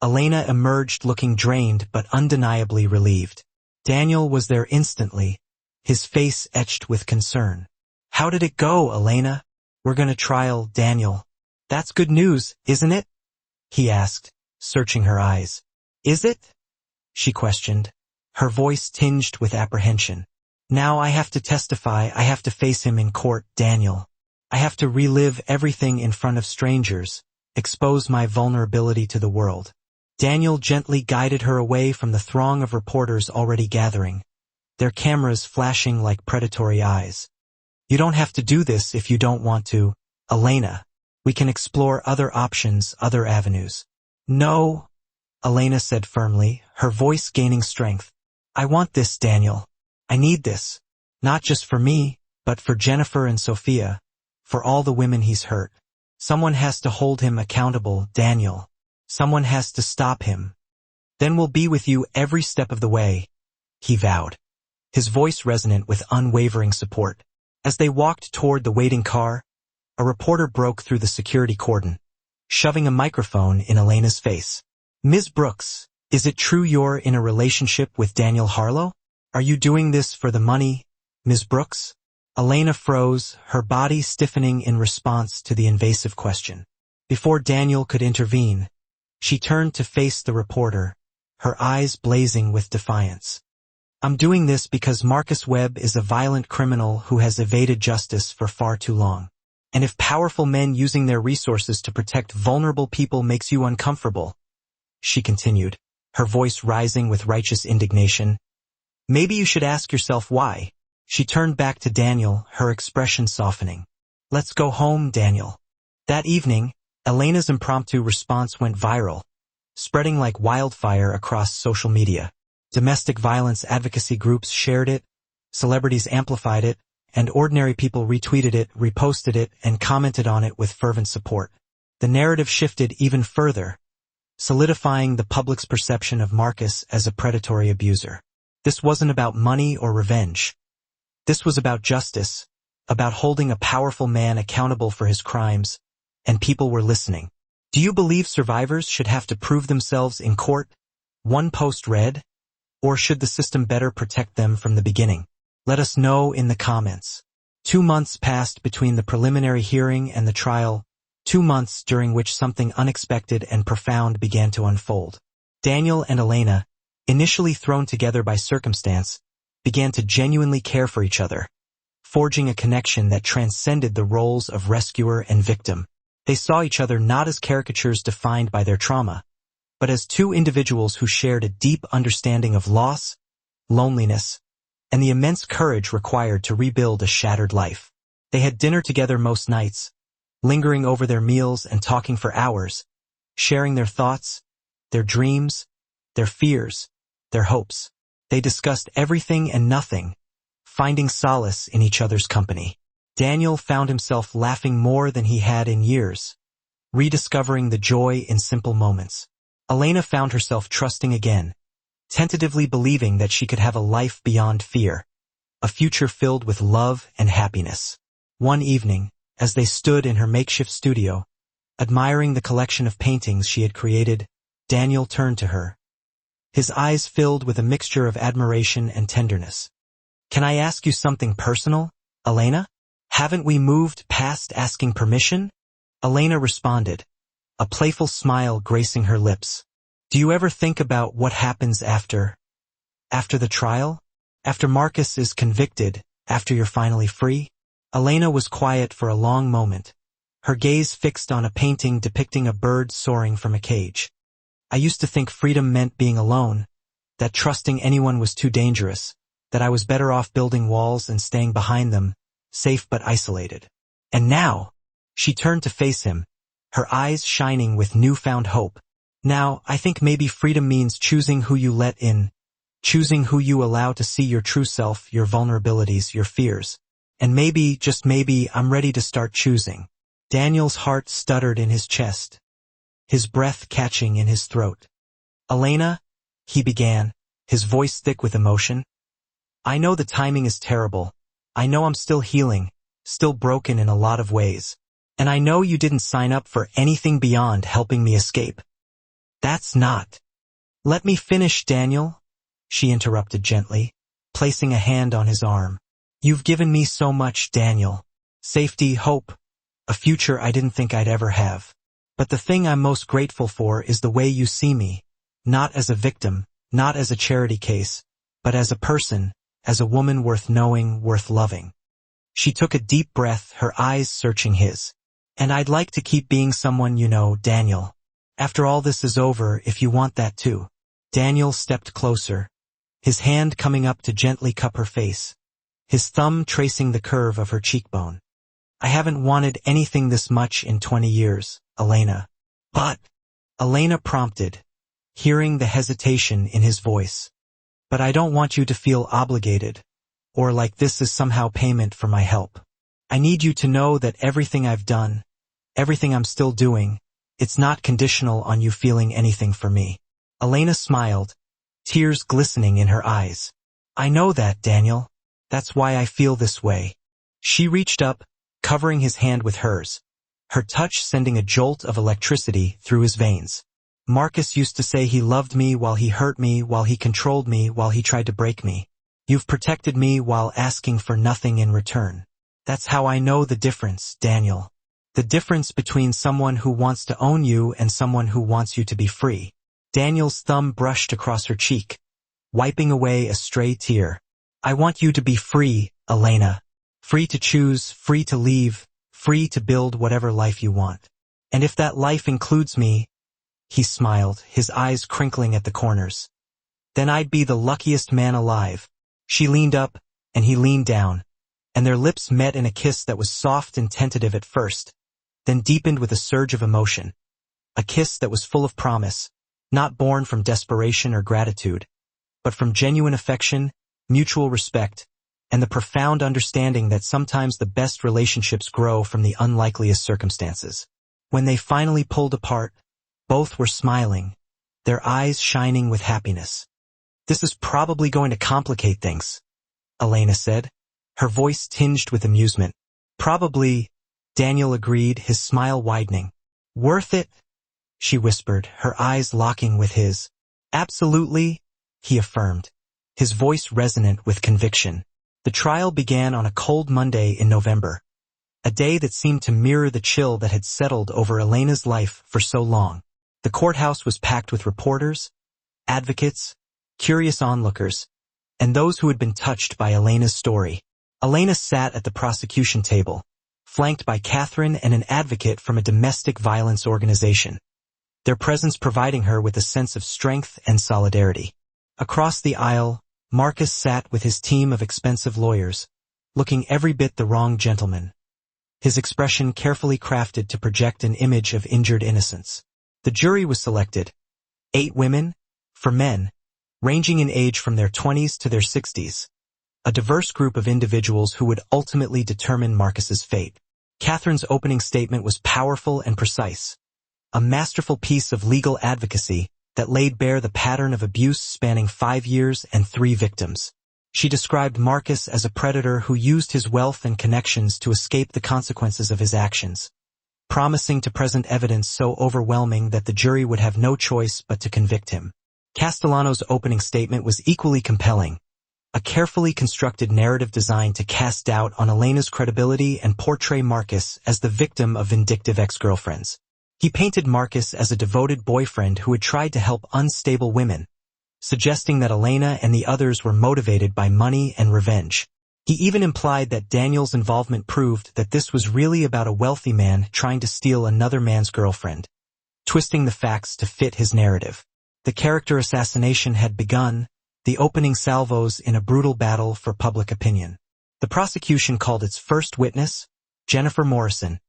Elena emerged looking drained but undeniably relieved. Daniel was there instantly, his face etched with concern. "How did it go, Elena?" "We're gonna trial Daniel." "That's good news, isn't it?" he asked, searching her eyes. "Is it?" she questioned, her voice tinged with apprehension. "Now I have to testify, I have to face him in court, Daniel. I have to relive everything in front of strangers, expose my vulnerability to the world." Daniel gently guided her away from the throng of reporters already gathering, their cameras flashing like predatory eyes. "You don't have to do this if you don't want to, Elena. We can explore other options, other avenues." "No," Elena said firmly, her voice gaining strength. "I want this, Daniel. I need this. Not just for me, but for Jennifer and Sophia, for all the women he's hurt. Someone has to hold him accountable, Daniel. Someone has to stop him. Then we'll be with you every step of the way," he vowed, his voice resonant with unwavering support. As they walked toward the waiting car, a reporter broke through the security cordon, shoving a microphone in Elena's face. "Ms. Brooks, is it true you're in a relationship with Daniel Harlow? Are you doing this for the money, Ms. Brooks?" Elena froze, her body stiffening in response to the invasive question. Before Daniel could intervene, she turned to face the reporter, her eyes blazing with defiance. "I'm doing this because Marcus Webb is a violent criminal who has evaded justice for far too long. And if powerful men using their resources to protect vulnerable people makes you uncomfortable," she continued, her voice rising with righteous indignation, "maybe you should ask yourself why." She turned back to Daniel, her expression softening. "Let's go home, Daniel." That evening, Elena's impromptu response went viral, spreading like wildfire across social media. Domestic violence advocacy groups shared it, celebrities amplified it, and ordinary people retweeted it, reposted it, and commented on it with fervent support. The narrative shifted even further, solidifying the public's perception of Marcus as a predatory abuser. This wasn't about money or revenge. This was about justice, about holding a powerful man accountable for his crimes, and people were listening. Do you believe survivors should have to prove themselves in court? One post read, or should the system better protect them from the beginning? Let us know in the comments. 2 months passed between the preliminary hearing and the trial, 2 months during which something unexpected and profound began to unfold. Daniel and Elena, initially thrown together by circumstance, began to genuinely care for each other, forging a connection that transcended the roles of rescuer and victim. They saw each other not as caricatures defined by their trauma, but as two individuals who shared a deep understanding of loss, loneliness, and the immense courage required to rebuild a shattered life. They had dinner together most nights, lingering over their meals and talking for hours, sharing their thoughts, their dreams, their fears, their hopes. They discussed everything and nothing, finding solace in each other's company. Daniel found himself laughing more than he had in years, rediscovering the joy in simple moments. Elena found herself trusting again, tentatively believing that she could have a life beyond fear, a future filled with love and happiness. One evening, as they stood in her makeshift studio, admiring the collection of paintings she had created, Daniel turned to her, his eyes filled with a mixture of admiration and tenderness. "Can I ask you something personal, Elena? Haven't we moved past asking permission?" Elena responded, a playful smile gracing her lips. "Do you ever think about what happens after the trial? After Marcus is convicted, after you're finally free?" Elena was quiet for a long moment, her gaze fixed on a painting depicting a bird soaring from a cage. "I used to think freedom meant being alone, that trusting anyone was too dangerous, that I was better off building walls and staying behind them, safe but isolated. And now," she turned to face him, her eyes shining with newfound hope. "Now, I think maybe freedom means choosing who you let in, choosing who you allow to see your true self, your vulnerabilities, your fears. And maybe, just maybe, I'm ready to start choosing." Daniel's heart stuttered in his chest, his breath catching in his throat. "Elena," he began, his voice thick with emotion, "I know the timing is terrible. I know I'm still healing, still broken in a lot of ways. And I know you didn't sign up for anything beyond helping me escape." "That's not." "Let me finish, Daniel," she interrupted gently, placing a hand on his arm. "You've given me so much, Daniel. Safety, hope, a future I didn't think I'd ever have. But the thing I'm most grateful for is the way you see me, not as a victim, not as a charity case, but as a person, as a woman worth knowing, worth loving." She took a deep breath, her eyes searching his. "And I'd like to keep being someone you know, Daniel. After all this is over, if you want that too." Daniel stepped closer, his hand coming up to gently cup her face, his thumb tracing the curve of her cheekbone. "I haven't wanted anything this much in 20 years, Elena." "But," Elena prompted, hearing the hesitation in his voice, "but I don't want you to feel obligated, or like this is somehow payment for my help. I need you to know that everything I've done, everything I'm still doing, it's not conditional on you feeling anything for me." Elena smiled, tears glistening in her eyes. "I know that, Daniel. That's why I feel this way." She reached up, covering his hand with hers, her touch sending a jolt of electricity through his veins. "Marcus used to say he loved me while he hurt me, while he controlled me, while he tried to break me. You've protected me while asking for nothing in return. That's how I know the difference, Daniel. The difference between someone who wants to own you and someone who wants you to be free." Daniel's thumb brushed across her cheek, wiping away a stray tear. "I want you to be free, Elena. Free to choose, free to leave, free to build whatever life you want. And if that life includes me," he smiled, his eyes crinkling at the corners, "then I'd be the luckiest man alive." She leaned up, and he leaned down, and their lips met in a kiss that was soft and tentative at first, then deepened with a surge of emotion. A kiss that was full of promise, not born from desperation or gratitude, but from genuine affection, mutual respect, and the profound understanding that sometimes the best relationships grow from the unlikeliest circumstances. When they finally pulled apart, both were smiling, their eyes shining with happiness. "This is probably going to complicate things," Elena said, her voice tinged with amusement. "Probably," Daniel agreed, his smile widening. "Worth it?" she whispered, her eyes locking with his. "Absolutely," he affirmed, his voice resonant with conviction. The trial began on a cold Monday in November, a day that seemed to mirror the chill that had settled over Elena's life for so long. The courthouse was packed with reporters, advocates, curious onlookers, and those who had been touched by Elena's story. Elena sat at the prosecution table, flanked by Catherine and an advocate from a domestic violence organization, their presence providing her with a sense of strength and solidarity. Across the aisle, Marcus sat with his team of expensive lawyers, looking every bit the wrong gentleman, his expression carefully crafted to project an image of injured innocence. The jury was selected, 8 women, 4 men, ranging in age from their 20s to their 60s, a diverse group of individuals who would ultimately determine Marcus's fate. Catherine's opening statement was powerful and precise, a masterful piece of legal advocacy that laid bare the pattern of abuse spanning 5 years and 3 victims. She described Marcus as a predator who used his wealth and connections to escape the consequences of his actions, promising to present evidence so overwhelming that the jury would have no choice but to convict him. Castellano's opening statement was equally compelling, a carefully constructed narrative designed to cast doubt on Elena's credibility and portray Marcus as the victim of vindictive ex-girlfriends. He painted Marcus as a devoted boyfriend who had tried to help unstable women, suggesting that Elena and the others were motivated by money and revenge. He even implied that Daniel's involvement proved that this was really about a wealthy man trying to steal another man's girlfriend, twisting the facts to fit his narrative. The character assassination had begun, the opening salvos in a brutal battle for public opinion. The prosecution called its first witness, Jennifer Morrison,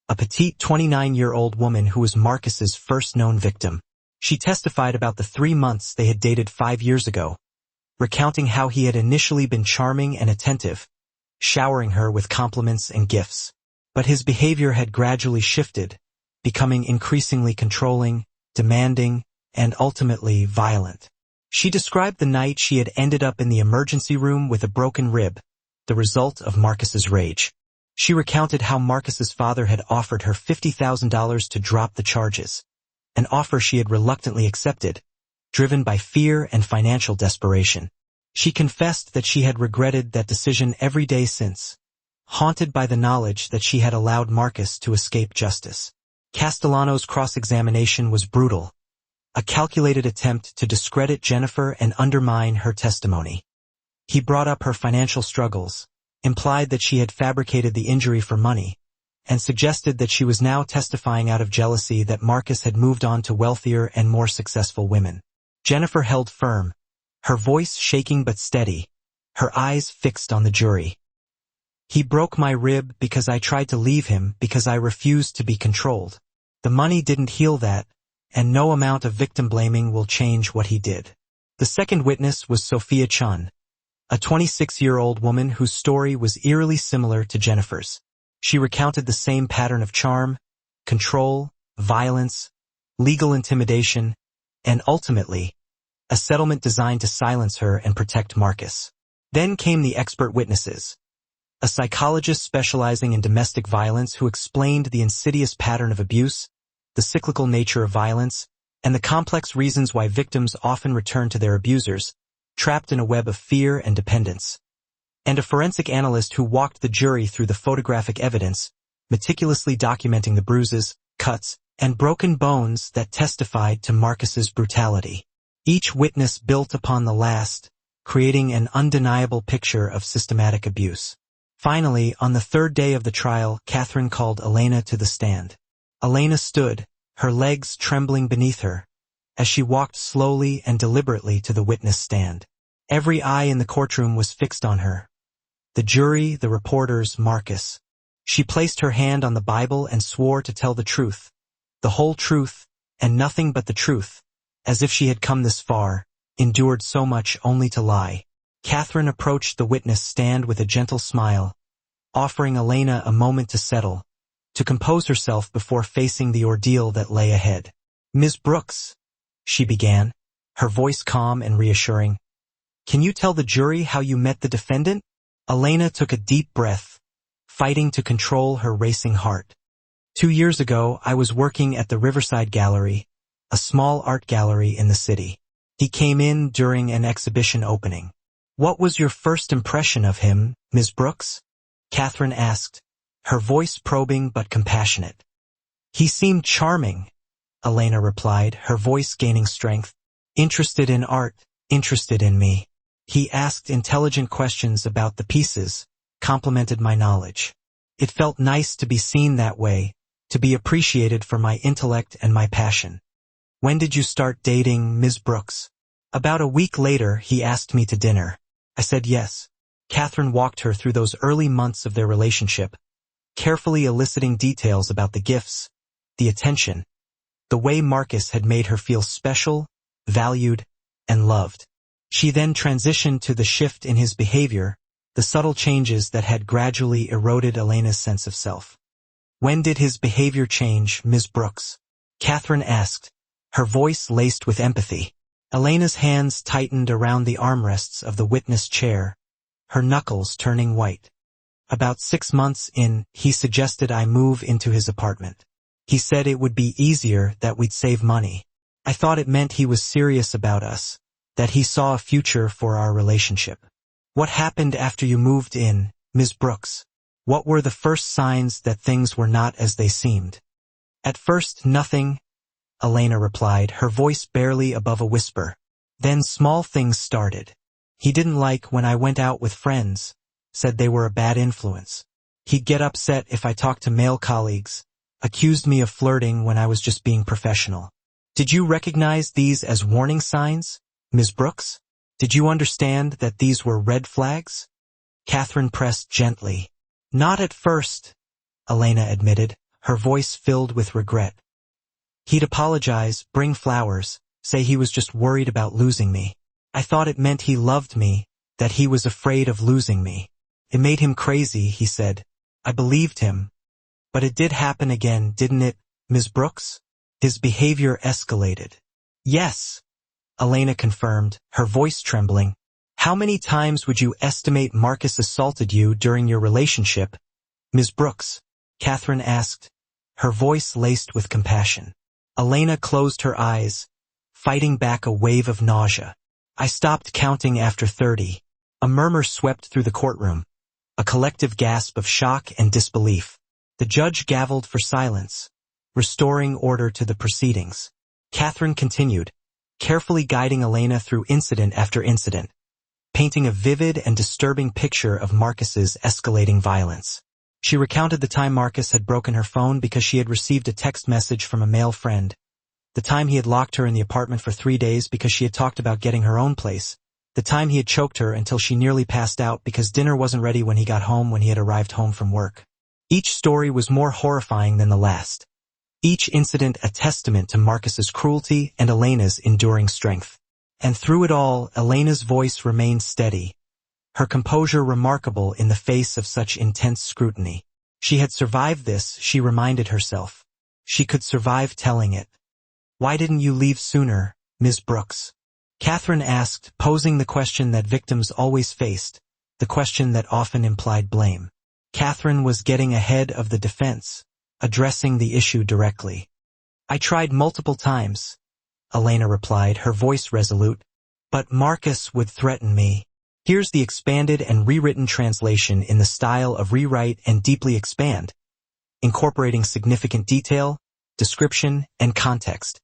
a petite 29-year-old woman who was Marcus's first known victim. She testified about the 3 months they had dated 5 years ago, recounting how he had initially been charming and attentive, showering her with compliments and gifts. But his behavior had gradually shifted, becoming increasingly controlling, demanding, and ultimately violent. She described the night she had ended up in the emergency room with a broken rib, the result of Marcus's rage. She recounted how Marcus's father had offered her $50,000 to drop the charges, an offer she had reluctantly accepted, driven by fear and financial desperation. She confessed that she had regretted that decision every day since, haunted by the knowledge that she had allowed Marcus to escape justice. Castellano's cross-examination was brutal, a calculated attempt to discredit Jennifer and undermine her testimony. He brought up her financial struggles, implied that she had fabricated the injury for money, and suggested that she was now testifying out of jealousy that Marcus had moved on to wealthier and more successful women. Jennifer held firm, her voice shaking but steady, her eyes fixed on the jury. "He broke my rib because I tried to leave him because I refused to be controlled. The money didn't heal that, and no amount of victim blaming will change what he did." The second witness was Sophia Chun, a 26-year-old woman whose story was eerily similar to Jennifer's. She recounted the same pattern of charm, control, violence, legal intimidation, and ultimately, a settlement designed to silence her and protect Marcus. Then came the expert witnesses, a psychologist specializing in domestic violence who explained the insidious pattern of abuse, the cyclical nature of violence, and the complex reasons why victims often return to their abusers, trapped in a web of fear and dependence. And a forensic analyst who walked the jury through the photographic evidence, meticulously documenting the bruises, cuts, and broken bones that testified to Marcus's brutality. Each witness built upon the last, creating an undeniable picture of systematic abuse. Finally, on the third day of the trial, Catherine called Elena to the stand. Elena stood, her legs trembling beneath her, as she walked slowly and deliberately to the witness stand. Every eye in the courtroom was fixed on her. The jury, the reporters, Marcus. She placed her hand on the Bible and swore to tell the truth, the whole truth, and nothing but the truth, as if she had come this far, endured so much only to lie. Catherine approached the witness stand with a gentle smile, offering Elena a moment to settle, to compose herself before facing the ordeal that lay ahead. "Ms. Brooks," she began, her voice calm and reassuring, "can you tell the jury how you met the defendant?" Elena took a deep breath, fighting to control her racing heart. 2 years ago, I was working at the Riverside Gallery, a small art gallery in the city. He came in during an exhibition opening. "What was your first impression of him, Ms. Brooks?" Catherine asked, her voice probing but compassionate. "He seemed charming," Elena replied, her voice gaining strength. "Interested in art, interested in me. He asked intelligent questions about the pieces, complimented my knowledge. It felt nice to be seen that way, to be appreciated for my intellect and my passion." "When did you start dating Ms. Brooks?" "About a week later, he asked me to dinner. I said yes." Catherine walked her through those early months of their relationship, carefully eliciting details about the gifts, the attention, the way Marcus had made her feel special, valued, and loved. She then transitioned to the shift in his behavior, the subtle changes that had gradually eroded Elena's sense of self. "When did his behavior change, Ms. Brooks?" Catherine asked, her voice laced with empathy. Elena's hands tightened around the armrests of the witness chair, her knuckles turning white. "About 6 months in, he suggested I move into his apartment. He said it would be easier, that we'd save money. I thought it meant he was serious about us, that he saw a future for our relationship." "What happened after you moved in, Ms. Brooks? What were the first signs that things were not as they seemed?" "At first, nothing," Elena replied, her voice barely above a whisper. "Then small things started. He didn't like when I went out with friends, said they were a bad influence. He'd get upset if I talked to male colleagues, accused me of flirting when I was just being professional." "Did you recognize these as warning signs, Ms. Brooks? Did you understand that these were red flags?" Catherine pressed gently. "Not at first," Elena admitted, her voice filled with regret. "He'd apologize, bring flowers, say he was just worried about losing me. I thought it meant he loved me, that he was afraid of losing me. It made him crazy," he said. I believed him. "But it did happen again, didn't it, Ms. Brooks?" "His behavior escalated." "Yes," Elena confirmed, her voice trembling. "How many times would you estimate Marcus assaulted you during your relationship, Ms. Brooks?" Catherine asked, her voice laced with compassion. Elena closed her eyes, fighting back a wave of nausea. "I stopped counting after 30. A murmur swept through the courtroom, a collective gasp of shock and disbelief. The judge gavelled for silence, restoring order to the proceedings. Catherine continued, carefully guiding Elena through incident after incident, painting a vivid and disturbing picture of Marcus's escalating violence. She recounted the time Marcus had broken her phone because she had received a text message from a male friend, the time he had locked her in the apartment for 3 days because she had talked about getting her own place, the time he had choked her until she nearly passed out because dinner wasn't ready when he got home when he had arrived home from work. Each story was more horrifying than the last. Each incident a testament to Marcus's cruelty and Elena's enduring strength. And through it all, Elena's voice remained steady, her composure remarkable in the face of such intense scrutiny. She had survived this, she reminded herself. She could survive telling it. "Why didn't you leave sooner, Ms. Brooks?" Catherine asked, posing the question that victims always faced, the question that often implied blame. Catherine was getting ahead of the defense, addressing the issue directly. "I tried multiple times," Elena replied, her voice resolute, "but Marcus would threaten me." Here's the expanded and rewritten translation in the style of Rewrite and Deeply Expand, incorporating significant detail, description, and context.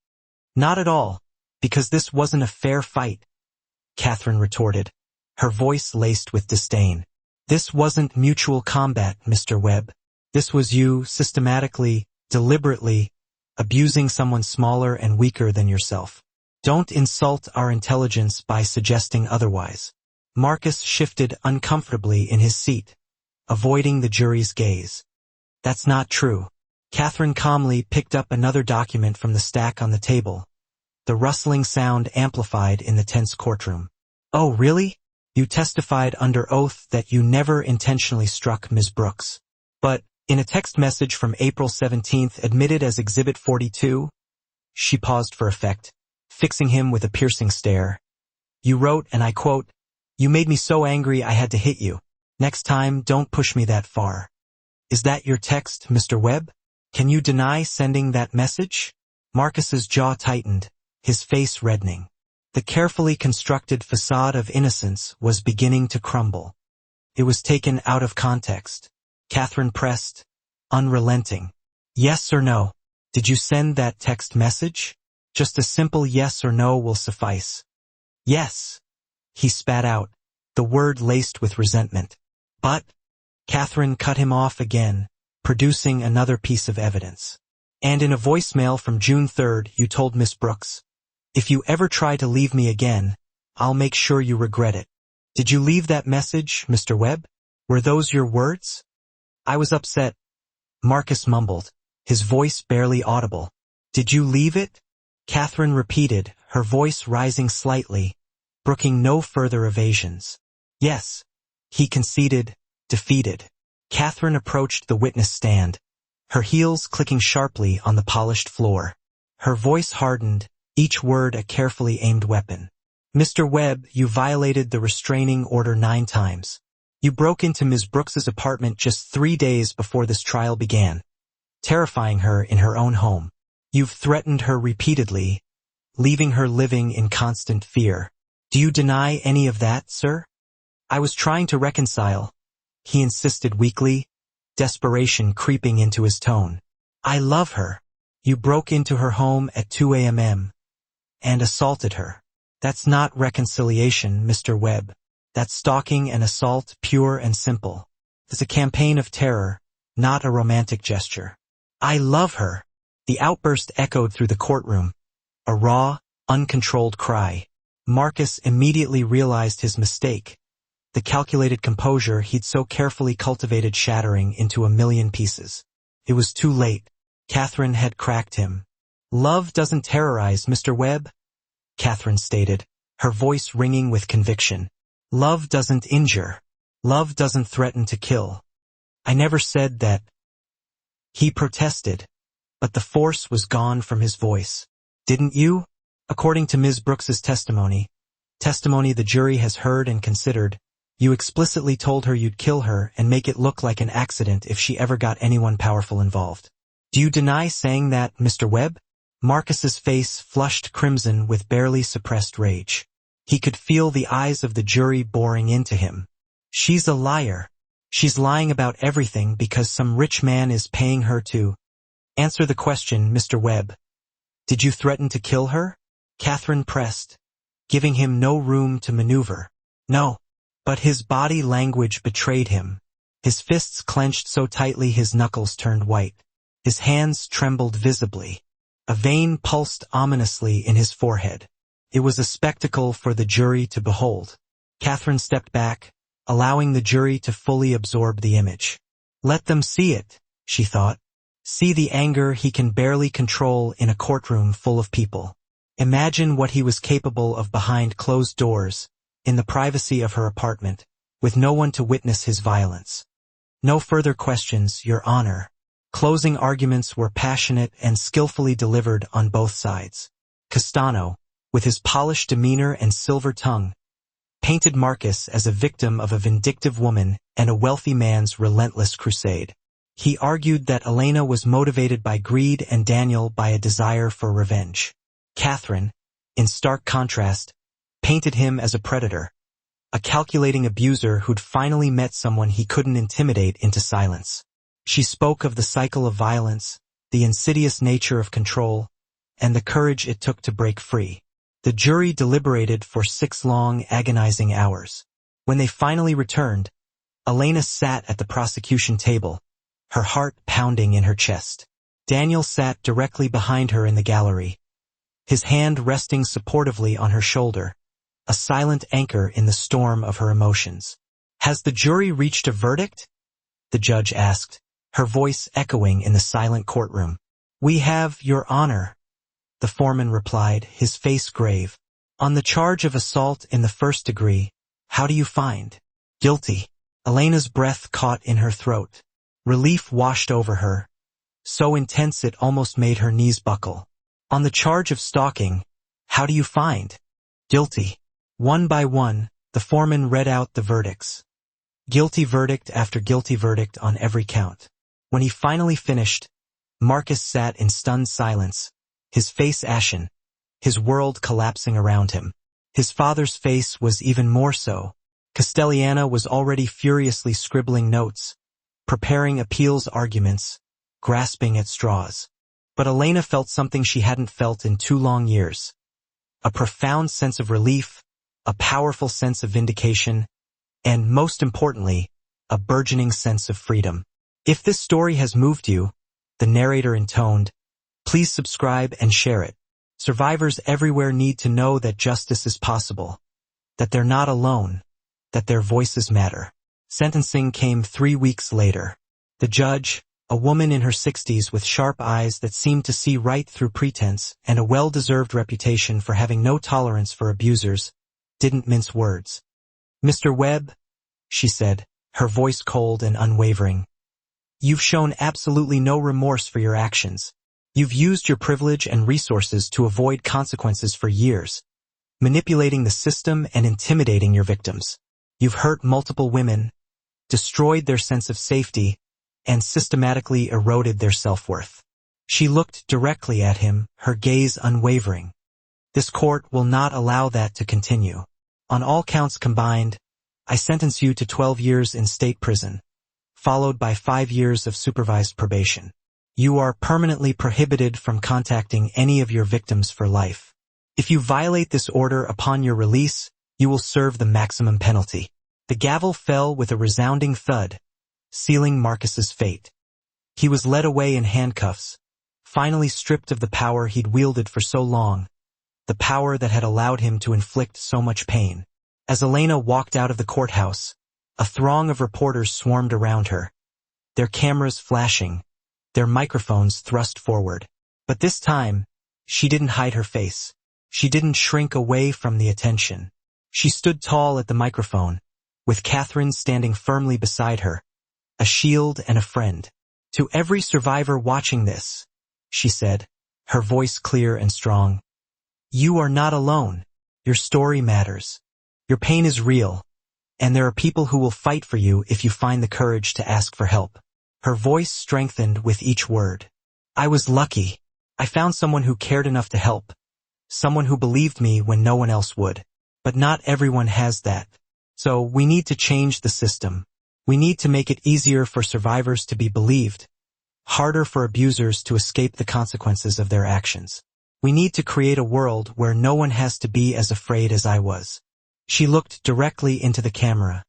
"Not at all, because this wasn't a fair fight," Catherine retorted, her voice laced with disdain. "This wasn't mutual combat, Mr. Webb. This was you systematically, deliberately, abusing someone smaller and weaker than yourself. Don't insult our intelligence by suggesting otherwise." Marcus shifted uncomfortably in his seat, avoiding the jury's gaze. "That's not true." Catherine calmly picked up another document from the stack on the table, the rustling sound amplified in the tense courtroom. "Oh, really? You testified under oath that you never intentionally struck Ms. Brooks. But, in a text message from April 17th admitted as Exhibit 42, she paused for effect, fixing him with a piercing stare. You wrote, and I quote, "You made me so angry I had to hit you. Next time, don't push me that far." Is that your text, Mr. Webb? Can you deny sending that message? Marcus's jaw tightened, his face reddening. The carefully constructed facade of innocence was beginning to crumble. It was taken out of context. Catherine pressed, unrelenting. Yes or no? Did you send that text message? Just a simple yes or no will suffice. Yes, he spat out, the word laced with resentment. But, Catherine cut him off again, producing another piece of evidence. And in a voicemail from June 3rd, you told Miss Brooks, "If you ever try to leave me again, I'll make sure you regret it." Did you leave that message, Mr. Webb? Were those your words? I was upset, Marcus mumbled, his voice barely audible. Did you leave it? Catherine repeated, her voice rising slightly, brooking no further evasions. Yes, he conceded, defeated. Catherine approached the witness stand, her heels clicking sharply on the polished floor. Her voice hardened, each word a carefully aimed weapon. Mr. Webb, you violated the restraining order 9 times. You broke into Ms. Brooks's apartment just 3 days before this trial began, terrifying her in her own home. You've threatened her repeatedly, leaving her living in constant fear. Do you deny any of that, sir? I was trying to reconcile, he insisted weakly, desperation creeping into his tone. I love her. You broke into her home at 2 a.m. and assaulted her. That's not reconciliation, Mr. Webb. That's stalking and assault, pure and simple. It's a campaign of terror, not a romantic gesture. I love her. The outburst echoed through the courtroom, a raw, uncontrolled cry. Marcus immediately realized his mistake, the calculated composure he'd so carefully cultivated shattering into a million pieces. It was too late. Catherine had cracked him. Love doesn't terrorize, Mr. Webb, Catherine stated, her voice ringing with conviction. Love doesn't injure. Love doesn't threaten to kill. I never said that. He protested, but the force was gone from his voice. Didn't you? According to Ms. Brooks's testimony the jury has heard and considered, you explicitly told her you'd kill her and make it look like an accident if she ever got anyone powerful involved. Do you deny saying that, Mr. Webb? Marcus's face flushed crimson with barely suppressed rage. He could feel the eyes of the jury boring into him. She's a liar. She's lying about everything because some rich man is paying her to. Answer the question, Mr. Webb. Did you threaten to kill her? Catherine pressed, giving him no room to maneuver. No. But his body language betrayed him. His fists clenched so tightly his knuckles turned white. His hands trembled visibly. A vein pulsed ominously in his forehead. It was a spectacle for the jury to behold. Catherine stepped back, allowing the jury to fully absorb the image. Let them see it, she thought. See the anger he can barely control in a courtroom full of people. Imagine what he was capable of behind closed doors, in the privacy of her apartment, with no one to witness his violence. No further questions, Your Honor. Closing arguments were passionate and skillfully delivered on both sides. Castano, with his polished demeanor and silver tongue, painted Marcus as a victim of a vindictive woman and a wealthy man's relentless crusade. He argued that Elena was motivated by greed and Daniel by a desire for revenge. Catherine, in stark contrast, painted him as a predator, a calculating abuser who'd finally met someone he couldn't intimidate into silence. She spoke of the cycle of violence, the insidious nature of control, and the courage it took to break free. The jury deliberated for 6 long, agonizing hours. When they finally returned, Elena sat at the prosecution table, her heart pounding in her chest. Daniel sat directly behind her in the gallery, his hand resting supportively on her shoulder, a silent anchor in the storm of her emotions. Has the jury reached a verdict? The judge asked, her voice echoing in the silent courtroom. We have, Your Honor. the foreman replied, his face grave. On the charge of assault in the first degree, how do you find? Guilty. Elena's breath caught in her throat. Relief washed over her, so intense it almost made her knees buckle. On the charge of stalking, how do you find? Guilty. One by one, the foreman read out the verdicts. Guilty verdict after guilty verdict on every count. When he finally finished, Marcus sat in stunned silence, his face ashen, his world collapsing around him. His father's face was even more so. Castellana was already furiously scribbling notes, preparing appeals arguments, grasping at straws. But Elena felt something she hadn't felt in 2 long years. A profound sense of relief, a powerful sense of vindication, and most importantly, a burgeoning sense of freedom. If this story has moved you, the narrator intoned, please subscribe and share it. Survivors everywhere need to know that justice is possible, that they're not alone, that their voices matter. Sentencing came 3 weeks later. The judge, a woman in her 60s with sharp eyes that seemed to see right through pretense and a well-deserved reputation for having no tolerance for abusers, didn't mince words. Mr. Webb, she said, her voice cold and unwavering, you've shown absolutely no remorse for your actions. You've used your privilege and resources to avoid consequences for years, manipulating the system and intimidating your victims. You've hurt multiple women, destroyed their sense of safety, and systematically eroded their self-worth. She looked directly at him, her gaze unwavering. This court will not allow that to continue. On all counts combined, I sentence you to 12 years in state prison, followed by 5 years of supervised probation. You are permanently prohibited from contacting any of your victims for life. If you violate this order upon your release, you will serve the maximum penalty. The gavel fell with a resounding thud, sealing Marcus's fate. He was led away in handcuffs, finally stripped of the power he'd wielded for so long, the power that had allowed him to inflict so much pain. As Elena walked out of the courthouse, a throng of reporters swarmed around her, their cameras flashing, their microphones thrust forward. But this time, she didn't hide her face. She didn't shrink away from the attention. She stood tall at the microphone, with Catherine standing firmly beside her, a shield and a friend. To every survivor watching this, she said, her voice clear and strong, you are not alone. Your story matters. Your pain is real, and there are people who will fight for you if you find the courage to ask for help. Her voice strengthened with each word. I was lucky. I found someone who cared enough to help, someone who believed me when no one else would. But not everyone has that. So we need to change the system. We need to make it easier for survivors to be believed, harder for abusers to escape the consequences of their actions. We need to create a world where no one has to be as afraid as I was. She looked directly into the camera,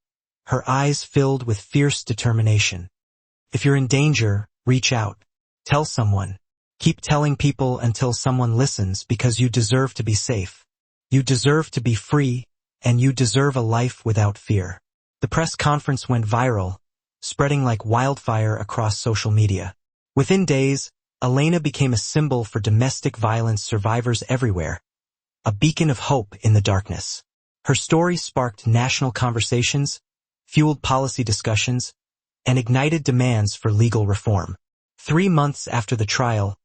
her eyes filled with fierce determination. If you're in danger, reach out. Tell someone. Keep telling people until someone listens, because you deserve to be safe. You deserve to be free, and you deserve a life without fear. The press conference went viral, spreading like wildfire across social media. Within days, Elena became a symbol for domestic violence survivors everywhere, a beacon of hope in the darkness. Her story sparked national conversations, fueled policy discussions, and ignited demands for legal reform. 3 months after the trial,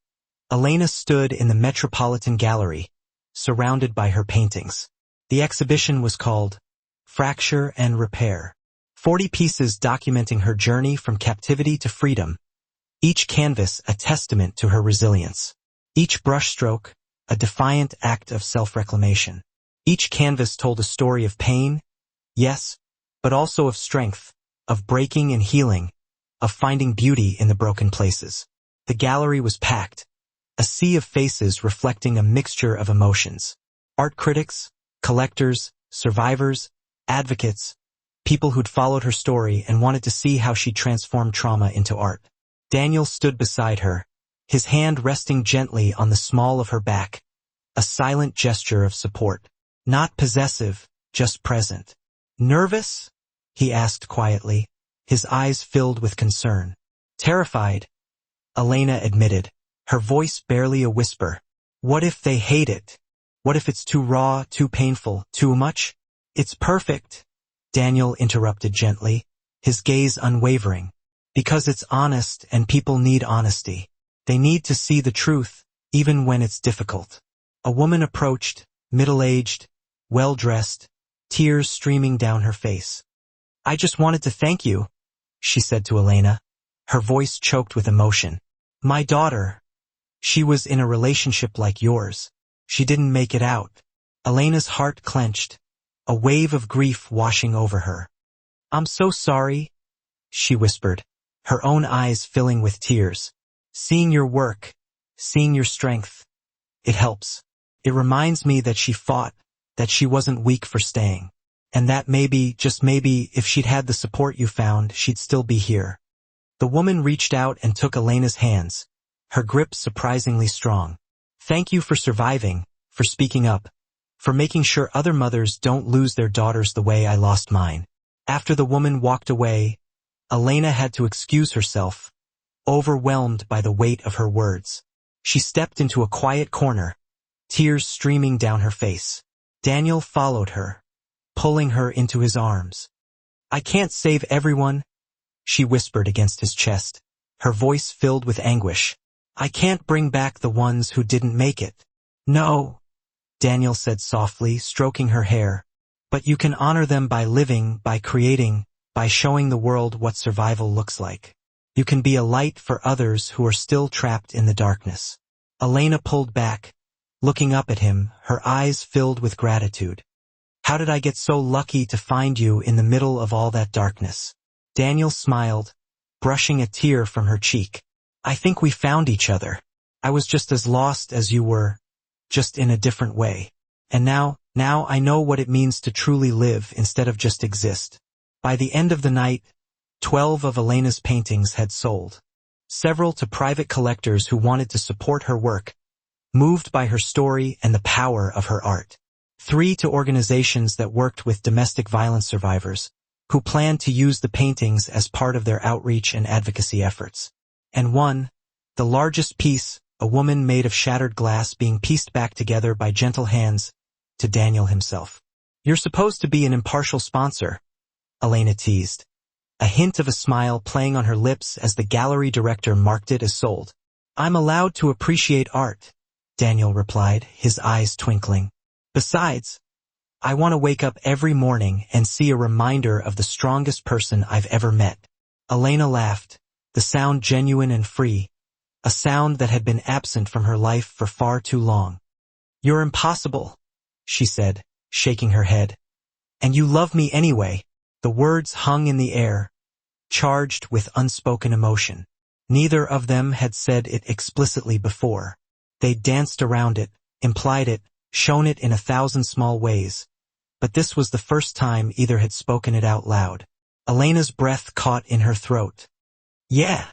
Elena stood in the Metropolitan Gallery, surrounded by her paintings. The exhibition was called Fracture and Repair. 40 pieces documenting her journey from captivity to freedom, each canvas a testament to her resilience. Each brushstroke, a defiant act of self-reclamation. Each canvas told a story of pain, yes, but also of strength, of breaking and healing, of finding beauty in the broken places. The gallery was packed, a sea of faces reflecting a mixture of emotions. Art critics, collectors, survivors, advocates, people who'd followed her story and wanted to see how she transformed trauma into art. Daniel stood beside her, his hand resting gently on the small of her back, a silent gesture of support. Not possessive, just present. Nervous? He asked quietly, his eyes filled with concern. Terrified, Elena admitted, her voice barely a whisper. What if they hate it? What if it's too raw, too painful, too much? It's perfect, Daniel interrupted gently, his gaze unwavering. Because it's honest and people need honesty. They need to see the truth, even when it's difficult. A woman approached, middle-aged, well-dressed, tears streaming down her face. I just wanted to thank you, she said to Elena, her voice choked with emotion. My daughter. She was in a relationship like yours. She didn't make it out. Elena's heart clenched, a wave of grief washing over her. I'm so sorry, she whispered, her own eyes filling with tears. Seeing your work, seeing your strength, it helps. It reminds me that she fought, that she wasn't weak for staying. And that maybe, just maybe, if she'd had the support you found, she'd still be here. The woman reached out and took Elena's hands, her grip surprisingly strong. Thank you for surviving, for speaking up, for making sure other mothers don't lose their daughters the way I lost mine. After the woman walked away, Elena had to excuse herself, overwhelmed by the weight of her words. She stepped into a quiet corner, tears streaming down her face. Daniel followed her, pulling her into his arms. I can't save everyone, she whispered against his chest, her voice filled with anguish. I can't bring back the ones who didn't make it. No, Daniel said softly, stroking her hair. But you can honor them by living, by creating, by showing the world what survival looks like. You can be a light for others who are still trapped in the darkness. Elena pulled back, looking up at him, her eyes filled with gratitude. How did I get so lucky to find you in the middle of all that darkness? Daniel smiled, brushing a tear from her cheek. I think we found each other. I was just as lost as you were, just in a different way. And now I know what it means to truly live instead of just exist. By the end of the night, 12 of Elena's paintings had sold. Several to private collectors who wanted to support her work, moved by her story and the power of her art. 3 to organizations that worked with domestic violence survivors, who planned to use the paintings as part of their outreach and advocacy efforts. And 1, the largest piece, a woman made of shattered glass being pieced back together by gentle hands, to Daniel himself. You're supposed to be an impartial sponsor, Elena teased, a hint of a smile playing on her lips as the gallery director marked it as sold. I'm allowed to appreciate art, Daniel replied, his eyes twinkling. Besides, I want to wake up every morning and see a reminder of the strongest person I've ever met. Elena laughed, the sound genuine and free, a sound that had been absent from her life for far too long. You're impossible, she said, shaking her head. And you love me anyway. The words hung in the air, charged with unspoken emotion. Neither of them had said it explicitly before. They danced around it, implied it, shown it in 1,000 small ways. But this was the first time either had spoken it out loud. Elena's breath caught in her throat. Yeah,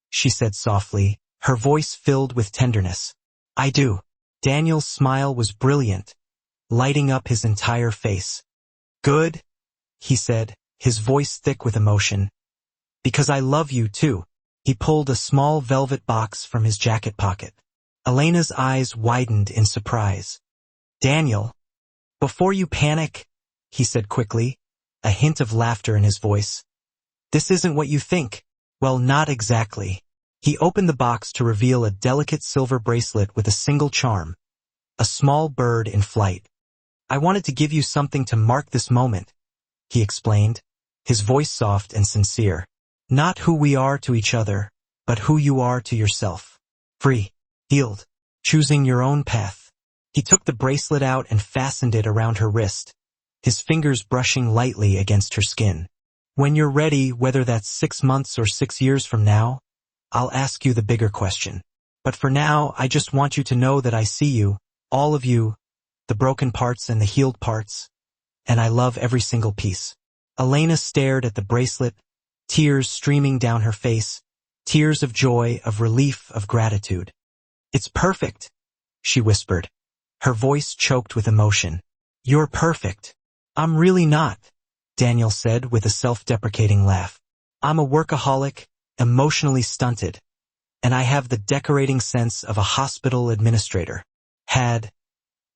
she said softly, her voice filled with tenderness. I do. Daniel's smile was brilliant, lighting up his entire face. Good, he said, his voice thick with emotion. Because I love you too. He pulled a small velvet box from his jacket pocket. Elena's eyes widened in surprise. Daniel, before you panic, he said quickly, a hint of laughter in his voice. This isn't what you think. Well, not exactly. He opened the box to reveal a delicate silver bracelet with a single charm, a small bird in flight. I wanted to give you something to mark this moment, he explained, his voice soft and sincere. Not who we are to each other, but who you are to yourself. Free, healed, choosing your own path. He took the bracelet out and fastened it around her wrist, his fingers brushing lightly against her skin. When you're ready, whether that's 6 months or 6 years from now, I'll ask you the bigger question. But for now, I just want you to know that I see you, all of you, the broken parts and the healed parts, and I love every single piece. Elena stared at the bracelet, tears streaming down her face, tears of joy, of relief, of gratitude. It's perfect, she whispered, her voice choked with emotion. You're perfect. I'm really not, Daniel said with a self-deprecating laugh. I'm a workaholic, emotionally stunted, and I have the decorating sense of a hospital administrator. Had.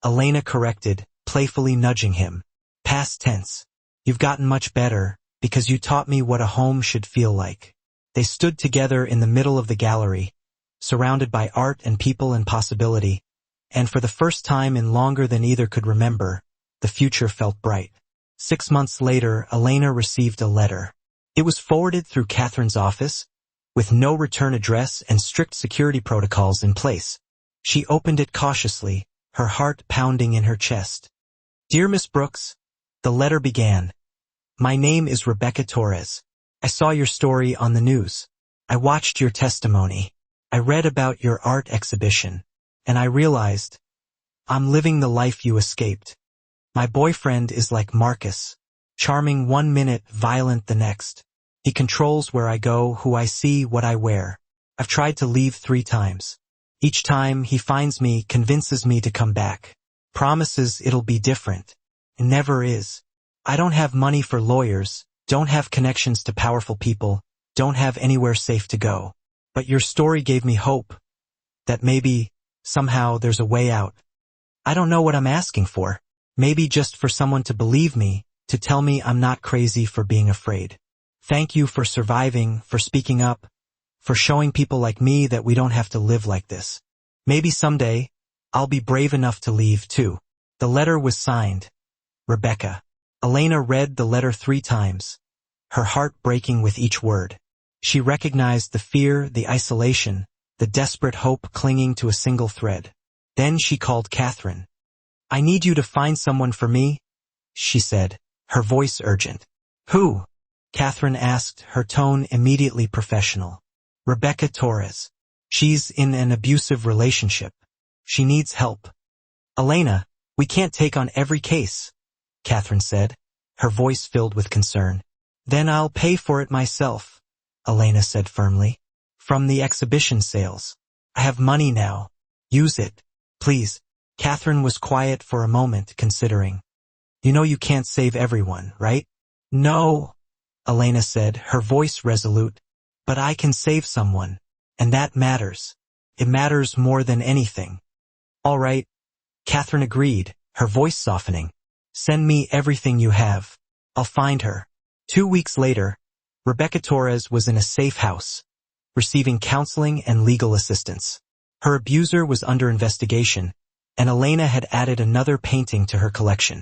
Elena corrected, playfully nudging him. Past tense. You've gotten much better, because you taught me what a home should feel like. They stood together in the middle of the gallery, surrounded by art and people and possibility, and for the first time in longer than either could remember, the future felt bright. 6 months later, Elena received a letter. It was forwarded through Catherine's office, with no return address and strict security protocols in place. She opened it cautiously, her heart pounding in her chest. Dear Miss Brooks, the letter began. My name is Rebecca Torres. I saw your story on the news. I watched your testimony. I read about your art exhibition, and I realized I'm living the life you escaped. My boyfriend is like Marcus, charming 1 minute, violent the next. He controls where I go, who I see, what I wear. I've tried to leave 3 times. Each time he finds me, convinces me to come back. Promises it'll be different. It never is. I don't have money for lawyers, don't have connections to powerful people, don't have anywhere safe to go. But your story gave me hope. That maybe, somehow, there's a way out. I don't know what I'm asking for. Maybe just for someone to believe me, to tell me I'm not crazy for being afraid. Thank you for surviving, for speaking up, for showing people like me that we don't have to live like this. Maybe someday, I'll be brave enough to leave too. The letter was signed, Rebecca. Elena read the letter 3 times, her heart breaking with each word. She recognized the fear, the isolation, the desperate hope clinging to a single thread. Then she called Catherine. I need you to find someone for me, she said, her voice urgent. Who? Catherine asked, her tone immediately professional. Rebecca Torres. She's in an abusive relationship. She needs help. Elena, we can't take on every case, Catherine said, her voice filled with concern. Then I'll pay for it myself, Elena said firmly. From the exhibition sales. I have money now. Use it, please. Catherine was quiet for a moment, considering. You know you can't save everyone, right? No, Elena said, her voice resolute. But I can save someone, and that matters. It matters more than anything. All right, Catherine agreed, her voice softening. Send me everything you have. I'll find her. 2 weeks later, Rebecca Torres was in a safe house, receiving counseling and legal assistance. Her abuser was under investigation, and Elena had added another painting to her collection.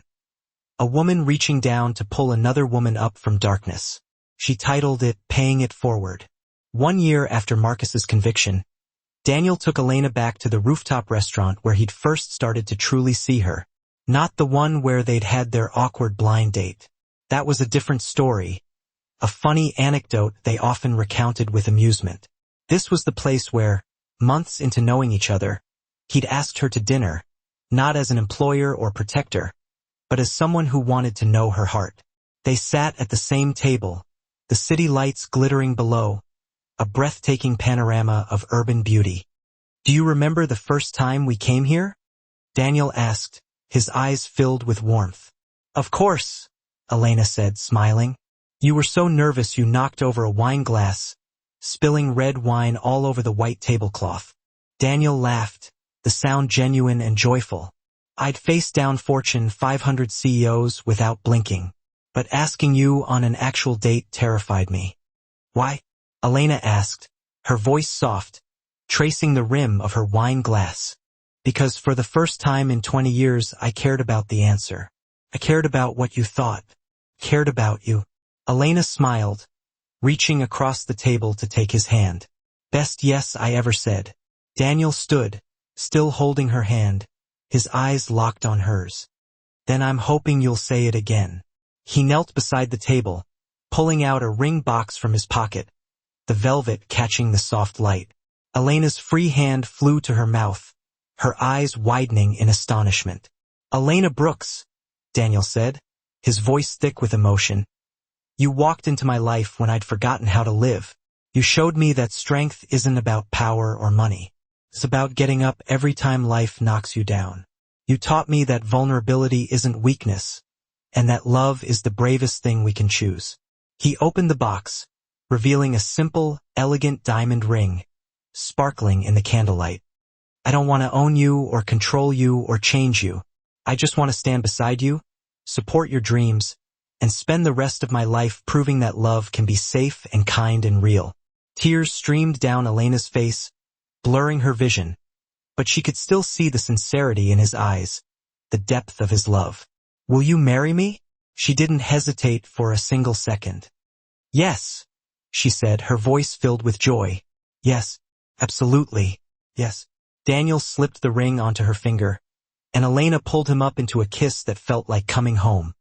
A woman reaching down to pull another woman up from darkness. She titled it, Paying It Forward. 1 year after Marcus's conviction, Daniel took Elena back to the rooftop restaurant where he'd first started to truly see her. Not the one where they'd had their awkward blind date. That was a different story. A funny anecdote they often recounted with amusement. This was the place where, months into knowing each other, he'd asked her to dinner, not as an employer or protector, but as someone who wanted to know her heart. They sat at the same table, the city lights glittering below, a breathtaking panorama of urban beauty. Do you remember the first time we came here? Daniel asked, his eyes filled with warmth. Of course, Elena said, smiling. You were so nervous you knocked over a wine glass, spilling red wine all over the white tablecloth. Daniel laughed, the sound genuine and joyful. I'd face down Fortune 500 CEOs without blinking, but asking you on an actual date terrified me. Why? Elena asked, her voice soft, tracing the rim of her wine glass. Because for the first time in 20 years I cared about the answer. I cared about what you thought. Cared about you. Elena smiled, reaching across the table to take his hand. Best yes I ever said. Daniel stood, still holding her hand, his eyes locked on hers. Then I'm hoping you'll say it again. He knelt beside the table, pulling out a ring box from his pocket, the velvet catching the soft light. Elena's free hand flew to her mouth, her eyes widening in astonishment. Elena Brooks, Daniel said, his voice thick with emotion. You walked into my life when I'd forgotten how to live. You showed me that strength isn't about power or money. It's about getting up every time life knocks you down. You taught me that vulnerability isn't weakness, and that love is the bravest thing we can choose. He opened the box, revealing a simple, elegant diamond ring, sparkling in the candlelight. I don't want to own you or control you or change you. I just want to stand beside you, support your dreams, and spend the rest of my life proving that love can be safe and kind and real. Tears streamed down Elena's face, blurring her vision, but she could still see the sincerity in his eyes, the depth of his love. Will you marry me? She didn't hesitate for a single second. Yes, she said, her voice filled with joy. Yes, absolutely, yes. Daniel slipped the ring onto her finger, and Elena pulled him up into a kiss that felt like coming home.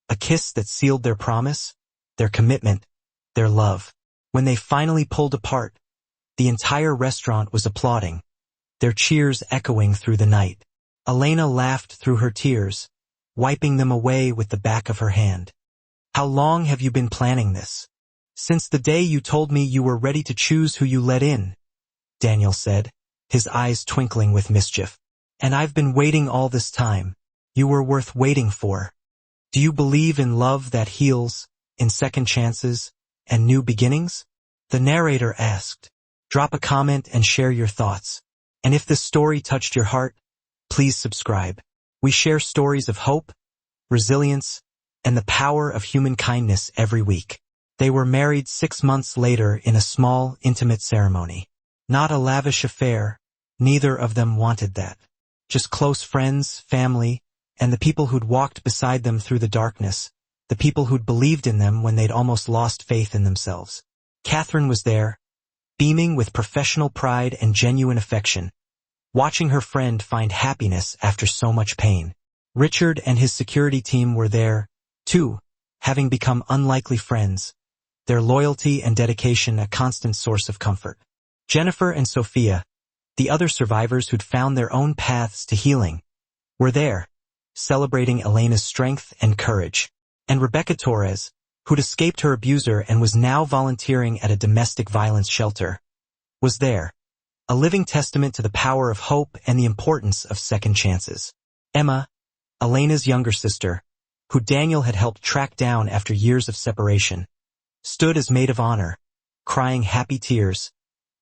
A kiss that sealed their promise, their commitment, their love. When they finally pulled apart, the entire restaurant was applauding, their cheers echoing through the night. Elena laughed through her tears, wiping them away with the back of her hand. How long have you been planning this? Since the day you told me you were ready to choose who you let in, Daniel said, his eyes twinkling with mischief. And I've been waiting all this time. You were worth waiting for. Do you believe in love that heals, in second chances, and new beginnings? The narrator asked. Drop a comment and share your thoughts. And if this story touched your heart, please subscribe. We share stories of hope, resilience, and the power of human kindness every week. They were married 6 months later in a small, intimate ceremony. Not a lavish affair, neither of them wanted that. Just close friends, family, and the people who'd walked beside them through the darkness, the people who'd believed in them when they'd almost lost faith in themselves. Catherine was there, beaming with professional pride and genuine affection, watching her friend find happiness after so much pain. Richard and his security team were there, too, having become unlikely friends, their loyalty and dedication a constant source of comfort. Jennifer and Sophia, the other survivors who'd found their own paths to healing, were there, celebrating Elena's strength and courage. And Rebecca Torres, who'd escaped her abuser and was now volunteering at a domestic violence shelter, was there, a living testament to the power of hope and the importance of second chances. Emma, Elena's younger sister, who Daniel had helped track down after years of separation, stood as maid of honor, crying happy tears,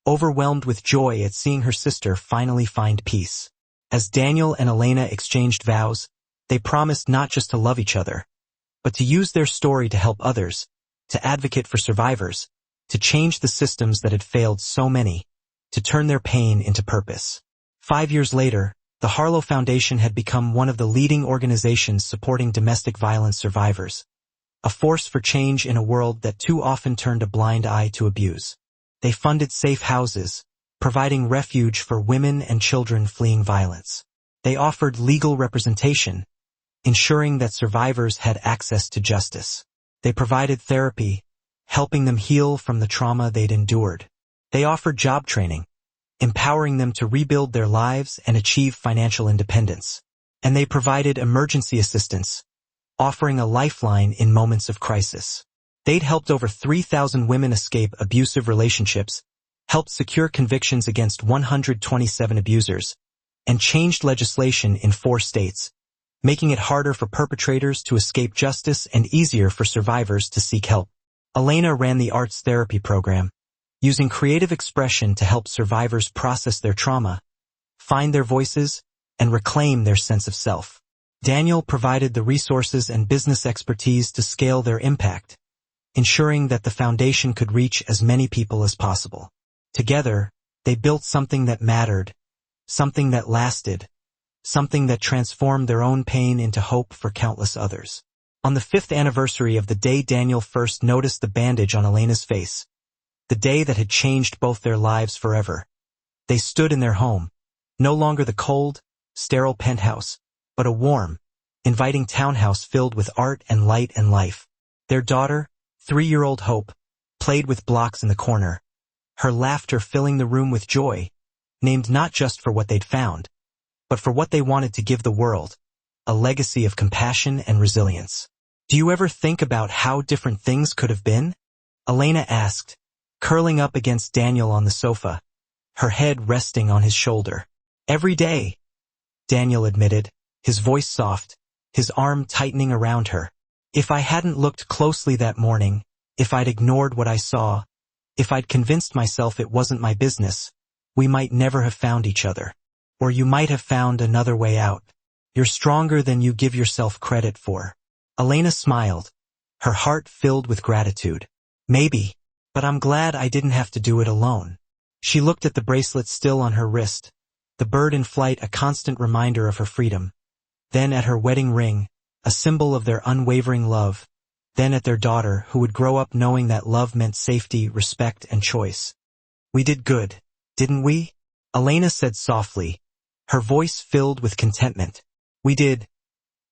overwhelmed with joy at seeing her sister finally find peace. As Daniel and Elena exchanged vows, they promised not just to love each other, but to use their story to help others, to advocate for survivors, to change the systems that had failed so many, to turn their pain into purpose. 5 years later, the Harlow Foundation had become one of the leading organizations supporting domestic violence survivors, a force for change in a world that too often turned a blind eye to abuse. They funded safe houses, providing refuge for women and children fleeing violence. They offered legal representation, ensuring that survivors had access to justice. They provided therapy, helping them heal from the trauma they'd endured. They offered job training, empowering them to rebuild their lives and achieve financial independence. And they provided emergency assistance, offering a lifeline in moments of crisis. They'd helped over 3,000 women escape abusive relationships, helped secure convictions against 127 abusers, and changed legislation in 4 states, making it harder for perpetrators to escape justice and easier for survivors to seek help. Elena ran the arts therapy program, using creative expression to help survivors process their trauma, find their voices, and reclaim their sense of self. Daniel provided the resources and business expertise to scale their impact, ensuring that the foundation could reach as many people as possible. Together, they built something that mattered, something that lasted, something that transformed their own pain into hope for countless others. On the 5th anniversary of the day Daniel first noticed the bandage on Elena's face, the day that had changed both their lives forever, they stood in their home, no longer the cold, sterile penthouse, but a warm, inviting townhouse filled with art and light and life. Their daughter, 3-year-old Hope, played with blocks in the corner, her laughter filling the room with joy, named not just for what they'd found, but for what they wanted to give the world, a legacy of compassion and resilience. Do you ever think about how different things could have been? Elena asked, curling up against Daniel on the sofa, her head resting on his shoulder. Every day, Daniel admitted, his voice soft, his arm tightening around her. If I hadn't looked closely that morning, if I'd ignored what I saw, if I'd convinced myself it wasn't my business, we might never have found each other. Or you might have found another way out. You're stronger than you give yourself credit for. Elena smiled, her heart filled with gratitude. Maybe, but I'm glad I didn't have to do it alone. She looked at the bracelet still on her wrist, the bird in flight a constant reminder of her freedom. Then at her wedding ring, a symbol of their unwavering love. Then at their daughter, who would grow up knowing that love meant safety, respect, and choice. We did good, didn't we? Elena said softly, her voice filled with contentment. We did.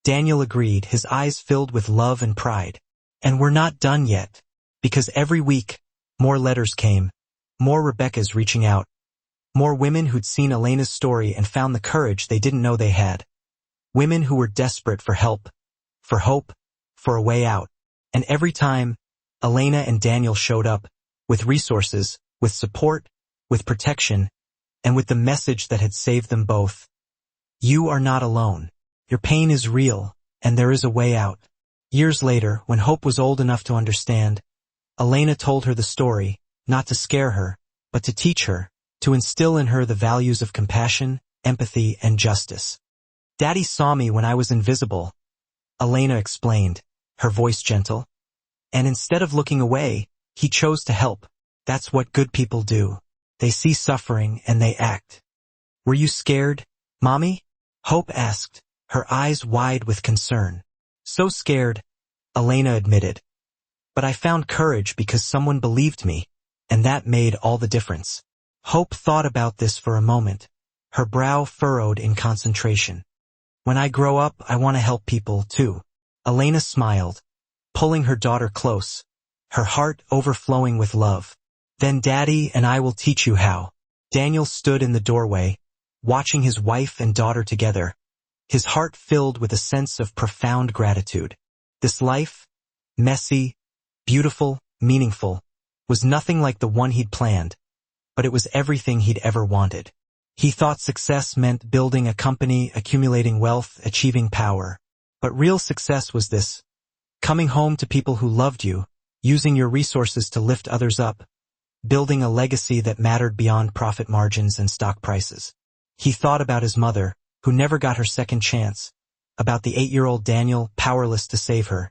Daniel agreed, his eyes filled with love and pride. And we're not done yet. Because every week, more letters came. More Rebeccas reaching out. More women who'd seen Elena's story and found the courage they didn't know they had. Women who were desperate for help, for hope, for a way out. And every time, Elena and Daniel showed up, with resources, with support, with protection, and with the message that had saved them both. You are not alone. Your pain is real, and there is a way out. Years later, when Hope was old enough to understand, Elena told her the story, not to scare her, but to teach her, to instill in her the values of compassion, empathy, and justice. Daddy saw me when I was invisible, Elena explained, her voice gentle. And instead of looking away, he chose to help. That's what good people do. They see suffering and they act. Were you scared, Mommy? Hope asked, her eyes wide with concern. So scared, Elena admitted. But I found courage because someone believed me, and that made all the difference. Hope thought about this for a moment, her brow furrowed in concentration. When I grow up, I want to help people, too. Elena smiled, pulling her daughter close, her heart overflowing with love. Then Daddy and I will teach you how. Daniel stood in the doorway, watching his wife and daughter together, his heart filled with a sense of profound gratitude. This life, messy, beautiful, meaningful, was nothing like the one he'd planned, but it was everything he'd ever wanted. He thought success meant building a company, accumulating wealth, achieving power. But real success was this: coming home to people who loved you, using your resources to lift others up, building a legacy that mattered beyond profit margins and stock prices. He thought about his mother, who never got her second chance, about the 8-year-old Daniel, powerless to save her,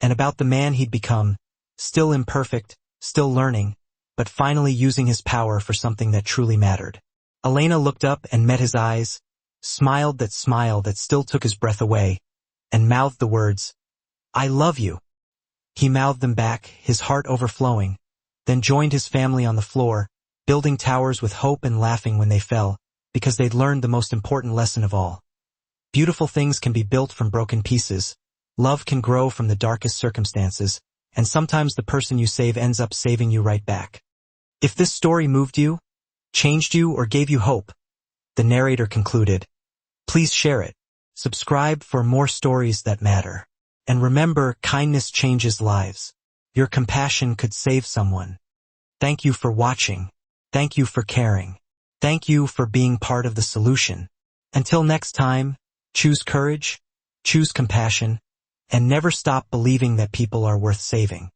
and about the man he'd become, still imperfect, still learning, but finally using his power for something that truly mattered. Elena looked up and met his eyes, smiled that smile that still took his breath away, and mouthed the words, "I love you." He mouthed them back, his heart overflowing, then joined his family on the floor, building towers with hope and laughing when they fell, because they'd learned the most important lesson of all. Beautiful things can be built from broken pieces, love can grow from the darkest circumstances, and sometimes the person you save ends up saving you right back. If this story moved you, changed you, or gave you hope, the narrator concluded, please share it. Subscribe for more stories that matter. And remember, kindness changes lives. Your compassion could save someone. Thank you for watching. Thank you for caring. Thank you for being part of the solution. Until next time, choose courage, choose compassion, and never stop believing that people are worth saving.